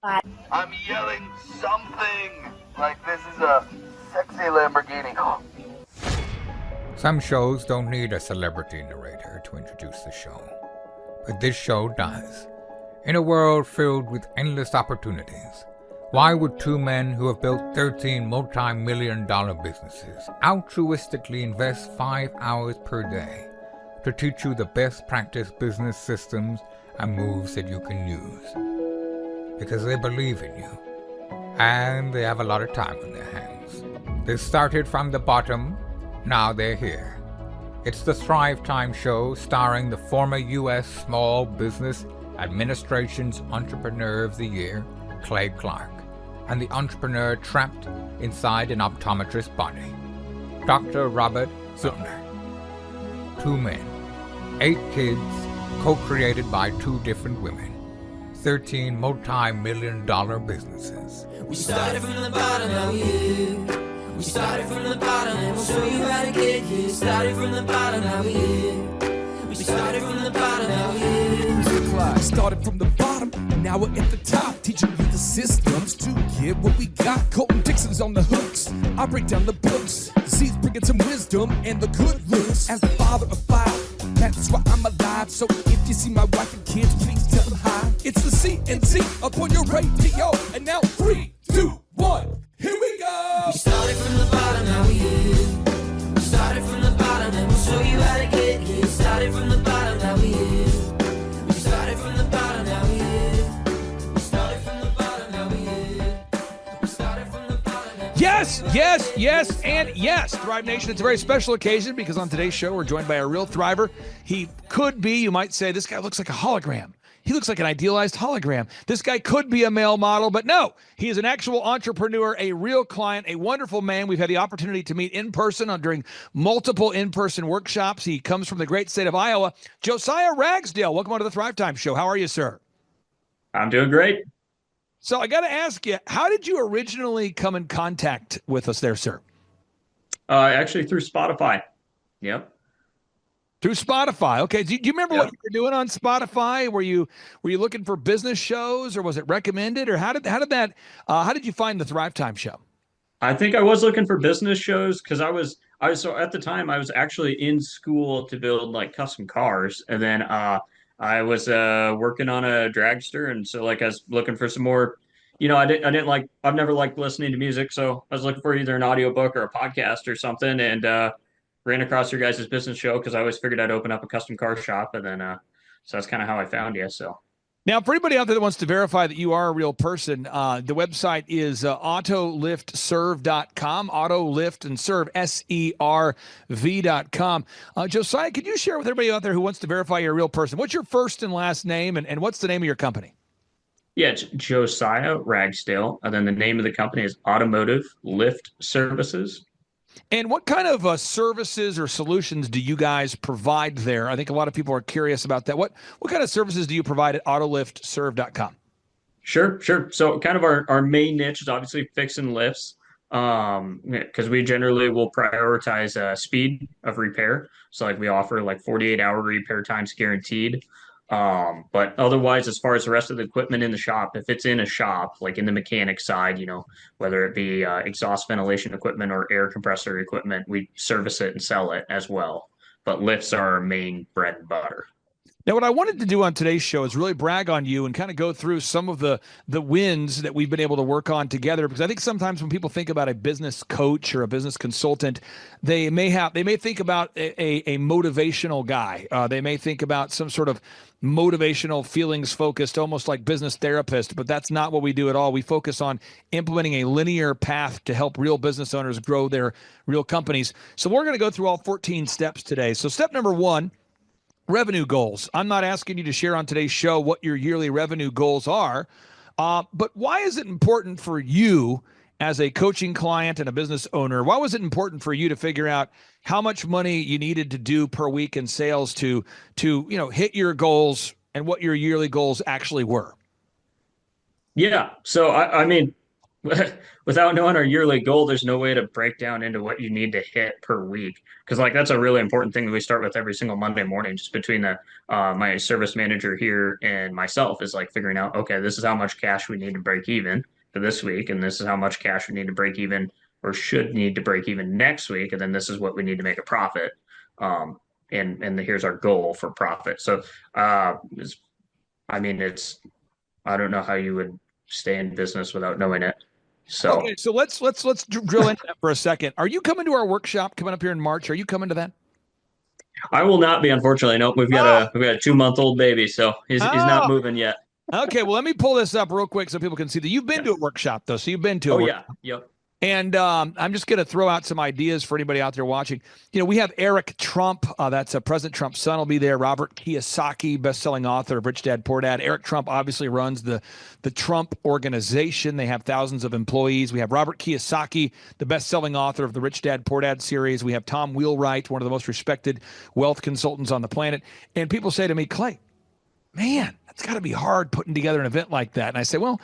Speaker 21: Bye.
Speaker 13: I'm yelling something like this is a sexy Lamborghini.
Speaker 1: Some shows don't need a celebrity narrator to introduce the show, but this show does. In a world filled with endless opportunities, why would two men who have built 13 multi-million-dollar businesses altruistically invest 5 hours per day to teach you the best practice business systems and moves that you can use? Because they believe in you, and they have a lot of time on their hands. They started from the bottom, now they're here. It's the Thrivetime show starring the former U.S. Small Business Administration's Entrepreneur of the Year, Clay Clark, and the entrepreneur trapped inside an optometrist's body, Dr. Robert Zillner. 2 men, 8 kids, co-created by 2 different women, 13 multi-million-dollar businesses.
Speaker 22: We started from the bottom, now we're here. We started from the bottom, and we'll show you how to get here. Started from the bottom, now we're here. We started from the bottom, now we're here.
Speaker 23: Started from the bottom, and now we're at the top, teaching you the systems to get what we got. Colton Dixon's on the hooks, I break down the books. Z's bringing some wisdom and the good looks. As the father of 5, that's why I'm alive. So if you see my wife and kids, please tell them hi. It's the CNC up on your radio, and now 3, 2, 1, here we go.
Speaker 22: We started from the bottom, now we're here. We started from the bottom, and we'll show you how to get here. Started from the bottom, now we're here. We started from the bottom, now we're here. We started from the bottom, now we're here. We started from the bottom.
Speaker 11: Yes, yes, yes, and yes. Thrive Nation, it's a very special occasion because on today's show, we're joined by a real thriver. He could be, you might say, this guy looks like a hologram. he looks like an idealized hologram. This guy could be a male model, but no, he is an actual entrepreneur, a real client, a wonderful man. We've had the opportunity to meet in person during multiple in-person workshops. He comes from the great state of Iowa. Josiah Ragsdale, welcome onto the Thrivetime Show. How are you, sir?
Speaker 2: I'm doing great.
Speaker 11: So I got to ask you, how did you originally come in contact with us there, sir?
Speaker 2: Actually through Spotify. Yep.
Speaker 11: Through Spotify. Okay. Do you remember what you were doing on Spotify? Were you looking for business shows, or was it recommended, or how did you find the Thrive Time Show?
Speaker 2: I think I was looking for business shows because so at the time I was actually in school to build like custom cars, and then I was working on a dragster, and so like I was looking for some more. I've never liked listening to music, so I was looking for either an audiobook or a podcast or something, and ran across your guys' business show because I always figured I'd open up a custom car shop, and then so that's kind of how I found you. So
Speaker 11: now, for anybody out there that wants to verify that you are a real person, the website is autoliftserve.com, autolift and serve, SERV.com. Josiah, could you share with everybody out there who wants to verify you're a real person? What's your first and last name, and what's the name of your company?
Speaker 2: yeah, it's Josiah Ragsdale, and then the name of the company is Automotive Lift Services.
Speaker 11: And what kind of services or solutions do you guys provide there? I think a lot of people are curious about that. What kind of services do you provide at autoliftserve.com?
Speaker 2: Sure. So kind of our main niche is obviously fixing lifts, because we generally will prioritize speed of repair. So like we offer like 48-hour repair times guaranteed. But otherwise, as far as the rest of the equipment in the shop, if it's in a shop, like in the mechanic side, whether it be exhaust ventilation equipment or air compressor equipment, we service it and sell it as well. But lifts are our main bread and butter.
Speaker 11: Now, what I wanted to do on today's show is really brag on you and kind of go through some of the wins that we've been able to work on together, because I think sometimes when people think about a business coach or a business consultant, they may think about a motivational guy. They may think about some sort of motivational, feelings focused, almost like business therapist, but that's not what we do at all. We focus on implementing a linear path to help real business owners grow their real companies. So we're going to go through all 14 steps today. So step number 1, revenue goals. I'm not asking you to share on today's show what your yearly revenue goals are, but why is it important for you as a coaching client and a business owner? Why was it important for you to figure out how much money you needed to do per week in sales to hit your goals, and what your yearly goals actually were?
Speaker 2: Yeah. So I mean, without knowing our yearly goal, there's no way to break down into what you need to hit per week. Because like that's a really important thing that we start with every single Monday morning, just between the my service manager here and myself, is like figuring out, okay, this is how much cash we need to break even for this week, and this is how much cash we need to break even or should need to break even next week, and then this is what we need to make a profit. And here's our goal for profit. So I don't know how you would stay in business without knowing it. So
Speaker 11: okay, so let's drill into that for a second. Are you coming to our workshop coming up here in March? Are you coming to that?
Speaker 2: I will not be, unfortunately. Nope, we've got a 2-month-old baby, so he's not moving yet.
Speaker 11: Okay, well, let me pull this up real quick so people can see that you've been to a workshop, though. So you've been to a workshop.
Speaker 2: Yep.
Speaker 11: And I'm just going to throw out some ideas for anybody out there watching. We have Eric Trump. That's President Trump's son will be there. Robert Kiyosaki, best-selling author of Rich Dad, Poor Dad. Eric Trump obviously runs the Trump Organization. They have thousands of employees. We have Robert Kiyosaki, the best-selling author of the Rich Dad, Poor Dad series. We have Tom Wheelwright, one of the most respected wealth consultants on the planet. And people say to me, Clay, man, that's got to be hard putting together an event like that. And I say, well,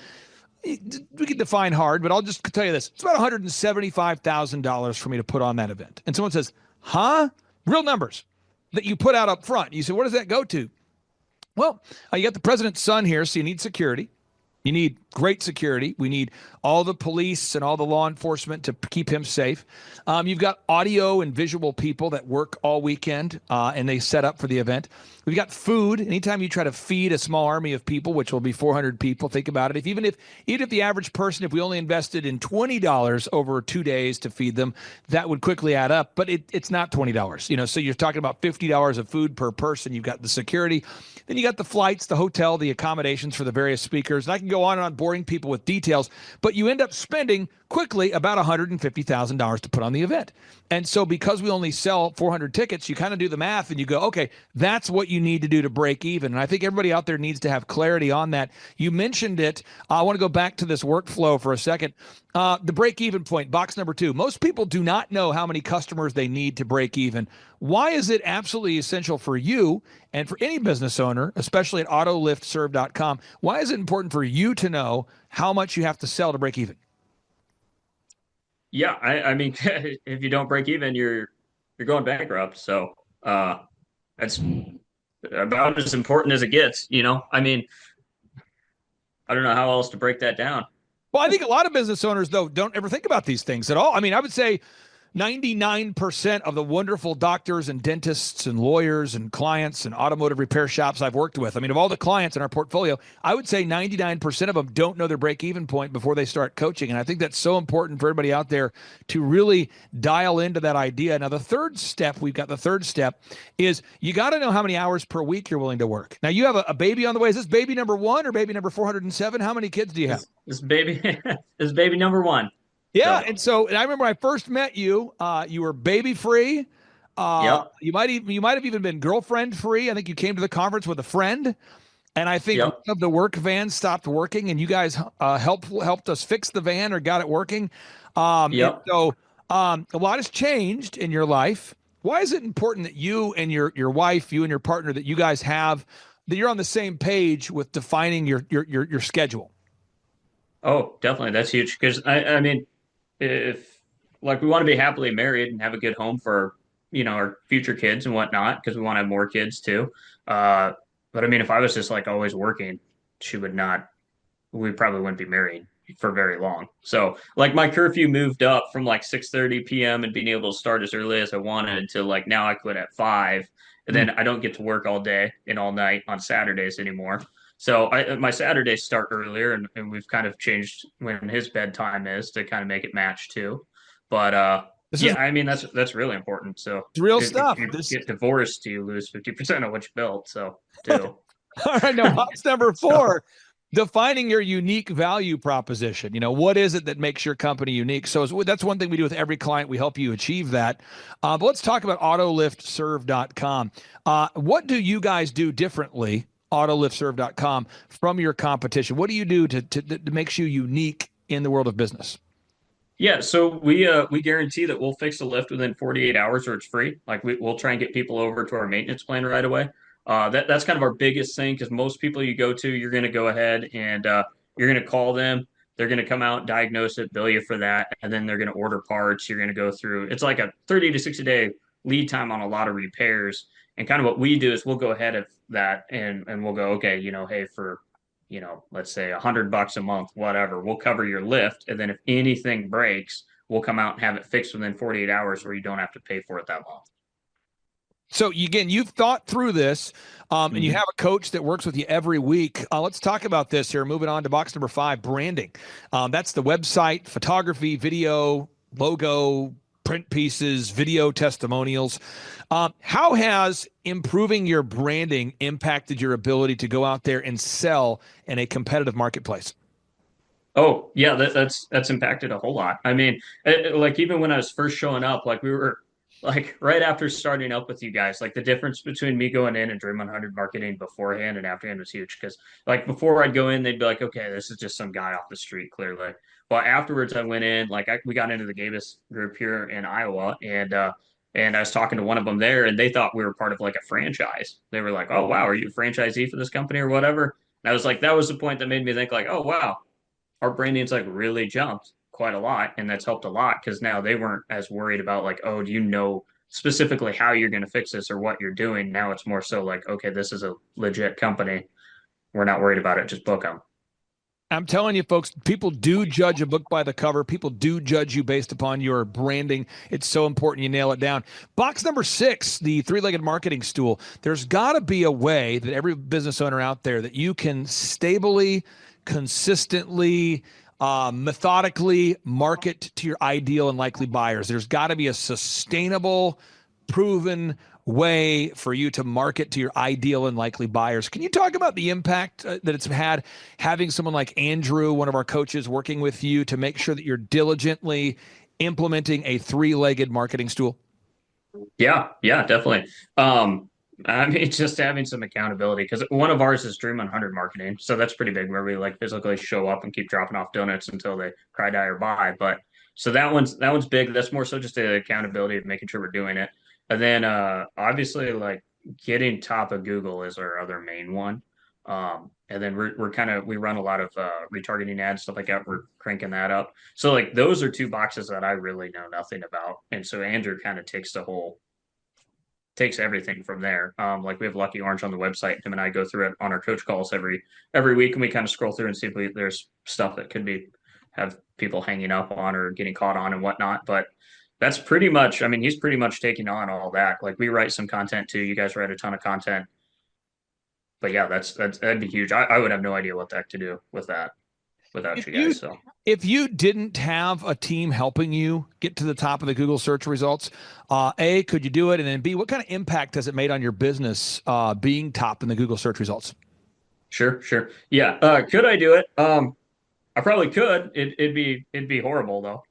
Speaker 11: we can define hard, but I'll just tell you this. It's about $175,000 for me to put on that event. And someone says, huh? Real numbers that you put out up front. You say, where does that go to? Well, you got the president's son here, so you need security. You need great security. We need all the police and all the law enforcement to keep him safe. You've got audio and visual people that work all weekend, and they set up for the event. We've got food. Anytime you try to feed a small army of people, which will be 400 people, think about it. Even if the average person, if we only invested in $20 over 2 days to feed them, that would quickly add up. But it's not $20. So you're talking about $50 of food per person. You've got the security. Then you got the flights, the hotel, the accommodations for the various speakers. And I can can go on and on boring people with details, but you end up spending quickly about $150,000 to put on the event. And so because we only sell 400 tickets, you kind of do the math and you go, okay, that's what you need to do to break even. And I think everybody out there needs to have clarity on that. You mentioned it. I want to go back to this workflow for a second. The break even point, box number 2. Most people do not know how many customers they need to break even. Why is it absolutely essential for you and for any business owner, especially at autoliftserve.com? Why is it important for you to know how much you have to sell to break even?
Speaker 2: Yeah, I mean, if you don't break even, you're going bankrupt. So that's about as important as it gets. I mean, I don't know how else to break that down.
Speaker 11: Well, I think a lot of business owners, though, don't ever think about these things at all. I mean, I would say 99% of the wonderful doctors and dentists and lawyers and clients and automotive repair shops I've worked with, I mean, of all the clients in our portfolio, I would say 99% of them don't know their break-even point before they start coaching. And I think that's so important for everybody out there to really dial into that idea. Now, the third step is you got to know how many hours per week you're willing to work. Now, you have a baby on the way. Is this baby number 1 or baby number 407? How many kids do you have?
Speaker 2: This baby number 1.
Speaker 11: Yeah, and I remember when I first met you. You were baby free.
Speaker 2: Yep.
Speaker 11: You might have even been girlfriend free. I think you came to the conference with a friend, and I think one of the work vans stopped working, and you guys helped us fix the van or got it working.
Speaker 2: Yep.
Speaker 11: So a lot has changed in your life. Why is it important that you and your wife, you and your partner, that you guys have that you're on the same page with defining your schedule?
Speaker 2: Oh, definitely, that's huge because I mean, if like we want to be happily married and have a good home for our future kids and whatnot because we want to have more kids too. But I mean, if I was just like always working, we probably wouldn't be married for very long. So like my curfew moved up from like 6:30 p.m. and being able to start as early as I wanted to like now I quit at 5, and then I don't get to work all day and all night on Saturdays anymore. So my Saturdays start earlier, and we've kind of changed when his bedtime is to kind of make it match too. But I mean that's really important. So
Speaker 11: it's real stuff.
Speaker 2: If you get divorced, you lose 50% of what you built. So too.
Speaker 11: All right, now box number 4. Defining your unique value proposition. What is it that makes your company unique? So that's one thing we do with every client. We help you achieve that. But let's talk about autoliftserve.com. What do you guys do differently, autoliftserve.com, from your competition? What do you do that makes you unique in the world of business?
Speaker 2: Yeah, so we guarantee that we'll fix the lift within 48 hours or it's free. Like we'll try and get people over to our maintenance plan right away. That's kind of our biggest thing because most people you go to, you're going to go ahead and you're going to call them. They're going to come out, diagnose it, bill you for that, and then they're going to order parts. You're going to go through. It's like a 30 to 60 day lead time on a lot of repairs. And kind of what we do is we'll go ahead of that and we'll go, okay, hey, for let's say $100 a month, whatever, we'll cover your lift, and then if anything breaks, we'll come out and have it fixed within 48 hours, where you don't have to pay for it that month.
Speaker 11: So again, you've thought through this, and you have a coach that works with you every week. Let's talk about this here. Moving on to box number 5, branding. That's the website, photography, video, logo, print pieces, video testimonials. How has improving your branding impacted your ability to go out there and sell in a competitive marketplace?
Speaker 2: Oh, yeah, that's impacted a whole lot. I mean, like even when I was first showing up, like we were like right after starting up with you guys, like the difference between me going in and Dream 100 marketing beforehand and afterhand was huge. Because like before I'd go in, they'd be like, okay, this is just some guy off the street, clearly. Well, afterwards I went in, like we got into the Gabus group here in Iowa, and I was talking to one of them there, and they thought we were part of like a franchise. They were like, oh wow, are you a franchisee for this company or whatever? And I was like, that was the point that made me think like, oh wow, our branding's like really jumped quite a lot, and that's helped a lot because now they weren't as worried about like, oh, do you know specifically how you're going to fix this or what you're doing? Now it's more so like, okay, this is a legit company. We're not worried about it. Just book them.
Speaker 11: I'm telling you, folks, people do judge a book by the cover. People do judge you based upon your branding. It's so important you nail it down. Box number 6, the 3-legged marketing stool. There's got to be a way that every business owner out there that you can stably, consistently, methodically market to your ideal and likely buyers. There's got to be a sustainable, proven way for you to market to your ideal and likely buyers. Can you talk about the impact that it's had having someone like Andrew, one of our coaches, working with you to make sure that you're diligently implementing a three-legged marketing stool?
Speaker 2: Yeah, definitely. I mean, just having some accountability because one of ours is Dream 100 marketing, so that's pretty big where we like physically show up and keep dropping off donuts until they cry, die, or buy. But so that one's big. That's more so just the accountability of making sure we're doing it, and then obviously like getting top of Google is our other main one. And then we're kind of we run a lot of retargeting ads, stuff like that. We're cranking that up. So like those are two boxes that I really know nothing about, and so Andrew kind of takes everything from there. Like we have Lucky Orange on the website. Him and I go through it on our coach calls every week, and we kind of scroll through and see if there's stuff that could be have people hanging up on or getting caught on and whatnot. But that's pretty much. I mean, he's pretty much taking on all that. Like we write some content too. You guys write a ton of content. But yeah, that'd be huge. I would have no idea what the heck to do with that without you guys. So
Speaker 11: if you didn't have a team helping you get to the top of the Google search results, A, could you do it? And then B, what kind of impact has it made on your business being top in the Google search results?
Speaker 2: Sure. Yeah. Could I do it? I probably could. It'd be horrible though.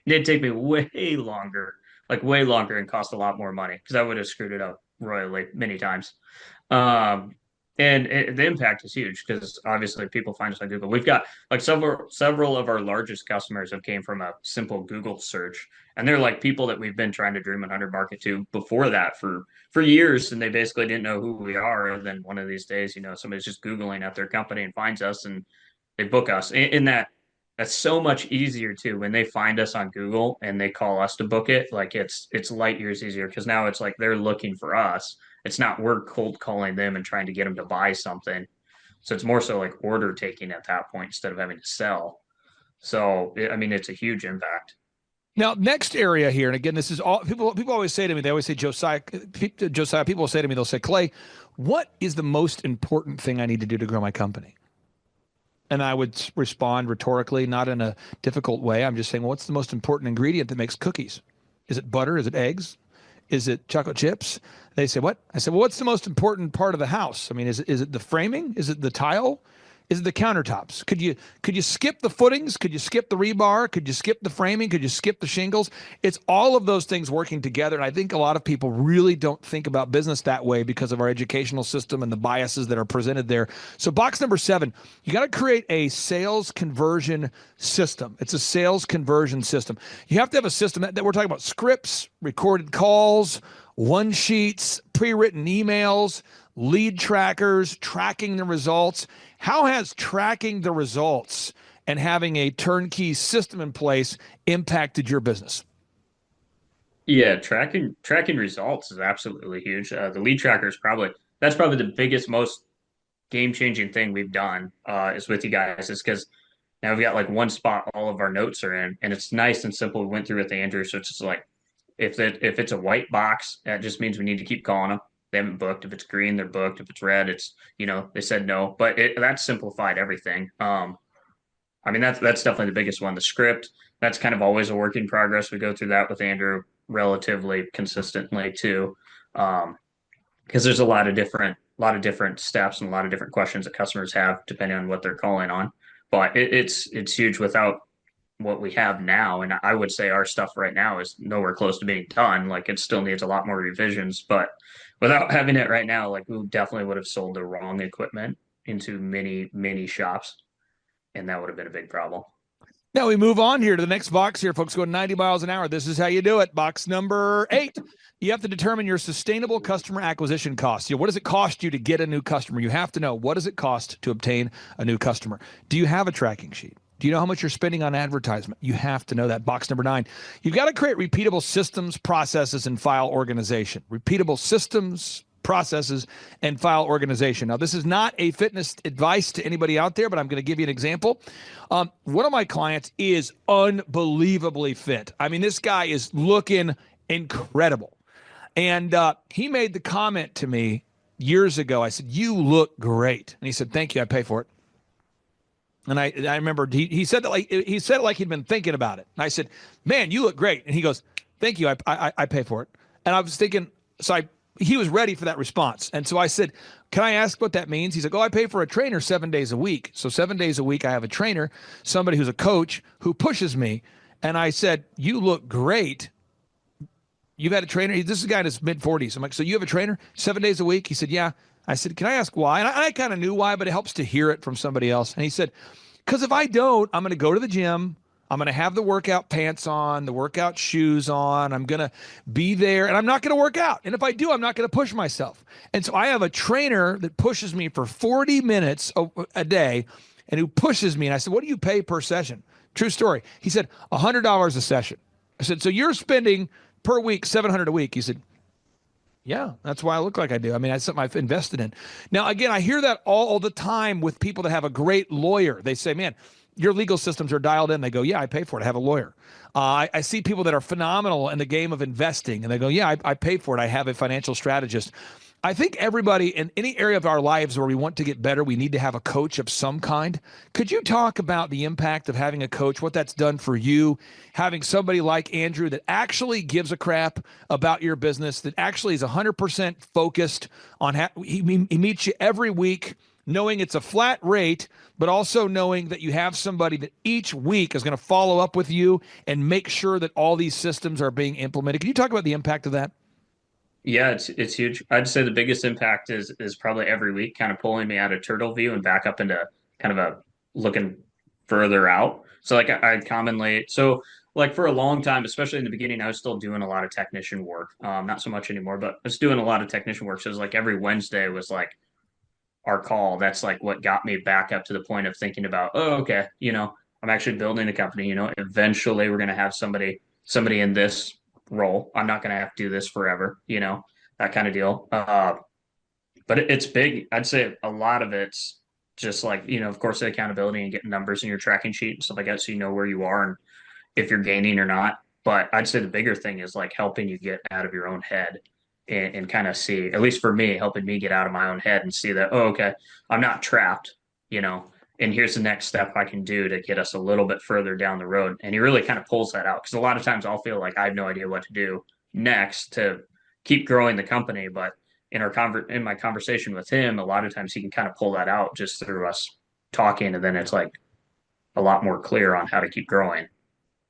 Speaker 2: It'd take me way longer, and cost a lot more money because I would have screwed it up royally many times. The impact is huge because obviously people find us on Google. We've got like several of our largest customers have came from a simple Google search, and they're like people that we've been trying to Dream 100 market to before that for years, and they basically didn't know who we are. And then one of these days, somebody's just Googling at their company and finds us, and they book us. And that's so much easier too when they find us on Google and they call us to book it. Like it's light years easier because now it's like they're looking for us. It's not we're cold calling them and trying to get them to buy something. So it's more so like order taking at that point instead of having to sell. So I mean, it's a huge impact.
Speaker 11: Now, next area here, and again, this is all people always say to me, they always say, Josiah, people will say to me, they'll say, Clay, what is the most important thing I need to do to grow my company? And I would respond rhetorically, not in a difficult way. I'm just saying, well, what's the most important ingredient that makes cookies? Is it butter? Is it eggs? Is it chocolate chips? They say, what? I said, well, what's the most important part of the house? I mean, is it the framing? Is it the tile? Is it the countertops? Could you skip the footings? Could you skip the rebar? Could you skip the framing? Could you skip the shingles? It's all of those things working together. And I think a lot of people really don't think about business that way because of our educational system and the biases that are presented there. So box number 7, you got to create a sales conversion system. It's a sales conversion system. You have to have a system that we're talking about scripts, recorded calls, one sheets, pre-written emails, lead trackers, tracking the results. How has tracking the results and having a turnkey system in place impacted your business?
Speaker 2: Yeah, tracking results is absolutely huge. The lead tracker is probably the biggest, most game-changing thing we've done is with you guys. Is because now we've got like one spot all of our notes are in, and it's nice and simple. We went through with Andrew, so it's just like if it's a white box, that just means we need to keep calling them. They haven't booked. If it's green, they're booked. If it's red, it's they said no. But that simplified everything. I mean that's definitely the biggest one. The script, that's kind of always a work in progress. We go through that with Andrew relatively consistently too, because there's a lot of different steps and a lot of different questions that customers have depending on what they're calling on. But it's huge without what we have now, and I would say our stuff right now is nowhere close to being done. Like it still needs a lot more revisions, but without having it right now, like we definitely would have sold the wrong equipment into many shops, and that would have been a big problem.
Speaker 11: Now we move on here to the next box here, folks, going 90 miles an hour. This is how you do it. Box number 8. You have to determine your sustainable customer acquisition costs. What does it cost you to get a new customer? You have to know, what does it cost to obtain a new customer? Do you have a tracking sheet? Do you know how much you're spending on advertisement? You have to know that. Box number 9. You've got to create repeatable systems, processes, and file organization. Repeatable systems, processes, and file organization. Now, this is not a fitness advice to anybody out there, but I'm going to give you an example. One of my clients is unbelievably fit. I mean, this guy is looking incredible. And he made the comment to me years ago. I said, "You look great." And he said, "Thank you. I pay for it." And I remember he said that like he'd been thinking about it. And I said, "Man, you look great." And he goes, "Thank you. I pay for it." And I was thinking, he was ready for that response. And so I said, can I ask what that means? He's like, I pay for a trainer 7 days a week. So 7 days a week, I have a trainer, somebody who's a coach who pushes me. And I said, you look great. You've had a trainer. This is a guy in his mid-40s. I'm like, so you have a trainer 7 days a week? He said, yeah. I said, can I ask why? And I kind of knew why, but it helps to hear it from somebody else. And he said, because if I don't, I'm going to go to the gym. I'm going to have the workout pants on, the workout shoes on. I'm going to be there, and I'm not going to work out. And if I do, I'm not going to push myself. And so I have a trainer that pushes me for 40 minutes a day and who pushes me. And I said, what do you pay per session? True story. He said, $100 a session. I said, so you're spending per week $700 a week. He said, yeah, that's why I look like I do. I mean, that's something I've invested in. Now, again, I hear that all the time with people that have a great lawyer. They say, man, your legal systems are dialed in. They go, yeah, I pay for it. I have a lawyer. I see people that are phenomenal in the game of investing, and they go, yeah, I pay for it. I have a financial strategist. I think everybody in any area of our lives where we want to get better, we need to have a coach of some kind. Could you talk about the impact of having a coach, what that's done for you, having somebody like Andrew that actually gives a crap about your business, that actually is 100% focused on he meets you every week, knowing it's a flat rate, but also knowing that you have somebody that each week is going to follow up with you and make sure that all these systems are being implemented. Can you talk about the impact of that?
Speaker 2: Yeah, it's huge. I'd say the biggest impact is probably every week kind of pulling me out of turtle view and back up into kind of a looking further out. So like I commonly like for a long time, especially in the beginning, I was still doing a lot of technician work. Not so much anymore, but I was doing a lot of technician work. So it was like every Wednesday was like our call. That's like what got me back up to the point of thinking about, oh, okay, I'm actually building a company, eventually we're gonna have somebody in this role. I'm not gonna have to do this forever, that kind of deal. But it's big. I'd say a lot of it's just like, of course, the accountability and getting numbers in your tracking sheet and stuff like that so you know where you are and if you're gaining or not. But I'd say the bigger thing is like helping you get out of your own head and kind of see, at least for me, helping me get out of my own head and see that, oh, okay, I'm not trapped, and here's the next step I can do to get us a little bit further down the road. And he really kind of pulls that out because a lot of times I'll feel like I have no idea what to do next to keep growing the company. But in my conversation with him, a lot of times he can kind of pull that out just through us talking, and then it's like a lot more clear on how to keep growing.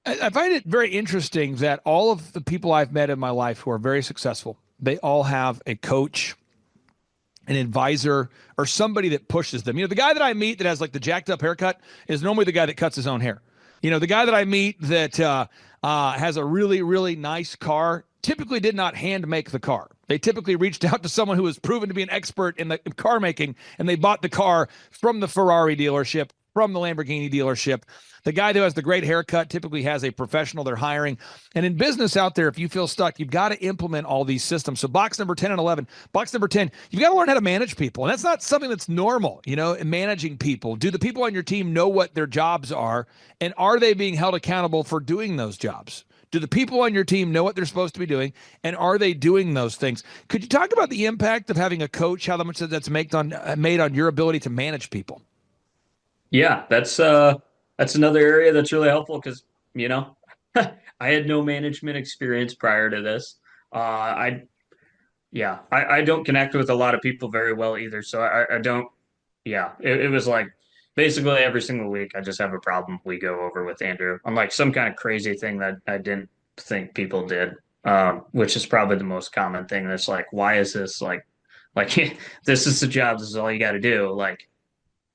Speaker 11: I find it very interesting that all of the people I've met in my life who are very successful, they all have a coach, an advisor, or somebody that pushes them. The guy that I meet that has like the jacked up haircut is normally the guy that cuts his own hair. The guy that I meet that has a really, really nice car typically did not hand make the car. They typically reached out to someone who was proven to be an expert in the car making, and they bought the car from the Ferrari dealership, from the Lamborghini dealership. The guy who has the great haircut typically has a professional they're hiring. And in business out there, if you feel stuck, you've got to implement all these systems. So box number 10 and 11, box number 10, you've got to learn how to manage people. And that's not something that's normal, managing people. Do the people on your team know what their jobs are? And are they being held accountable for doing those jobs? Do the people on your team know what they're supposed to be doing? And are they doing those things? Could you talk about the impact of having a coach, how much that's made on your ability to manage people?
Speaker 2: Yeah, that's another area that's really helpful because, I had no management experience prior to this. I don't connect with a lot of people very well either. So I don't, it was like basically every single week I just have a problem we go over with Andrew on like some kind of crazy thing that I didn't think people did, which is probably the most common thing. That's like, why is this like this is the job, this is all you got to do. Like,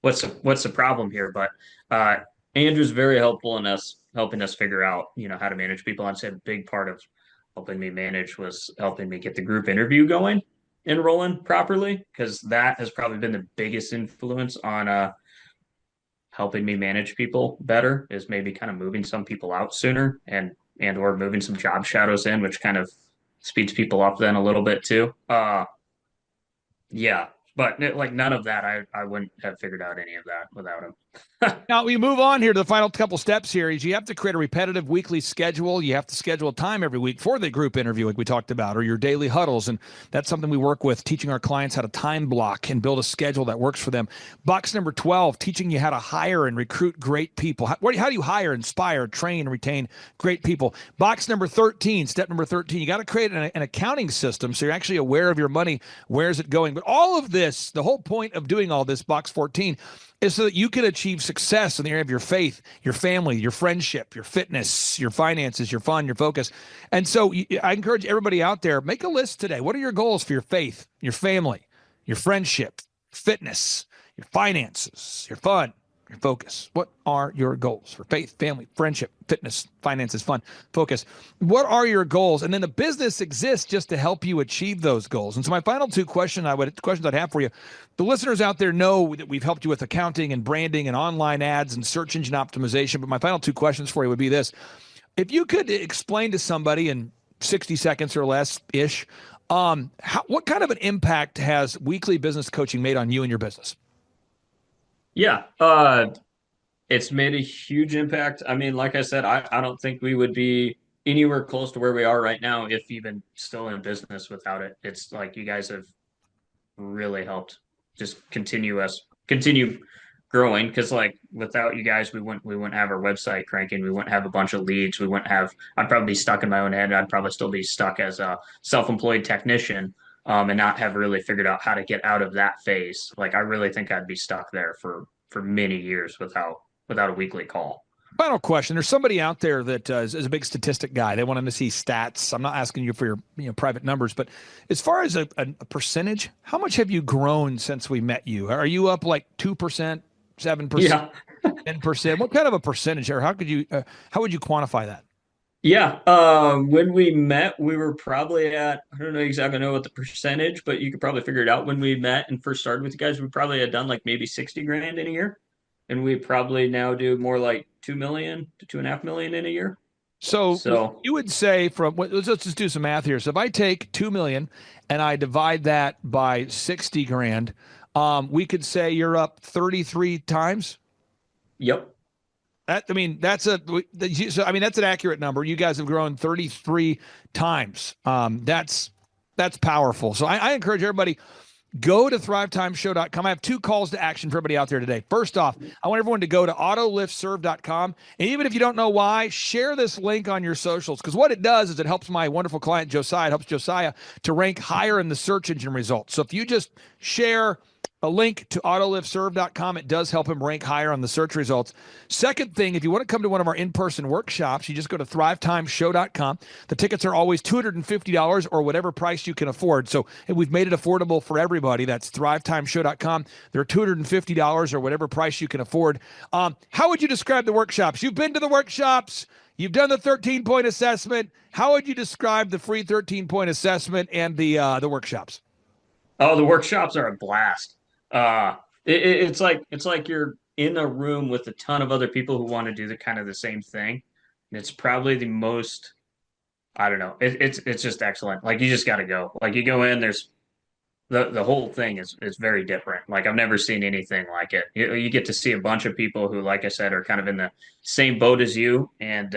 Speaker 2: what's the problem here? But Andrew's very helpful in helping us figure out, how to manage people. I'd say a big part of helping me manage was helping me get the group interview going and rolling properly, because that has probably been the biggest influence on helping me manage people better, is maybe kind of moving some people out sooner and or moving some job shadows in, which kind of speeds people up then a little bit too. Yeah. But like none of that, I wouldn't have figured out any of that without him.
Speaker 11: Now we move on here to the final couple steps here is you have to create a repetitive weekly schedule. You have to schedule a time every week for the group interview like we talked about, or your daily huddles. And that's something we work with, teaching our clients how to time block and build a schedule that works for them. Box number 12, teaching you how to hire and recruit great people. How do you hire, inspire, train, and retain great people? Box number 13, step number 13, you got to create an accounting system so you're actually aware of your money. Where's it going? But all of this, the whole point of doing all this, box 14, is so that you can achieve success in the area of your faith, your family, your friendship, your fitness, your finances, your fun, your focus. And so I encourage everybody out there, make a list today. What are your goals for your faith, your family, your friendship, fitness, your finances, your fun, your focus? What are your goals for faith, family, friendship, fitness, finances, fun, focus? What are your goals? And then the business exists just to help you achieve those goals. And so my final two questions I'd have for you, the listeners out there know that we've helped you with accounting and branding and online ads and search engine optimization. But my final two questions for you would be this. If you could explain to somebody in 60 seconds or less-ish, what kind of an impact has weekly business coaching made on you and your business?
Speaker 2: Yeah, it's made a huge impact. I mean, like I said, I don't think we would be anywhere close to where we are right now, if even still in business without it. It's like you guys have really helped just continue growing, because like without you guys we wouldn't have our website cranking, we wouldn't have a bunch of leads, I'd probably be stuck in my own head. I'd probably still be stuck as a self-employed technician, and not have really figured out how to get out of that phase. Like I really think I'd be stuck there for many years without a weekly call.
Speaker 11: Final question. There's somebody out there that is a big statistic guy. They want to see stats. I'm not asking you for your private numbers, but as far as a percentage, how much have you grown since we met you? Are you up like 2%, 7%,
Speaker 2: Yeah.
Speaker 11: 10%? What kind of a percentage, or how would you quantify that?
Speaker 2: Yeah. When we met, we were probably at, I don't know exactly know what the percentage, but you could probably figure it out. When we met and first started with you guys, we probably had done like maybe 60 grand in a year. And we probably now do more like 2 million to 2.5 million in a year.
Speaker 11: So you would say let's just do some math here. So if I take 2 million and I divide that by 60 grand, we could say you're up 33 times.
Speaker 2: Yep.
Speaker 11: That's an accurate number. You guys have grown 33 times. That's powerful. So I encourage everybody, go to thrivetimeshow.com. I have two calls to action for everybody out there today. First off, I want everyone to go to autoliftserve.com. And even if you don't know why, share this link on your socials, because what it does is it helps my wonderful client, Josiah, it helps Josiah to rank higher in the search engine results. So if you just share a link to autoliftserve.com, it does help him rank higher on the search results. Second thing, if you want to come to one of our in-person workshops, you just go to thrivetimeshow.com. The tickets are always $250 or whatever price you can afford. So we've made it affordable for everybody. That's thrivetimeshow.com. They're $250 or whatever price you can afford. How would you describe the workshops? You've been to the workshops. You've done the 13-point assessment. How would you describe the free 13-point assessment and the workshops?
Speaker 2: Oh, the workshops are a blast. It's like you're in a room with a ton of other people who want to do the same thing. And it's probably the most, I don't know. It's just excellent. Like you just got to go. Like you go in, there's the whole thing is very different. Like I've never seen anything like it. You get to see a bunch of people who, like I said, are kind of in the same boat as you, and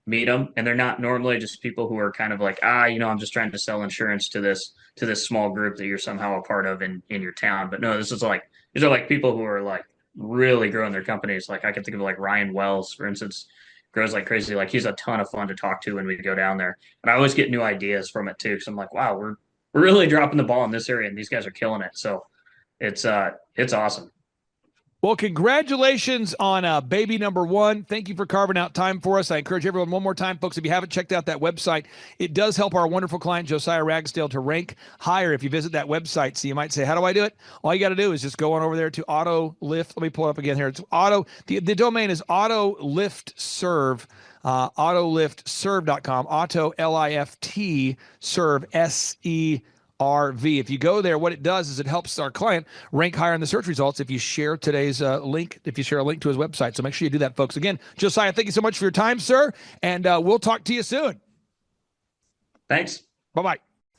Speaker 2: meet them. And they're not normally just people who are kind of like, I'm just trying to sell insurance to this small group that you're somehow a part of in your town. But no, these are like people who are like really growing their companies. Like I can think of like Ryan Wells, for instance, grows like crazy. Like he's a ton of fun to talk to when we go down there. And I always get new ideas from it too. Cause I'm like, wow, we're really dropping the ball in this area and these guys are killing it. So it's awesome.
Speaker 11: Well, congratulations on baby number one. Thank you for carving out time for us. I encourage everyone one more time, folks, if you haven't checked out that website, it does help our wonderful client, Josiah Ragsdale, to rank higher if you visit that website. So you might say, how do I do it? All you got to do is just go on over there to AutoLift. Let me pull it up again here. It's the domain is AutoLiftServe, AutoLiftServe.com, Auto, L-I-F-T, Serve, S-E-RV. If you go there, what it does is it helps our client rank higher in the search results if you share today's link, if you share a link to his website. So make sure you do that, folks. Again, Josiah, thank you so much for your time, sir. And we'll talk to you soon.
Speaker 2: Thanks.
Speaker 11: Bye-bye.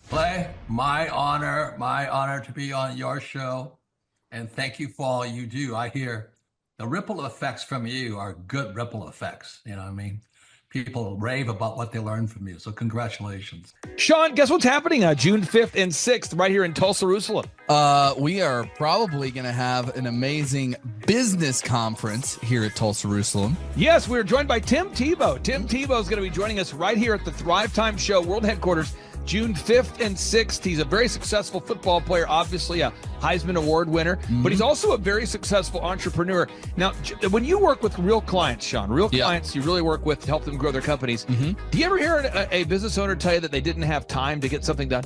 Speaker 14: Clay, my honor to be on your show. And thank you for all you do. I hear
Speaker 9: the ripple effects from you are good ripple effects. You know what I mean? People rave about what they learned from you. So congratulations.
Speaker 11: Sean, guess what's happening on June 5th and 6th right here in Tulsa, Jerusalem?
Speaker 3: We are probably going to have an amazing business conference here at Tulsa, Jerusalem.
Speaker 11: Yes, we're joined by Tim Tebow. Tim Tebow is going to be joining us right here at the Thrivetime Show World Headquarters, June 5th and 6th. He's a very successful football player, obviously a Heisman Award winner, but he's also a very successful entrepreneur. Now, when you work with real clients, Sean, real clients you really work with to help them grow their companies, do you ever hear a business owner tell you that they didn't have time to get something done?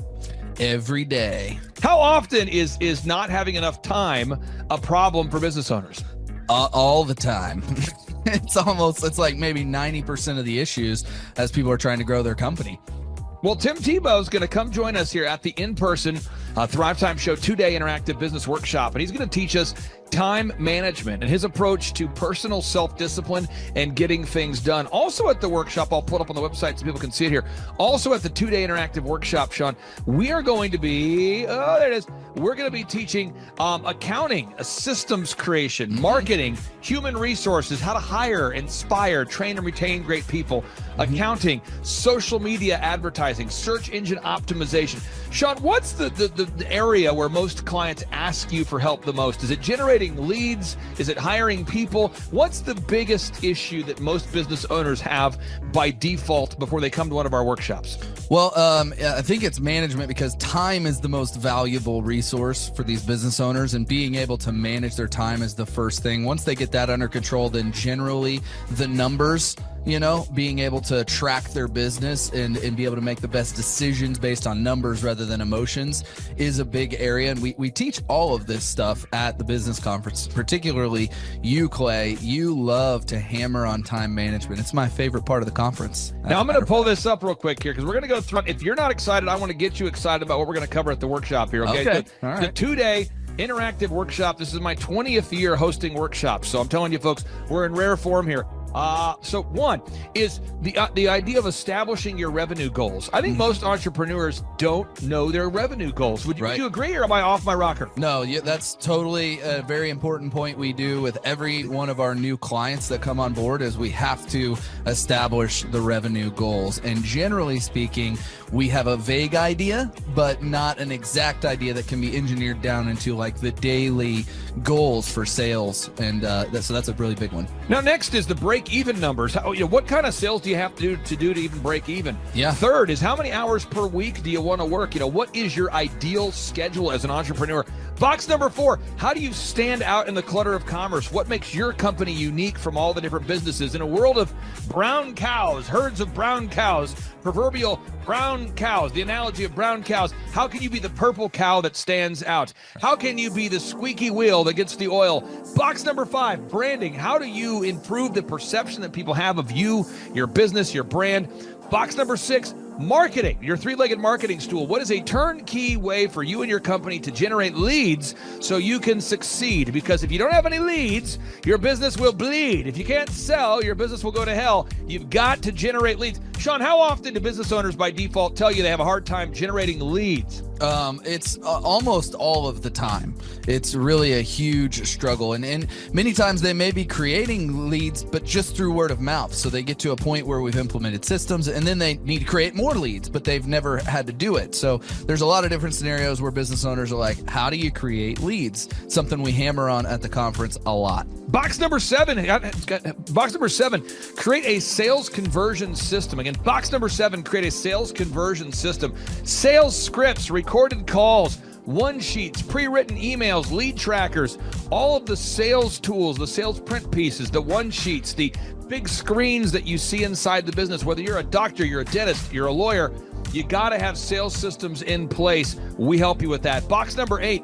Speaker 3: Every day.
Speaker 11: How often is not having enough time a problem for business owners?
Speaker 3: All the time. It's like maybe 90% of the issues as people are trying to grow their company.
Speaker 11: Well, Tim Tebow is going to come join us here at the in-person Thrivetime Show 2-day interactive business workshop, and he's going to teach us time management and his approach to personal self-discipline and getting things done. Also at the workshop, I'll put up on the website so people can see it here. Also at the 2-day interactive workshop, Sean, we are going to be, there it is. We're going to be teaching accounting, systems creation, marketing, human resources, how to hire, inspire, train, and retain great people, accounting, social media advertising, search engine optimization. Sean, what's the area where most clients ask you for help the most? Is it generating leads? Is it hiring people? What's the biggest issue that most business owners have by default before they come to one of our workshops?
Speaker 3: Well, I think it's management, because time is the most valuable resource for these business owners, and being able to manage their time is the first thing. Once they get that under control, then generally the numbers, being able to track their business and be able to make the best decisions based on numbers rather than emotions is a big area. And we teach all of this stuff at the business conference, particularly you, Clay. You love to hammer on time management. It's my favorite part of the conference.
Speaker 11: Now, I'm going to pull this up real quick here because we're going to go through. If you're not excited, I want to get you excited about what we're going to cover at the workshop here. Okay.
Speaker 3: All right.
Speaker 11: The 2-day interactive workshop. This is my 20th year hosting workshops. So I'm telling you, folks, we're in rare form here. So one is the idea of establishing your revenue goals. I think most entrepreneurs don't know their revenue goals. Would you agree, or am I off my rocker?
Speaker 3: No, that's totally a very important point we do with every one of our new clients that come on board, is we have to establish the revenue goals. And generally speaking, we have a vague idea, but not an exact idea that can be engineered down into like the daily goals for sales. And so that's a really big one.
Speaker 11: Now, next is the break-even numbers. What kind of sales do you have to do to even break even?
Speaker 3: Yeah.
Speaker 11: Third is, how many hours per week do you want to work? What is your ideal schedule as an entrepreneur? Box number 4, how do you stand out in the clutter of commerce? What makes your company unique from all the different businesses? In a world of brown cows, herds of brown cows, proverbial brown cows, the analogy of brown cows, how can you be the purple cow that stands out? How can you be the squeaky wheel that gets the oil? Box number 5, branding. How do you improve the perception that people have of you, your business, your brand? Box number 6, marketing, your 3-legged marketing stool. What is a turnkey way for you and your company to generate leads so you can succeed? Because if you don't have any leads, your business will bleed. If you can't sell, your business will go to hell. You've got to generate leads. Sean, how often do business owners by default tell you they have a hard time generating leads?
Speaker 3: It's almost all of the time. It's really a huge struggle. And many times they may be creating leads, but just through word of mouth. So they get to a point where we've implemented systems, and then they need to create more leads, but they've never had to do it. So there's a lot of different scenarios where business owners are like, how do you create leads? Something we hammer on at the conference a lot.
Speaker 11: Box number 7, create a sales conversion system. Again, box number 7, create a sales conversion system. Sales scripts, recorded calls, one-sheets, pre-written emails, lead trackers, all of the sales tools, the sales print pieces, the one-sheets, the big screens that you see inside the business. Whether you're a doctor, you're a dentist, you're a lawyer, you got to have sales systems in place. We help you with that. Box number 8,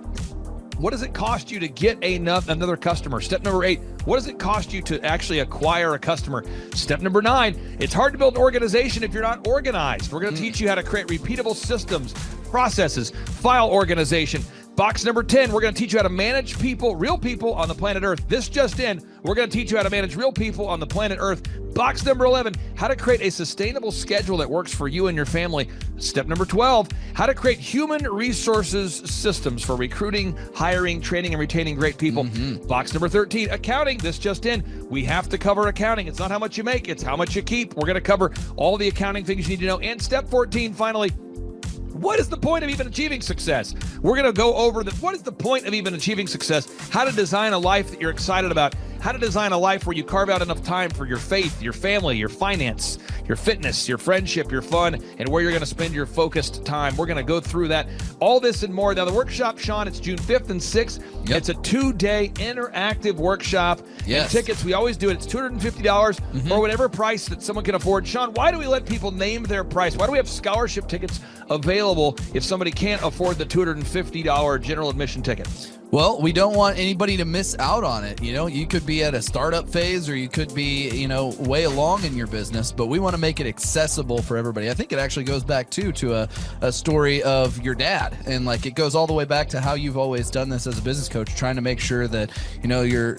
Speaker 11: what does it cost you to get another customer? Step number 8, what does it cost you to actually acquire a customer? Step number 9, it's hard to build an organization if you're not organized. We're going to teach you how to create repeatable systems, processes, file organization. Box number 10, we're going to teach you how to manage people, real people on the planet Earth. This just in, we're going to teach you how to manage real people on the planet Earth. Box number 11, how to create a sustainable schedule that works for you and your family. Step number 12, how to create human resources systems for recruiting, hiring, training, and retaining great people. Box number 13, accounting. This just in, we have to cover accounting. It's not how much you make, it's how much you keep. We're going to cover all the accounting things you need to know. And step 14, finally, what is the point of even achieving success? We're going to go over what is the point of even achieving success, how to design a life that you're excited about, how to design a life where you carve out enough time for your faith, your family, your finance, your fitness, your friendship, your fun, and where you're going to spend your focused time. We're going to go through that, all this and more. Now, the workshop, Sean, it's June 5th and 6th. Yep. It's a 2-day interactive workshop. Yes. And tickets, we always do it. It's $250 or whatever price that someone can afford. Sean, why do we let people name their price? Why do we have scholarship tickets available if somebody can't afford the $250 general admission ticket?
Speaker 3: Well, we don't want anybody to miss out on it. You know, you could be at a startup phase or you could be, you know, way along in your business, but we want to make it accessible for everybody. I think it actually goes back to a story of your dad, and like it goes all the way back to how you've always done this as a business coach, trying to make sure that, you know, your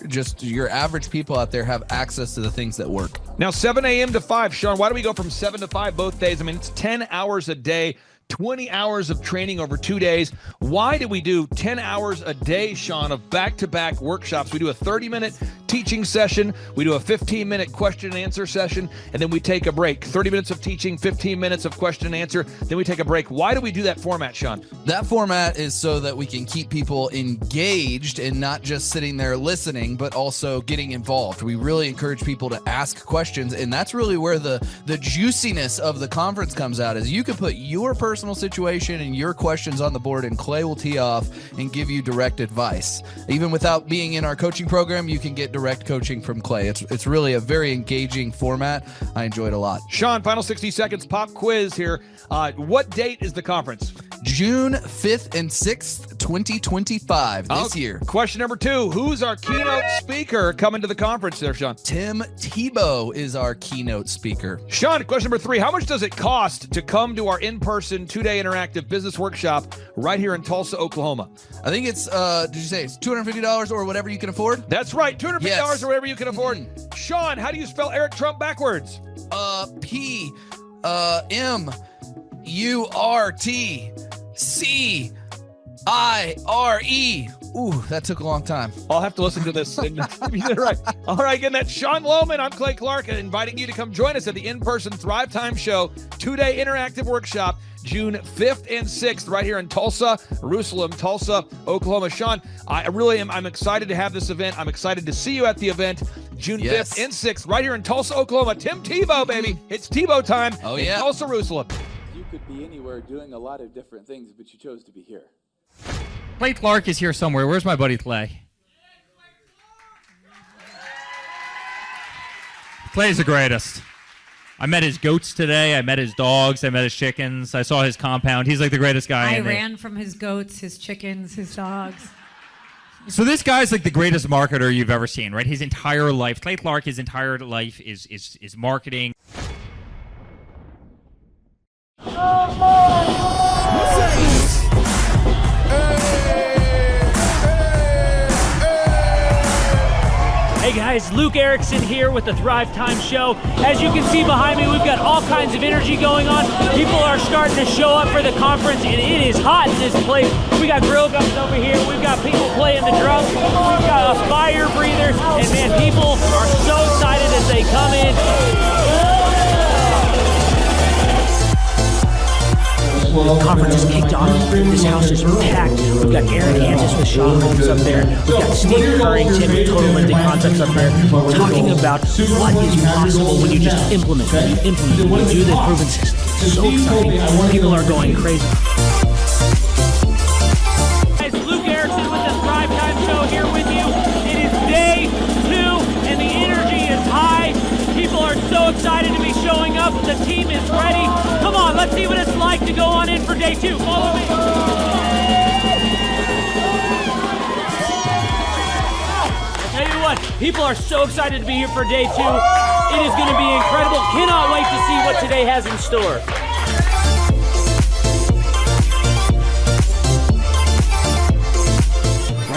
Speaker 3: average people out there have access to the things that work.
Speaker 11: Now, 7 a.m. to 5, Sean, why do we go from 7 to 5 both days? I mean, it's 10 hours a day. 20 hours of training over 2 days. Why do we do 10 hours a day, Sean, of back-to-back workshops? We do a 30-minute teaching session. We do a 15-minute question and answer session, and then we take a break. 30 minutes of teaching, 15 minutes of question and answer, then we take a break. Why do we do that format, Sean?
Speaker 3: That format is so that we can keep people engaged and not just sitting there listening, but also getting involved. We really encourage people to ask questions, and that's really where the juiciness of the conference comes out, is you can put your personal situation and your questions on the board, and Clay will tee off and give you direct advice. Even without being in our coaching program, you can get direct coaching from Clay. It's really a very engaging format. I enjoy it a lot.
Speaker 11: Sean, final 60 seconds pop quiz here. What date is the conference?
Speaker 3: June 5th and 6th, 2025, this year.
Speaker 11: Question number 2, who's our keynote speaker coming to the conference there, Sean?
Speaker 3: Tim Tebow is our keynote speaker.
Speaker 11: Sean, question number 3, how much does it cost to come to our in-person 2-day interactive business workshop right here in Tulsa, Oklahoma?
Speaker 3: I think it's, did you say it's $250 or whatever you can afford?
Speaker 11: That's right, $250 or whatever you can afford. Sean, how do you spell Eric Trump backwards?
Speaker 3: P-M-U-R-T-C-I-R-E. Ooh, that took a long time.
Speaker 11: I'll have to listen to this. Right. All right, again, that's Sean Lohman. I'm Clay Clark, inviting you to come join us at the in-person Thrivetime Show 2-day interactive workshop, June 5th and 6th, right here in Tulsa, Oklahoma. Sean, I'm excited to have this event. I'm excited to see you at the event, June 5th and 6th, right here in Tulsa, Oklahoma. Tim Tebow, baby. It's Tebow time in Tulsa, Jerusalem.
Speaker 6: You could be anywhere doing a lot of different things, but you chose to be here.
Speaker 7: Clay Clark is here somewhere. Where's my buddy Clay? Clay's the greatest. I met his goats today. I met his dogs. I met his chickens. I saw his compound. He's like the greatest guy.
Speaker 8: I ran from his goats, his chickens, his dogs.
Speaker 7: So this guy's like the greatest marketer you've ever seen, right? His entire life, Clay Clark, his entire life is marketing.
Speaker 24: Hey guys, Luke Erickson here with the Thrivetime Show. As you can see behind me, we've got all kinds of energy going on. People are starting to show up for the conference, and it is hot in this place. We got grill guns over here. We've got people playing the drums. We've got fire breathers, and man, people are so excited as they come in. The conference is kicked off. This house is packed. We've got Aaron Hansis with Sean Holmes up there. We've got Steve Currington with Total Lending Concepts up there talking about what is possible when you just implement, when you do the proven system. It's so exciting. People are going crazy. Guys, Luke Erickson with the Thrivetime Show here with you. It is day 2 and the energy is high. People are so excited to be showing up. The team is ready. Come on, let's see what it's like to go on in for day 2. Follow me. I'll tell you what, people are so excited to be here for day 2. It is going to be incredible. Cannot wait to see what today has in store.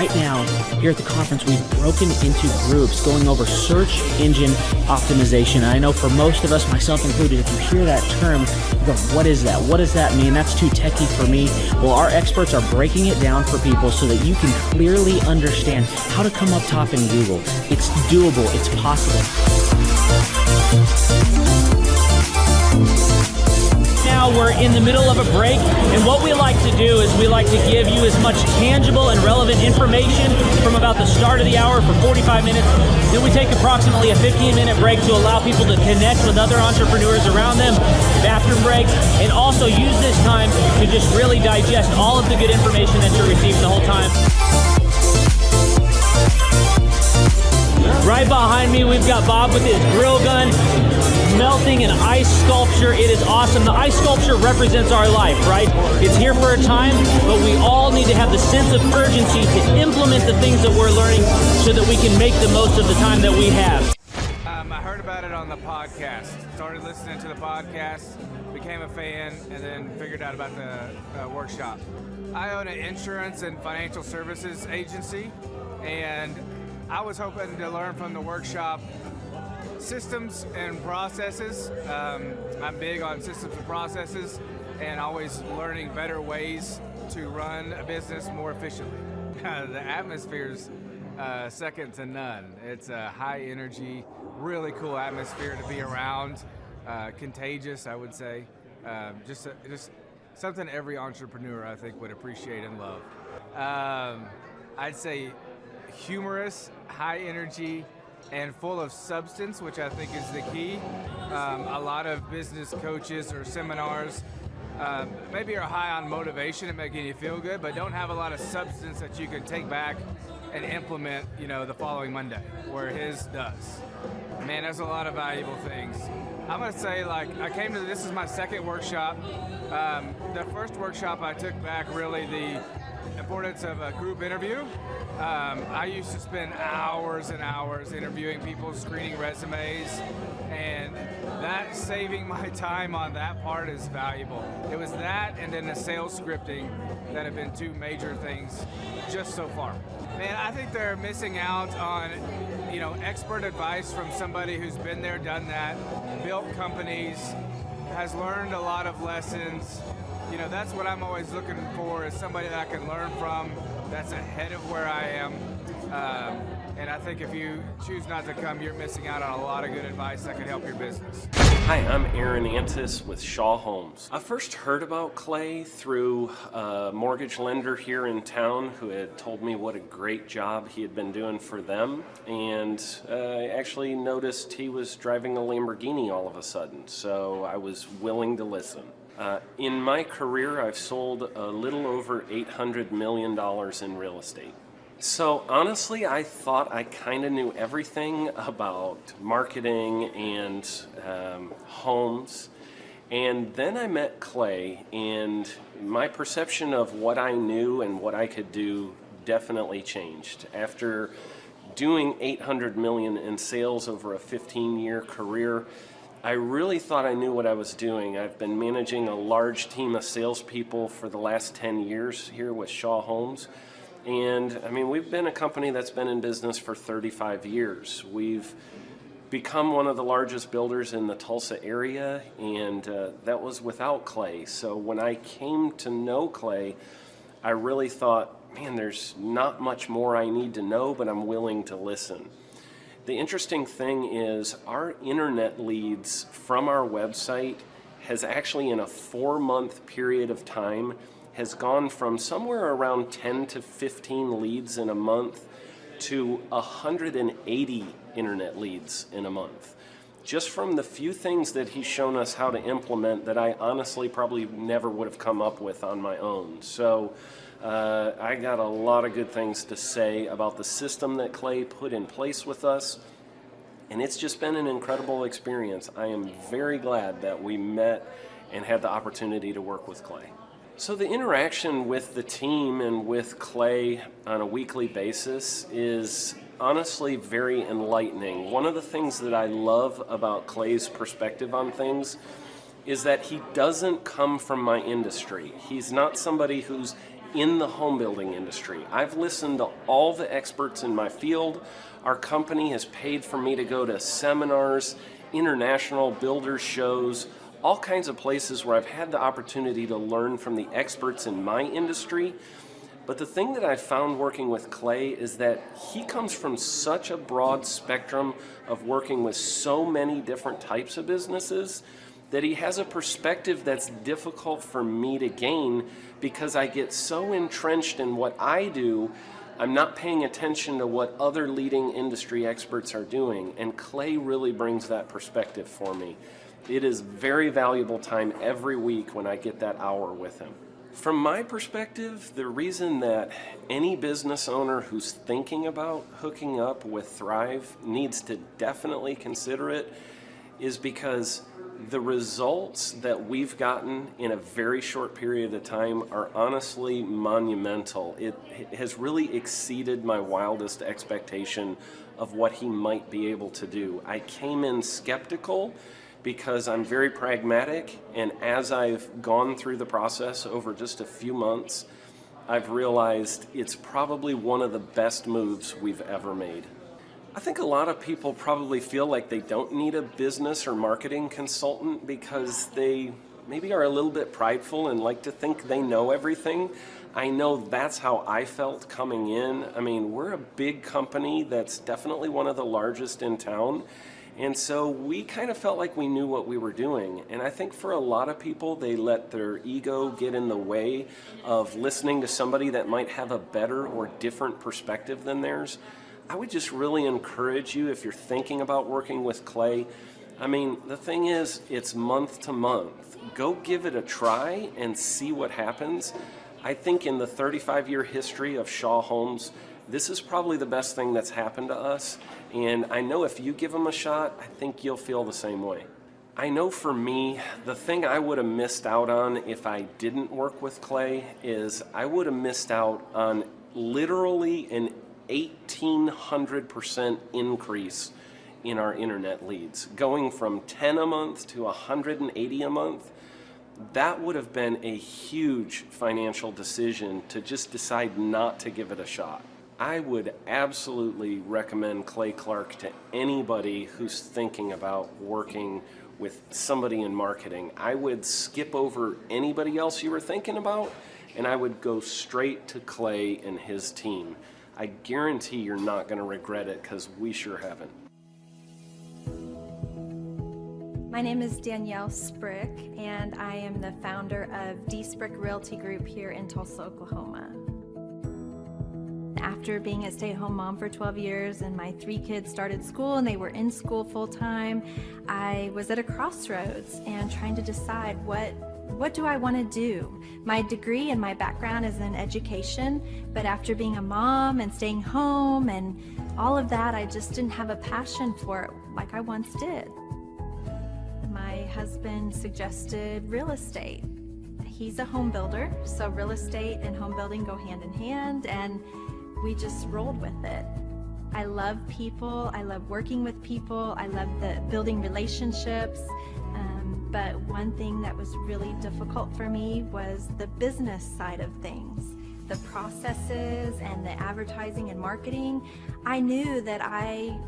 Speaker 24: right now, here at the conference, we've broken into groups going over search engine optimization. And I know for most of us, myself included, if you hear that term, you go, what is that? What does that mean? That's too techie for me. Well, our experts are breaking it down for people so that you can clearly understand how to come up top in Google. It's doable. It's possible. Now we're in the middle of a break, and what we like to do is we like to give you as much tangible and relevant information from about the start of the hour for 45 minutes. Then we take approximately a 15-minute break to allow people to connect with other entrepreneurs around them, bathroom breaks, and also use this time to just really digest all of the good information that you're receiving the whole time. Right behind me, we've got Bob with his grill gun, melting an ice sculpture. It is awesome. The ice sculpture represents our life, right? It's here for a time, but we all need to have the sense of urgency to implement the things that we're learning so that we can make the most of the time that we have.
Speaker 4: I heard about it on the podcast. Started listening to the podcast, became a fan, and then figured out about the workshop. I own an insurance and financial services agency, and I was hoping to learn from the workshop systems and processes. I'm big on systems and processes and always learning better ways to run a business more efficiently. The atmosphere's second to none. It's a high energy, really cool atmosphere to be around. Contagious, I would say. Just something every entrepreneur, I think, would appreciate and love. I'd say humorous, high energy, and full of substance, which I think is the key. A lot of business coaches or seminars maybe are high on motivation and making you feel good, but don't have a lot of substance that you can take back and implement, the following Monday, where his does. Man, there's a lot of valuable things. I'm gonna say, this is my second workshop. The first workshop I took back really the importance of a group interview. I used to spend hours and hours interviewing people, screening resumes, and that saving my time on that part is valuable. It was that and then the sales scripting that have been two major things just so far. Man, I think they're missing out on, expert advice from somebody who's been there, done that, built companies, has learned a lot of lessons. That's what I'm always looking for, is somebody that I can learn from that's ahead of where I am. And I think if you choose not to come, you're missing out on a lot of good advice that could help your business.
Speaker 5: Hi, I'm Aaron Antis with Shaw Homes. I first heard about Clay through a mortgage lender here in town who had told me what a great job he had been doing for them, and I actually noticed he was driving a Lamborghini all of a sudden, so I was willing to listen. In my career, I've sold a little over $800 million in real estate. So honestly, I thought I kind of knew everything about marketing and homes. And then I met Clay, and my perception of what I knew and what I could do definitely changed. After doing $800 million in sales over a 15-year career, I really thought I knew what I was doing. I've been managing a large team of salespeople for the last 10 years here with Shaw Homes. And we've been a company that's been in business for 35 years. We've become one of the largest builders in the Tulsa area, and that was without Clay. So when I came to know Clay, I really thought, man, there's not much more I need to know, but I'm willing to listen. The interesting thing is our internet leads from our website has actually, in a 4-month period of time, has gone from somewhere around 10 to 15 leads in a month to 180 internet leads in a month. Just from the few things that he's shown us how to implement that I honestly probably never would have come up with on my own. So I got a lot of good things to say about the system that Clay put in place with us, and it's just been an incredible experience. I am very glad that we met and had the opportunity to work with Clay. So the interaction with the team and with Clay on a weekly basis is honestly very enlightening. One of the things that I love about Clay's perspective on things is that he doesn't come from my industry. He's not somebody who's in the home building industry. I've listened to all the experts in my field. Our company has paid for me to go to seminars, international builder shows, all kinds of places where I've had the opportunity to learn from the experts in my industry. But the thing that I've found working with Clay is that he comes from such a broad spectrum of working with so many different types of businesses that he has a perspective that's difficult for me to gain because I get so entrenched in what I do, I'm not paying attention to what other leading industry experts are doing. And Clay really brings that perspective for me. It is very valuable time every week when I get that hour with him. From my perspective, the reason that any business owner who's thinking about hooking up with Thrive needs to definitely consider it is because the results that we've gotten in a very short period of time are honestly monumental. It has really exceeded my wildest expectation of what he might be able to do. I came in skeptical because I'm very pragmatic, and as I've gone through the process over just a few months, I've realized it's probably one of the best moves we've ever made. I think a lot of people probably feel like they don't need a business or marketing consultant because they maybe are a little bit prideful and like to think they know everything. I know that's how I felt coming in. I mean, we're a big company that's definitely one of the largest in town. And so we kind of felt like we knew what we were doing. And I think for a lot of people, they let their ego get in the way of listening to somebody that might have a better or different perspective than theirs. I would just really encourage you, if you're thinking about working with Clay, I mean, the thing is, it's month to month. Go give it a try and see what happens. I think in the 35-year history of Shaw Homes, this is probably the best thing that's happened to us. And I know if you give them a shot, I think you'll feel the same way. I know for me, the thing I would have missed out on if I didn't work with Clay is I would have missed out on literally an 1,800% increase in our internet leads. Going from 10 a month to 180 a month, that would have been a huge financial decision to just decide not to give it a shot. I would absolutely recommend Clay Clark to anybody who's thinking about working with somebody in marketing. I would skip over anybody else you were thinking about, and I would go straight to Clay and his team. I guarantee you're not going to regret it because we sure haven't.
Speaker 10: My name is Danielle Sprick, and I am the founder of D Sprick Realty Group here in Tulsa, Oklahoma. After being a stay-at-home mom for 12 years and my 3 kids started school and they were in school full-time, I was at a crossroads and trying to decide what do I want to do? My degree and my background is in education, but after being a mom and staying home and all of that, I just didn't have a passion for it like I once did. My husband suggested real estate. He's a home builder, so real estate and home building go hand in hand, and we just rolled with it. I love people, I love working with people, I love building relationships, but one thing that was really difficult for me was the business side of things. The processes and the advertising and marketing. I knew that I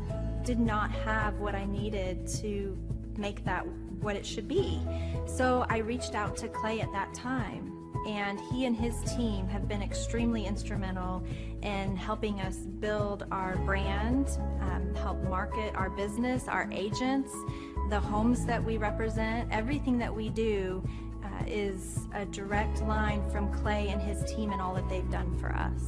Speaker 10: did not have what I needed to make that what it should be. So I reached out to Clay at that time, and he and his team have been extremely instrumental in helping us build our brand, help market our business, our agents, the homes that we represent. Everything that we do is a direct line from Clay and his team and all that they've done for us.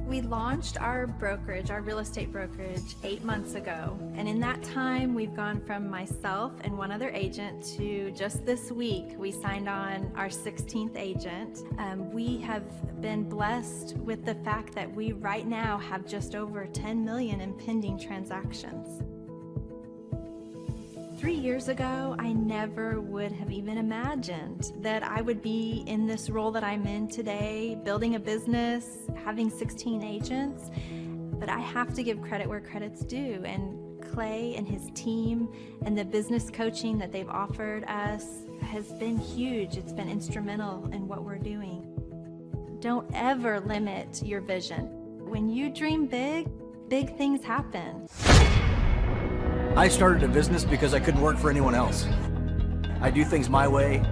Speaker 10: We launched our brokerage, our real estate brokerage, 8 months ago. And in that time, we've gone from myself and one other agent to just this week, we signed on our 16th agent. We have been blessed with the fact that we right now have just over 10 million in pending transactions. 3 years ago, I never would have even imagined that I would be in this role that I'm in today, building a business, having 16 agents. But I have to give credit where credit's due, and Clay and his team and the business coaching that they've offered us has been huge. It's been instrumental in what we're doing. Don't ever limit your vision. When you dream big, big things happen.
Speaker 12: I started a business because I couldn't work for anyone else. I do things my way.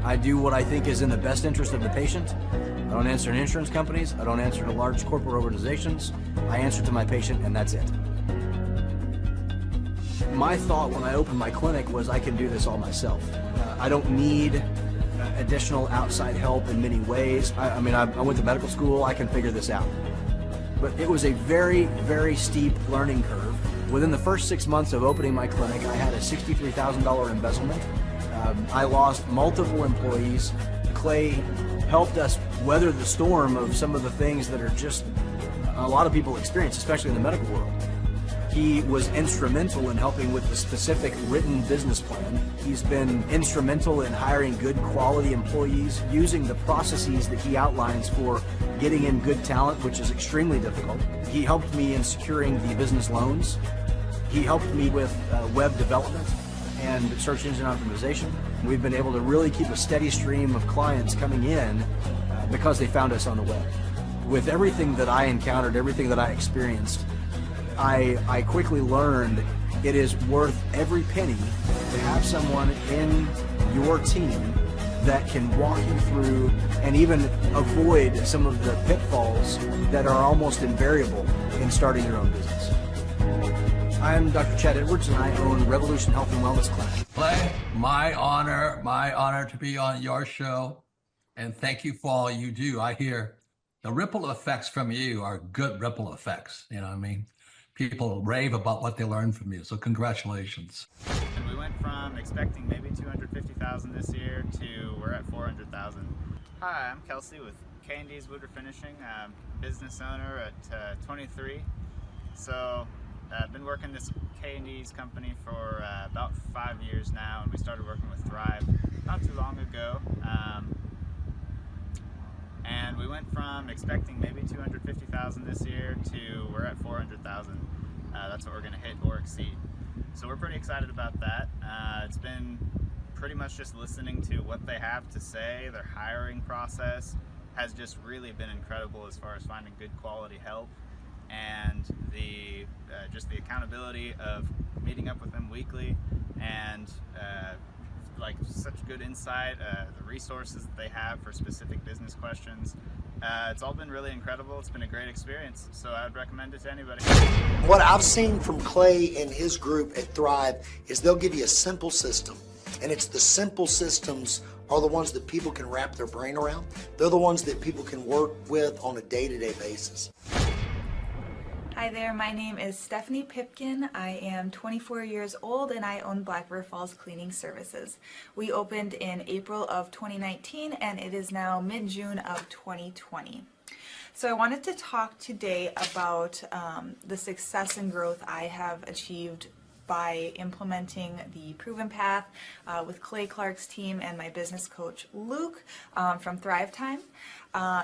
Speaker 12: I do what I think is in the best interest of the patient. I don't answer to insurance companies. I don't answer to large corporate organizations. I answer to my patient, and that's it. My thought when I opened my clinic was I can do this all myself. I don't need additional outside help in many ways. I went to medical school. I can figure this out. But it was a very, very steep learning curve. Within the first 6 months of opening my clinic, I had a $63,000 embezzlement. I lost multiple employees. Clay helped us weather the storm of some of the things that are just a lot of people experience, especially in the medical world. He was instrumental in helping with the specific written business plan. He's been instrumental in hiring good quality employees, using the processes that he outlines for getting in good talent, which is extremely difficult. He helped me in securing the business loans. He helped me with web development and search engine optimization. We've been able to really keep a steady stream of clients coming in because they found us on the web. With everything that I encountered, everything that I experienced, I quickly learned it is worth every penny to have someone in your team that can walk you through and even avoid some of the pitfalls that are almost invariable in starting your own business. I'm Dr. Chad Edwards, and I own Revolution Health and Wellness Clinic.
Speaker 9: Clay, my honor to be on your show, and thank you for all you do. I hear the ripple effects from you are good ripple effects, you know what I mean? People rave about what they learned from you, so congratulations.
Speaker 15: And we went from expecting maybe 250,000 this year to we're at 400,000. Hi, I'm Kelsey with K&D's Woodward Finishing. I'm business owner at 23. So I've been working this K&D's company for about 5 years now, and we started working with Thrive not too long ago. And we went from expecting maybe 250,000 this year to we're at 400,000. That's what we're going to hit or exceed. So we're pretty excited about that. It's been pretty much just listening to what they have to say. Their hiring process has just really been incredible as far as finding good quality help, and the just the accountability of meeting up with them weekly, and like such good insight, the resources that they have for specific business questions. It's all been really incredible. It's been a great experience, so I would recommend it to anybody.
Speaker 16: What I've seen from Clay and his group at Thrive is they'll give you a simple system, and it's the simple systems are the ones that people can wrap their brain around. They're the ones that people can work with on a day-to-day basis.
Speaker 17: Hi there, my name is Stephanie Pipkin. I am 24 years old and I own Black River Falls Cleaning Services. We opened in April of 2019 and it is now mid-June of 2020. So I wanted to talk today about the success and growth I have achieved by implementing the Proven Path with Clay Clark's team and my business coach Luke from Thrivetime.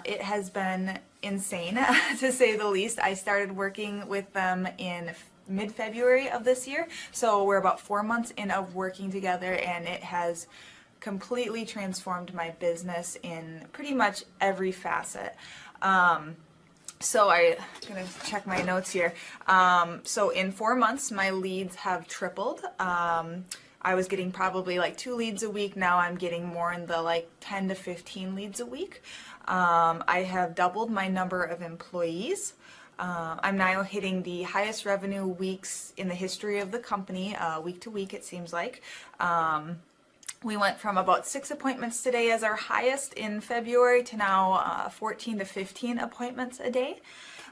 Speaker 17: It has been insane to say the least. I started working with them in mid-February of this year, so we're about 4 months in of working together, and it has completely transformed my business in pretty much every facet. So I'm gonna check my notes here. So in 4 months, my leads have tripled. I was getting probably like 2 leads a week. Now I'm getting more in the like 10 to 15 leads a week. I have doubled my number of employees. I'm now hitting the highest revenue weeks in the history of the company, week to week it seems like. We went from about 6 appointments today as our highest in February to now 14 to 15 appointments a day.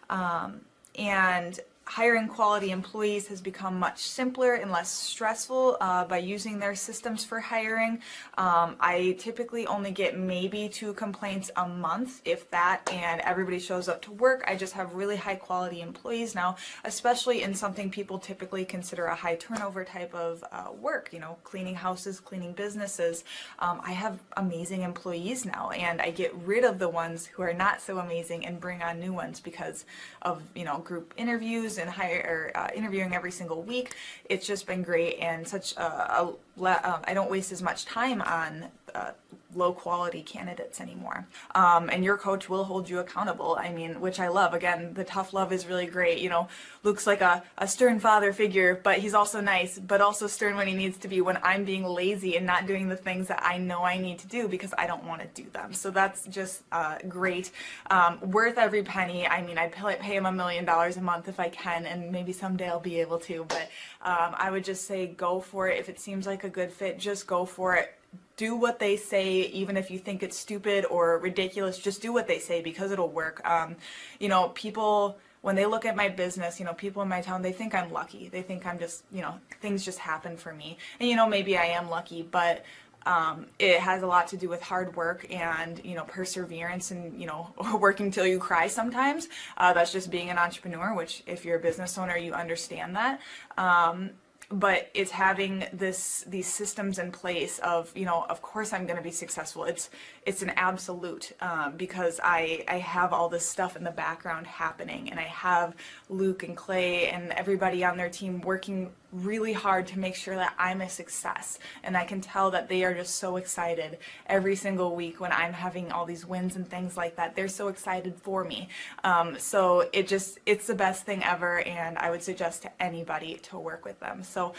Speaker 17: And hiring quality employees has become much simpler and less stressful by using their systems for hiring. I typically only get maybe 2 complaints a month, if that, and everybody shows up to work. I just have really high quality employees now, especially in something people typically consider a high turnover type of work, you know, cleaning houses, cleaning businesses. I have amazing employees now, and I get rid of the ones who are not so amazing and bring on new ones because of, you know, group interviews shows and interviewing every single week. It's just been great, and I don't waste as much time on low quality candidates anymore. And your coach will hold you accountable. I mean, which I love. Again, the tough love is really great. You know, Luke's like a stern father figure, but he's also nice, but also stern when he needs to be, when I'm being lazy and not doing the things that I know I need to do because I don't want to do them. So that's just great. Worth every penny. I mean, I'd pay him $1 million a month if I can, and maybe someday I'll be able to, but I would just say go for it. If it seems like a good fit, just go for it. Do what they say, even if you think it's stupid or ridiculous, just do what they say because it'll work. You know, people, when they look at my business, you know, people in my town, they think I'm lucky. They think I'm just, you know, things just happen for me. And, you know, maybe I am lucky, but it has a lot to do with hard work and, you know, perseverance and, you know, working till you cry sometimes. That's just being an entrepreneur, which if you're a business owner, you understand that. But it's having these systems in place of, you know, of course I'm going to be successful. It's an absolute because I have all this stuff in the background happening, and I have Luke and Clay and everybody on their team working really hard to make sure that I'm a success. And I can tell that they are just so excited every single week when I'm having all these wins and things like that. They're so excited for me. So it's the best thing ever, and I would suggest to anybody to work with them. So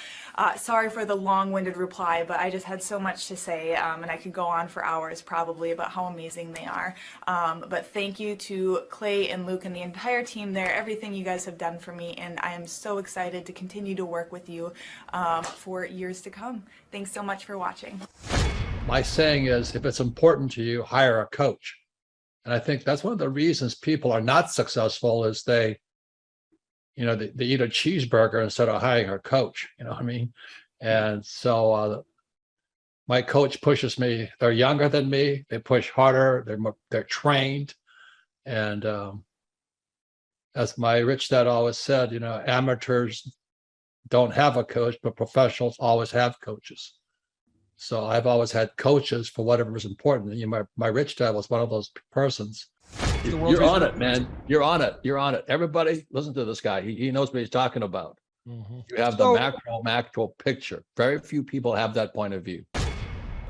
Speaker 17: sorry for the long-winded reply, but I just had so much to say, and I could go on for hours probably about how amazing they are. But thank you to Clay and Luke and the entire team there, everything you guys have done for me, and I am so excited to continue to work with you for years to come. Thanks so much for watching.
Speaker 9: My saying is, if it's important to you, hire a coach. And I think that's one of the reasons people are not successful is they eat a cheeseburger instead of hiring a coach, you know what I mean? And so my coach pushes me. They're younger than me. They push harder. They're trained. And as my rich dad always said, you know, amateurs don't have a coach, but professionals always have coaches. So I've always had coaches for whatever is important. And, you know, my rich dad was one of those persons. You're on it, man. You're on it. You're on it. Everybody listen to this guy. He knows what he's talking about. You have the macro picture. Very few people have that point of view.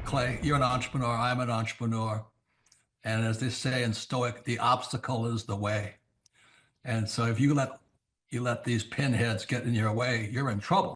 Speaker 9: Clay, you're an entrepreneur. I'm an entrepreneur. And as they say in Stoic, the obstacle is the way. And so if you let these pinheads get in your way, you're in trouble.